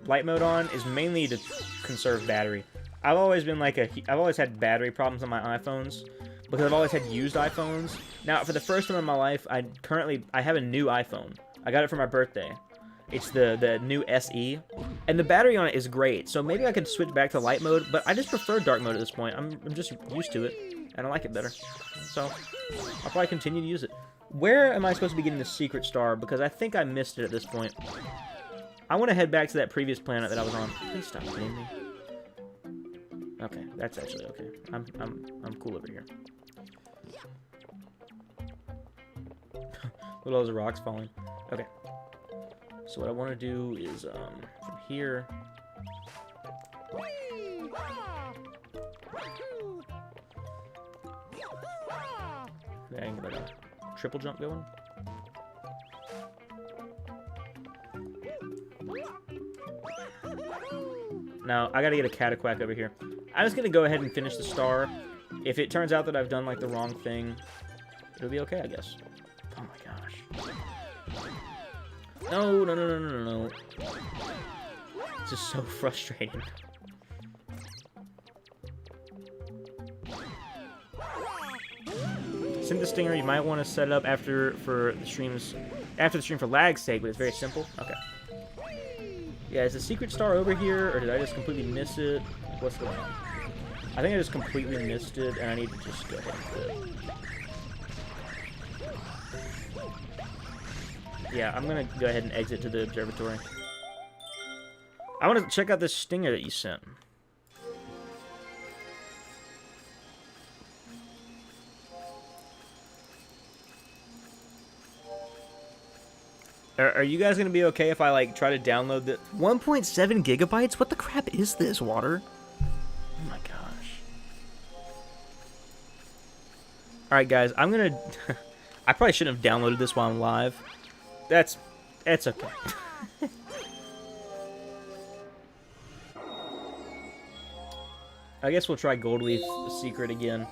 light mode on is mainly to conserve battery. I've always been like I've always had battery problems on my iPhones because I've always had used iPhones. Now, for the first time in my life, I have a new iPhone. I got it for my birthday. It's the new SE, and the battery on it is great. So maybe I could switch back to light mode, but I just prefer dark mode at this point. I'm just used to it, and I like it better. So I'll probably continue to use it. Where am I supposed to be getting the secret star? Because I think I missed it at this point. I want to head back to that previous planet that I was on. Please stop hitting me. Okay, that's actually okay. I'm cool over here. Look at all those rocks falling. Okay. So what I want to do is from here. Dang, like a triple jump going. Now I gotta get a Cataquack over here. I'm just gonna go ahead and finish the star. If it turns out that I've done like the wrong thing, it'll be okay, I guess. Oh my gosh. No, no, no, no, no, no. This is so frustrating. Send the stinger. You might want to set it up after the stream for lag's sake, but it's very simple. Okay. Yeah, is the secret star over here, or did I just completely miss it? What's going on? I think I just completely missed it, and I need to just go ahead and quit. Yeah, I'm gonna go ahead and exit to the observatory. I want to check out this stinger that you sent. Are you guys gonna be okay if I like try to download the 1.7 gigabytes? What the crap is this, Water? Oh my gosh. Alright guys, I'm gonna I probably shouldn't have downloaded this while I'm live. That's okay. I guess we'll try Goldleaf Secret again.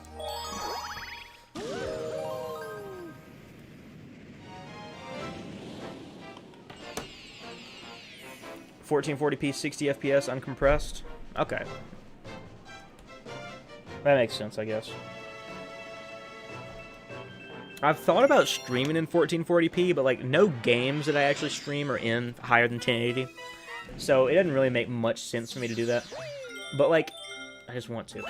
1440p, 60 FPS, uncompressed. Okay. That makes sense, I guess. I've thought about streaming in 1440p, but like no games that I actually stream are in higher than 1080. So it doesn't really make much sense for me to do that. But like, I just want to.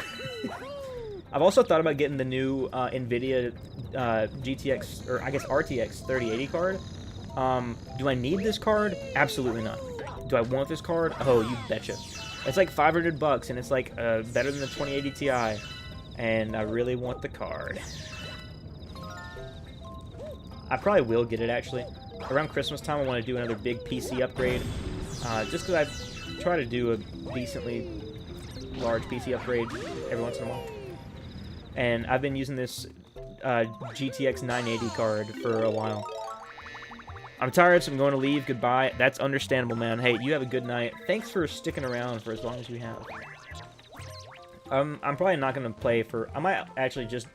I've also thought about getting the new NVIDIA GTX, or I guess RTX 3080 card. Do I need this card? Absolutely not. Do I want this card? Oh, you betcha. It's like $500 and it's like better than the 2080 Ti. And I really want the card. I probably will get it actually. Around Christmas time I want to do another big PC upgrade. Just because I try to do a decently large PC upgrade every once in a while. And I've been using this GTX 980 card for a while. I'm tired, so I'm going to leave. Goodbye. That's understandable, man. Hey, you have a good night. Thanks for sticking around for as long as you have. I'm probably not going to play for... I might actually just...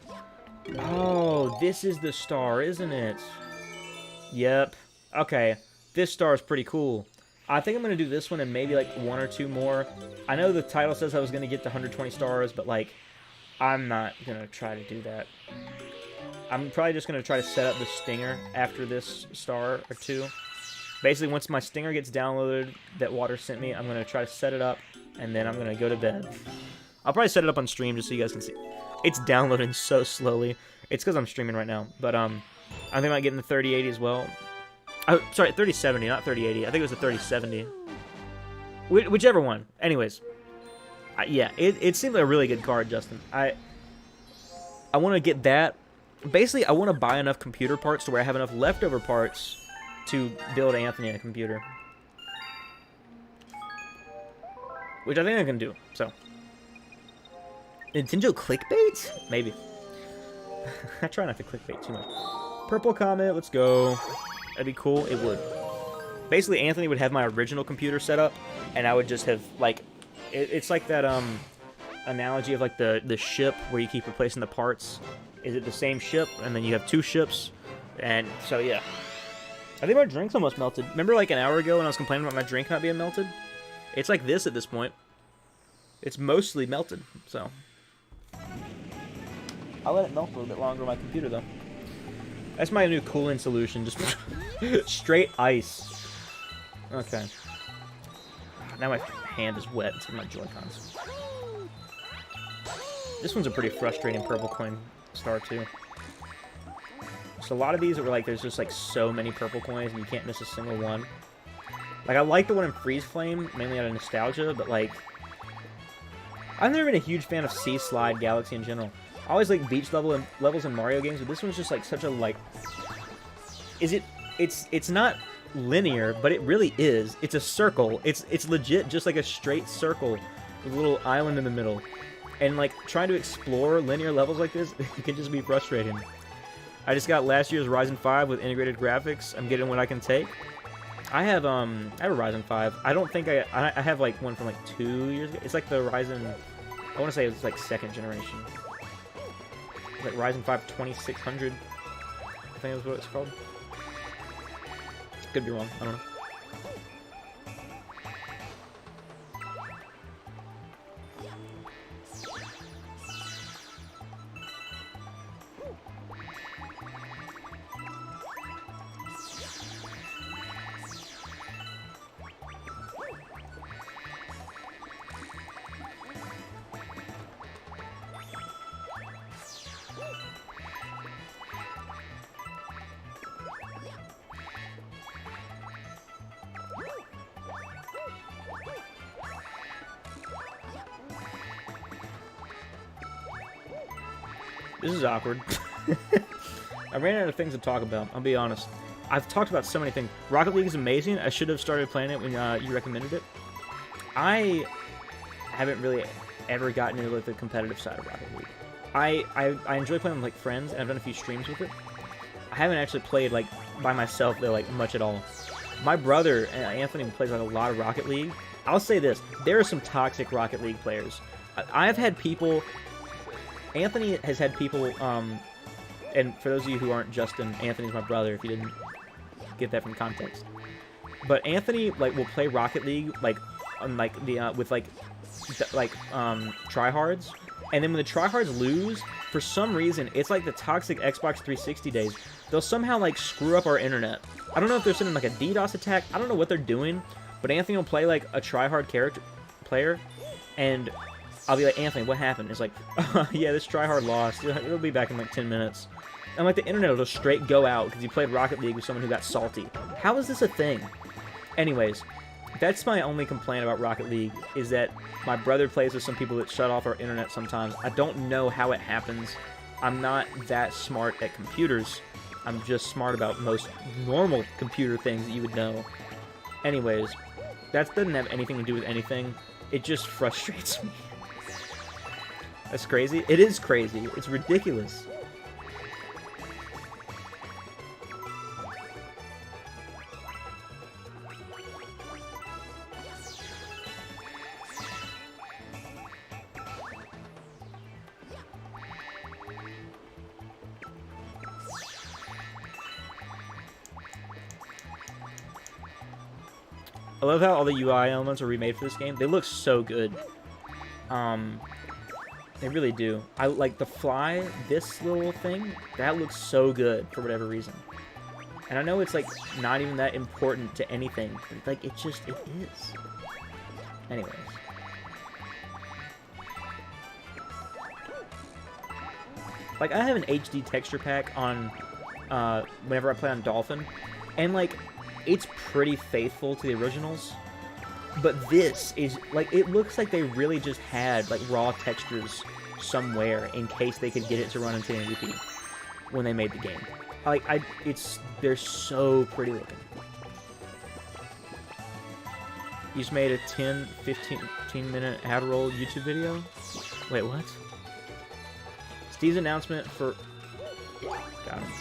Oh, this is the star, isn't it? Yep. Okay. This star is pretty cool. I think I'm going to do this one and maybe, like, 1 or 2 more. I know the title says I was going to get to 120 stars, but, like, I'm not going to try to do that. I'm probably just going to try to set up the stinger after this star or 2. Basically, once my stinger gets downloaded that Water sent me, I'm going to try to set it up, and then I'm going to go to bed. I'll probably set it up on stream just so you guys can see. It's downloading so slowly. It's because I'm streaming right now. But I'm thinking about getting the 3080 as well. Oh, sorry, 3070, not 3080. I think it was the 3070. Whichever one. Anyways. Yeah, it seemed like a really good card, Justin. I want to get that. Basically, I want to buy enough computer parts to where I have enough leftover parts to build Anthony a computer. Which I think I can do, so. Nintendo clickbait? Maybe. I try not to clickbait too much. Purple Comet, let's go. That'd be cool. It would. Basically, Anthony would have my original computer set up, and I would just have, like... It's like that, analogy of, like, the ship where you keep replacing the parts. Is it the same ship, and then you have 2 ships? And so, yeah. I think my drink's almost melted. Remember, like, an hour ago when I was complaining about my drink not being melted? It's like this at this point. It's mostly melted, so... I'll let it melt a little bit longer on my computer, though. That's my new cooling solution. Just straight ice. Okay. Now my hand is wet. It's in my Joy-Cons. This one's a pretty frustrating purple coin star, too. So a lot of these are like, there's just like so many purple coins and you can't miss a single one. Like, I like the one in Freeze Flame, mainly out of nostalgia, but like... I've never been a huge fan of Sea Slide Galaxy in general. I always like beach levels in Mario games, but this one's just like such a like... It's not linear, but it really is. It's a circle. It's legit just like a straight circle with a little island in the middle. And like trying to explore linear levels like this, it can just be frustrating. I just got last year's Ryzen 5 with integrated graphics. I'm getting what I can take. I have a Ryzen 5. I don't think I have like one from like 2 years ago. It's like the Ryzen, I want to say it's like 2nd generation. It's like Ryzen 5 2600. I think that's what it's called. Could be wrong. I don't know. This is awkward. I ran out of things to talk about, I'll be honest. I've talked about so many things. Rocket League is amazing. I should have started playing it when you recommended it. I haven't really ever gotten into like, the competitive side of Rocket League. I enjoy playing with like friends, and I've done a few streams with it. I haven't actually played like by myself though, like much at all. My brother, Anthony, plays like a lot of Rocket League. I'll say this, there are some toxic Rocket League players. I've had people... Anthony has had people, and for those of you who aren't Justin, Anthony's my brother, if you didn't get that from context. But Anthony, like, will play Rocket League, like, on, like, the, with, like, tryhards. And then when the tryhards lose, for some reason, it's like the toxic Xbox 360 days. They'll somehow, like, screw up our internet. I don't know if they're sending, like, a DDoS attack. I don't know what they're doing. But Anthony will play, like, a tryhard player, and... I'll be like, Anthony, what happened? It's like, yeah, this tryhard lost. It'll be back in like 10 minutes. And like the internet will just straight go out because you played Rocket League with someone who got salty. How is this a thing? Anyways, that's my only complaint about Rocket League, is that my brother plays with some people that shut off our internet sometimes. I don't know how it happens. I'm not that smart at computers. I'm just smart about most normal computer things that you would know. Anyways, that doesn't have anything to do with anything. It just frustrates me. That's crazy. It is crazy. It's ridiculous. I love how all the UI elements are remade for this game. They look so good. They really do. I like the fly, this little thing, that looks so good for whatever reason. And I know it's like not even that important to anything, but like it is. Anyways. Like I have an HD texture pack on whenever I play on Dolphin, and like it's pretty faithful to the originals. But this is, like, it looks like they really just had, like, raw textures somewhere in case they could get it to run in 1080p when they made the game. Like, they're so pretty looking. You just made a 10, 15-minute how to roll YouTube video? Wait, what? Steve's announcement for... Got him.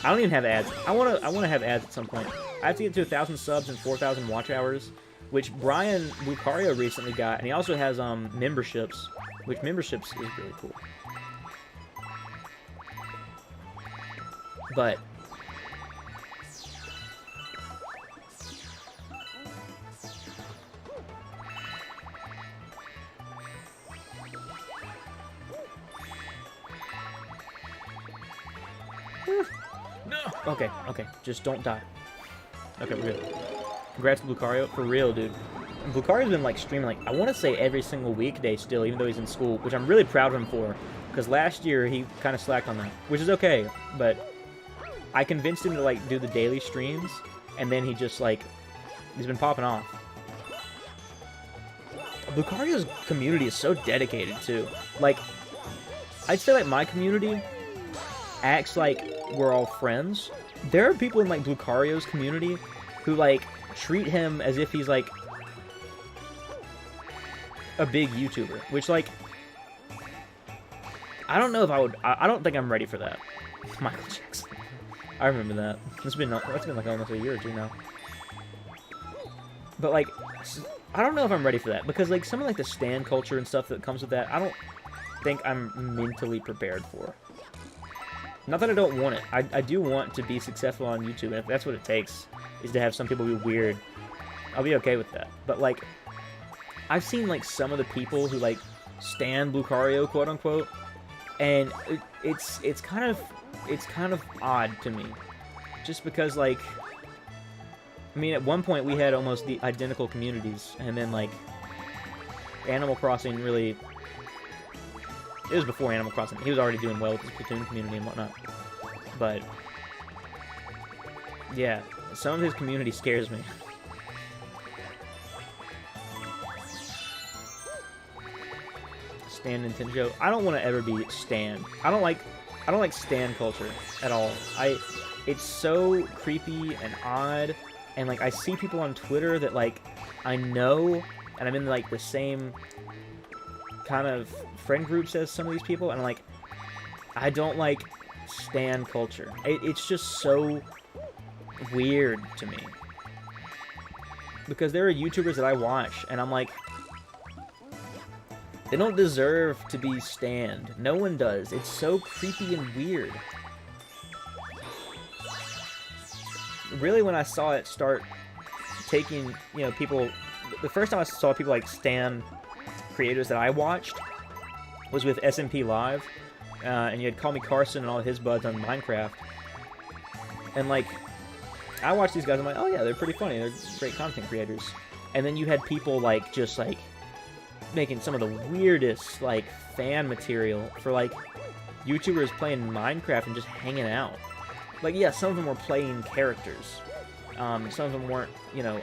I don't even have ads. I wanna have ads at some point. I have to get to 1,000 subs and 4,000 watch hours, which Brian Lucario recently got, and he also has memberships, which memberships is really cool. But no. Okay, just don't die. Okay, we're good. Congrats to Lucario. For real, dude. And Lucario's been, like, streaming, like, I want to say every single weekday still, even though he's in school, which I'm really proud of him for, because last year he kind of slacked on that, which is okay, but I convinced him to, like, do the daily streams, and then he just, like, he's been popping off. Lucario's community is so dedicated, too. Like, I'd say, like, my community acts like we're all friends. There are people in, like, Lucario's community who, like, treat him as if he's, like, a big YouTuber. Which, like, I don't know if I would... I don't think I'm ready for that. Michael Jackson. I remember that. That's been, like, almost a year or two now. But, like, I don't know if I'm ready for that. Because, like, some of, like, the stan culture and stuff that comes with that, I don't think I'm mentally prepared for. Not that I don't want it. I do want to be successful on YouTube, and if that's what it takes, is to have some people be weird, I'll be okay with that. But, like, I've seen, like, some of the people who, like, stan Lucario, quote-unquote, and it's kind of odd to me. Just because, like, I mean, at one point we had almost the identical communities, and then, like, Animal Crossing really... It was before Animal Crossing. He was already doing well with his Platoon community and whatnot. But, yeah, some of his community scares me. Stan Nintendo. I don't want to ever be Stan. I don't like Stan culture at all. It's so creepy and odd, and, like, I see people on Twitter that, like, I know, and I'm in, like, the same kind of friend groups as some of these people, and I'm like, I don't like stan culture. It's just so weird to me. Because there are YouTubers that I watch, and I'm like, they don't deserve to be stanned. No one does. It's so creepy and weird. Really, when I saw it start taking, you know, people... The first time I saw people, like, stan creators that I watched was with SMP Live, and you had Call Me Carson and all his buds on Minecraft, and, like, I watched these guys, I'm like, oh yeah, they're pretty funny, they're great content creators, and then you had people, like, just, like, making some of the weirdest, like, fan material for, like, YouTubers playing Minecraft and just hanging out. Like, yeah, some of them were playing characters, some of them weren't, you know,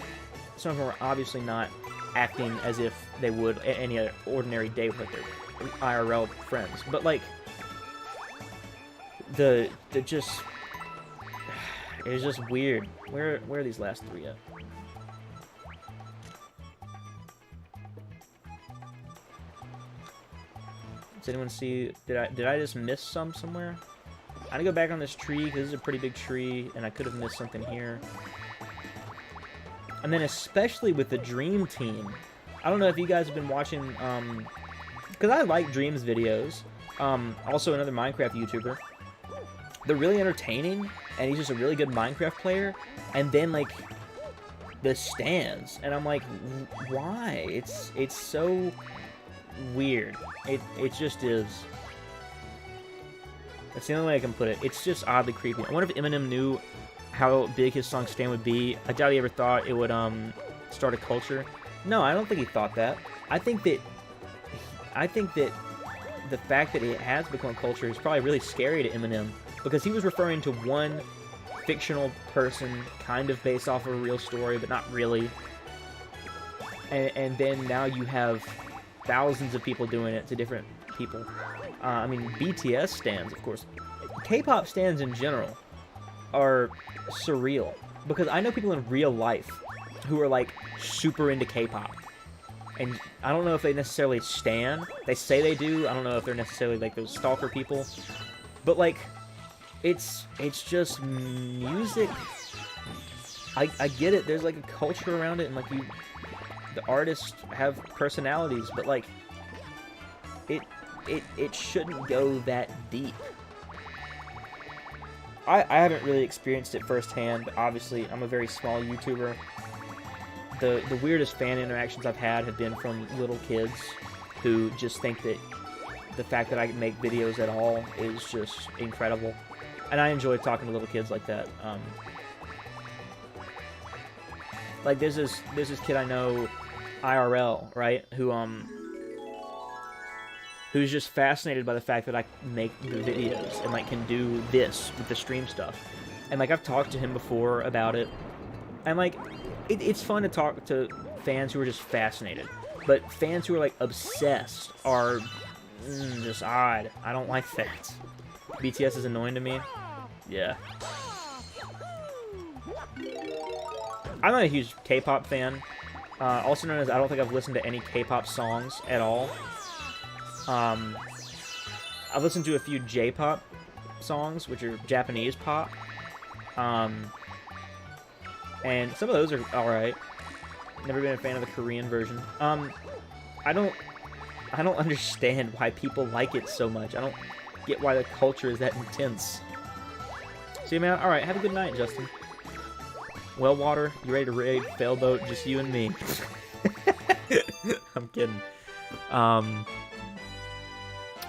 some of them were obviously not acting as if they would any other ordinary day with, like, their IRL friends. But, like, the just... It was just weird. Where are these last three at? Does anyone see? Did I just miss somewhere? I'm gonna go back on this tree because this is a pretty big tree, and I could have missed something here. And then especially with the Dream Team, I don't know if you guys have been watching, because I like Dream's videos. Also another Minecraft YouTuber. They're really entertaining, and he's just a really good Minecraft player. And then like the stands, and I'm like, why? It's so weird. It just is. That's the only way I can put it. It's just oddly creepy. I wonder if Eminem knew how big his song Stand would be. I doubt he ever thought it would start a culture. No, I don't think he thought that. I think that the fact that it has become a culture is probably really scary to Eminem, because he was referring to one fictional person kind of based off of a real story, but not really. And then now you have thousands of people doing it to different people. I mean, BTS stans, of course. K-pop stans in general are surreal, because I know people in real life who are like super into K-pop, and I don't know if they necessarily stan. They say they do. I don't know if they're necessarily like those stalker people, but like it's just music. I get it. There's like a culture around it, and like the artists have personalities, but like it shouldn't go that deep. I haven't really experienced it firsthand, but obviously I'm a very small YouTuber. The weirdest fan interactions I've had have been from little kids who just think that the fact that I can make videos at all is just incredible. And I enjoy talking to little kids like that. Like there's this kid I know, IRL, right, who's just fascinated by the fact that I make the videos and like can do this with the stream stuff. And like I've talked to him before about it, and like it's fun to talk to fans who are just fascinated, but fans who are like obsessed are just odd. I don't like that. BTS is annoying to me. Yeah. I'm not a huge K-pop fan. Also known as I don't think I've listened to any K-pop songs at all. I've listened to a few J-pop songs, which are Japanese pop. And some of those are alright. Never been a fan of the Korean version. I don't understand why people like it so much. I don't get why the culture is that intense. See, man, alright, have a good night, Justin. Well, Water, you ready to raid Failboat? Just you and me. I'm kidding.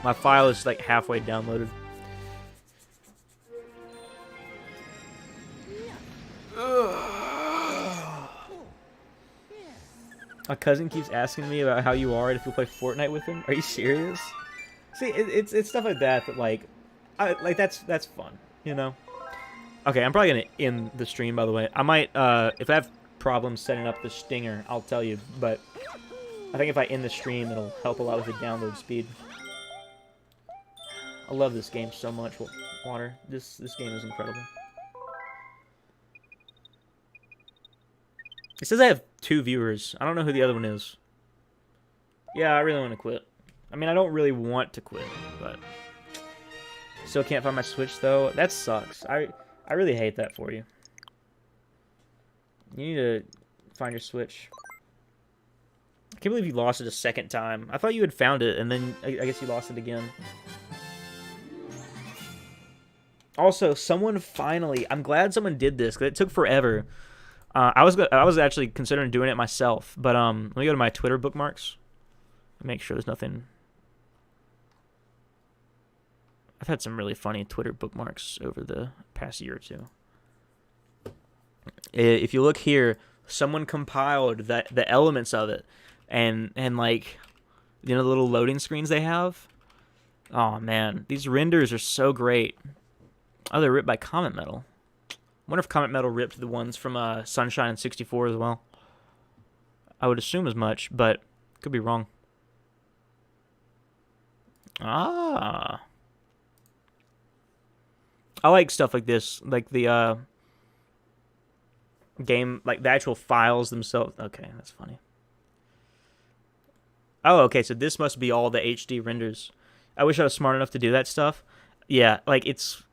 My file is like halfway downloaded. My cousin keeps asking me about how you are and if we play Fortnite with him. Are you serious? See, it's stuff like that like that's fun, you know. Okay, I'm probably gonna end the stream, by the way. I might if I have problems setting up the stinger, I'll tell you. But I think if I end the stream, it'll help a lot with the download speed. I love this game so much, Water. This game is incredible. It says I have 2 viewers. I don't know who the other one is. Yeah, I really want to quit. I mean, I don't really want to quit, but still can't find my Switch though. That sucks. I really hate that for you. You need to find your Switch. I can't believe you lost it a second time. I thought you had found it, and then I guess you lost it again. Also, someone finally... I'm glad someone did this, because it took forever. I was actually considering doing it myself, but let me go to my Twitter bookmarks. Make sure there's nothing... I've had some really funny Twitter bookmarks over the past year or two. If you look here, someone compiled the elements of it, and like, you know, the little loading screens they have. Oh man, these renders are so great. Oh, they're ripped by Comet Metal. I wonder if Comet Metal ripped the ones from Sunshine and 64 as well. I would assume as much, but could be wrong. Ah. I like stuff like this, like the game, like the actual files themselves. Okay, that's funny. Oh, okay, so this must be all the HD renders. I wish I was smart enough to do that stuff. Yeah, like it's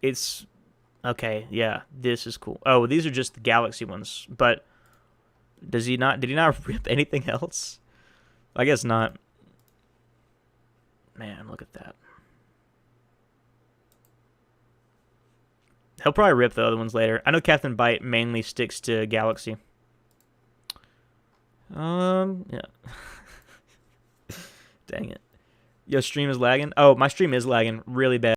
okay. Yeah, this is cool. Oh, these are just the Galaxy ones. But does he not? Did he not rip anything else? I guess not. Man, look at that. He'll probably rip the other ones later. I know Captain Bite mainly sticks to Galaxy. Yeah. Dang it. Your stream is lagging? Oh, my stream is lagging really bad.